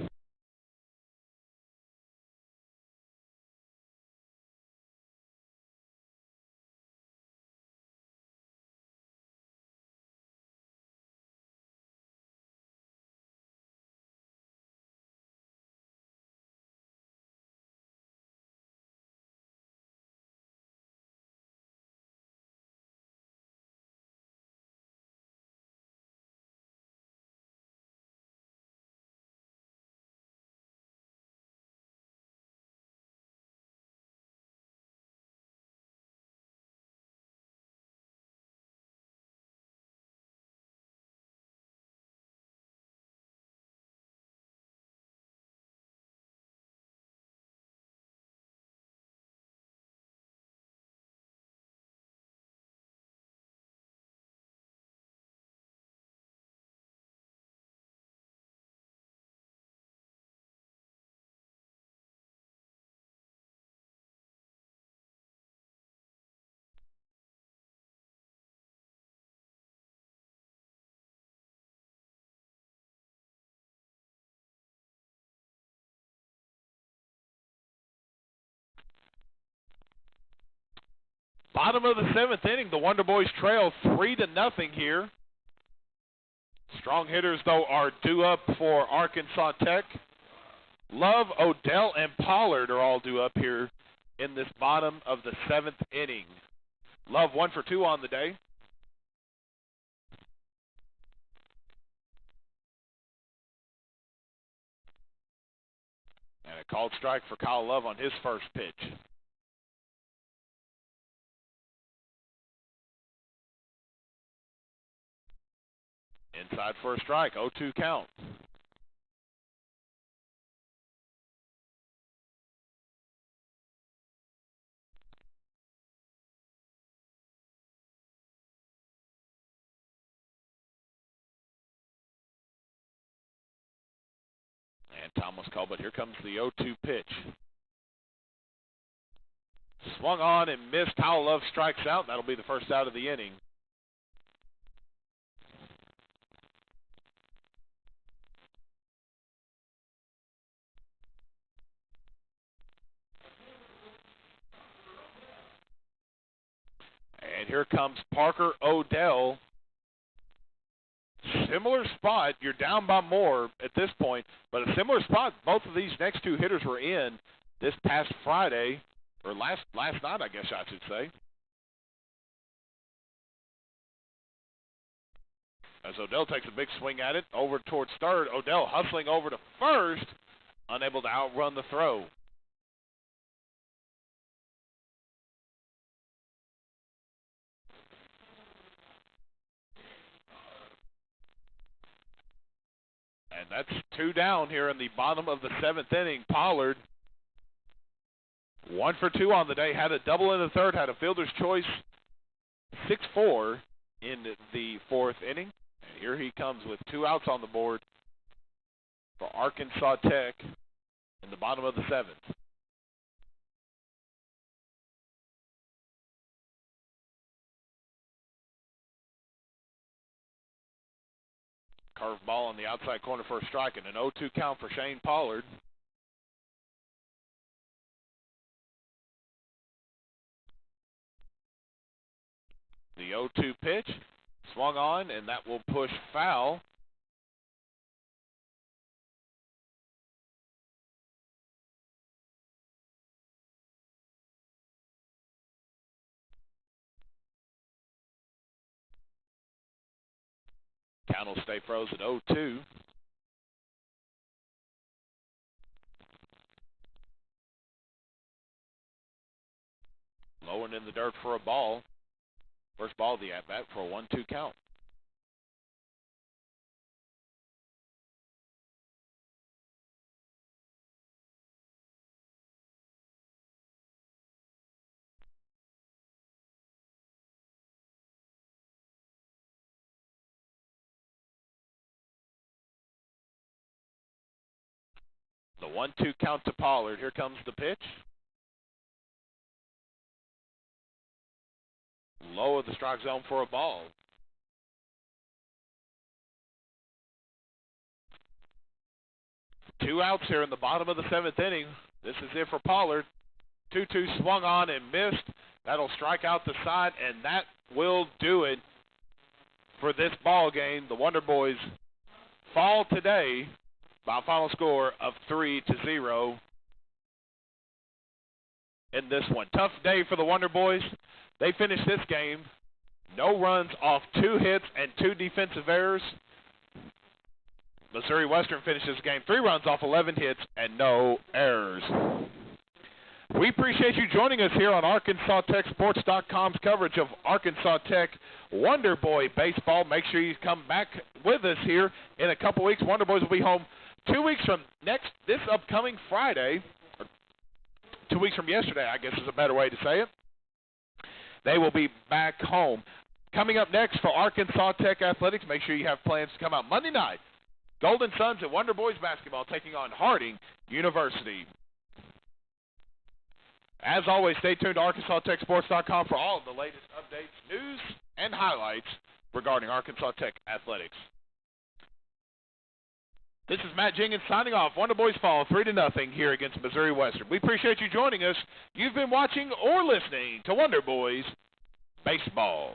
Bottom of the 7th inning, the Wonder Boys trail 3-0 here. Strong hitters, though, are due up for Arkansas Tech. Love, Odell, and Pollard are all due up here in this bottom of the 7th inning. Love 1 for 2 on the day. And a called strike for Kyle Love on his first pitch. Inside for a strike, 0-2 count. And Thomas Colbert, here comes the 0-2 pitch. Swung on and missed. Kyle Love strikes out. That'll be the first out of the inning. And here comes Parker Odell. Similar spot. You're down by more at this point, but a similar spot both of these next 2 hitters were in this past Friday, or last night, I guess I should say. as Odell takes a big swing at it over towards third. Odell hustling over to first, unable to outrun the throw. And that's 2 down here in the bottom of the 7th inning. Pollard, 1 for 2 on the day, had a double in the third, had a fielder's choice, 6-4 in the 4th inning. And here he comes with 2 outs on the board for Arkansas Tech in the bottom of the 7th. Curveball on the outside corner for a strike and an 0-2 count for Shane Pollard. The 0-2 pitch swung on, and that will push foul. Count will stay froze at 0-2. Low and in the dirt for a ball. First ball of the at-bat for a 1-2 count. The 1-2 count to Pollard. Here comes the pitch. Low of the strike zone for a ball. Two outs here in the bottom of the 7th inning. This is it for Pollard. 2-2 swung on and missed. That'll strike out the side, and that will do it for this ball game. The Wonder Boys fall today by a final score of 3-0 in this one. Tough day for the Wonder Boys. They finished this game, no runs off 2 hits and 2 defensive errors. Missouri Western finished this game 3 runs off 11 hits and no errors. We appreciate you joining us here on ArkansasTechSports.com's coverage of Arkansas Tech Wonder Boy baseball. Make sure you come back with us here in a couple weeks. Wonder Boys will be home 2 weeks from this upcoming Friday. Or 2 weeks from yesterday, I guess is a better way to say it. They will be back home. Coming up next for Arkansas Tech Athletics, make sure you have plans to come out Monday night. Golden Suns and Wonder Boys basketball taking on Harding University. As always, stay tuned to ArkansasTechSports.com for all of the latest updates, news, and highlights regarding Arkansas Tech Athletics. This is Matt Jenkins signing off. Wonder Boys fall 3-0 here against Missouri Western. We appreciate you joining us. You've been watching or listening to Wonder Boys Baseball.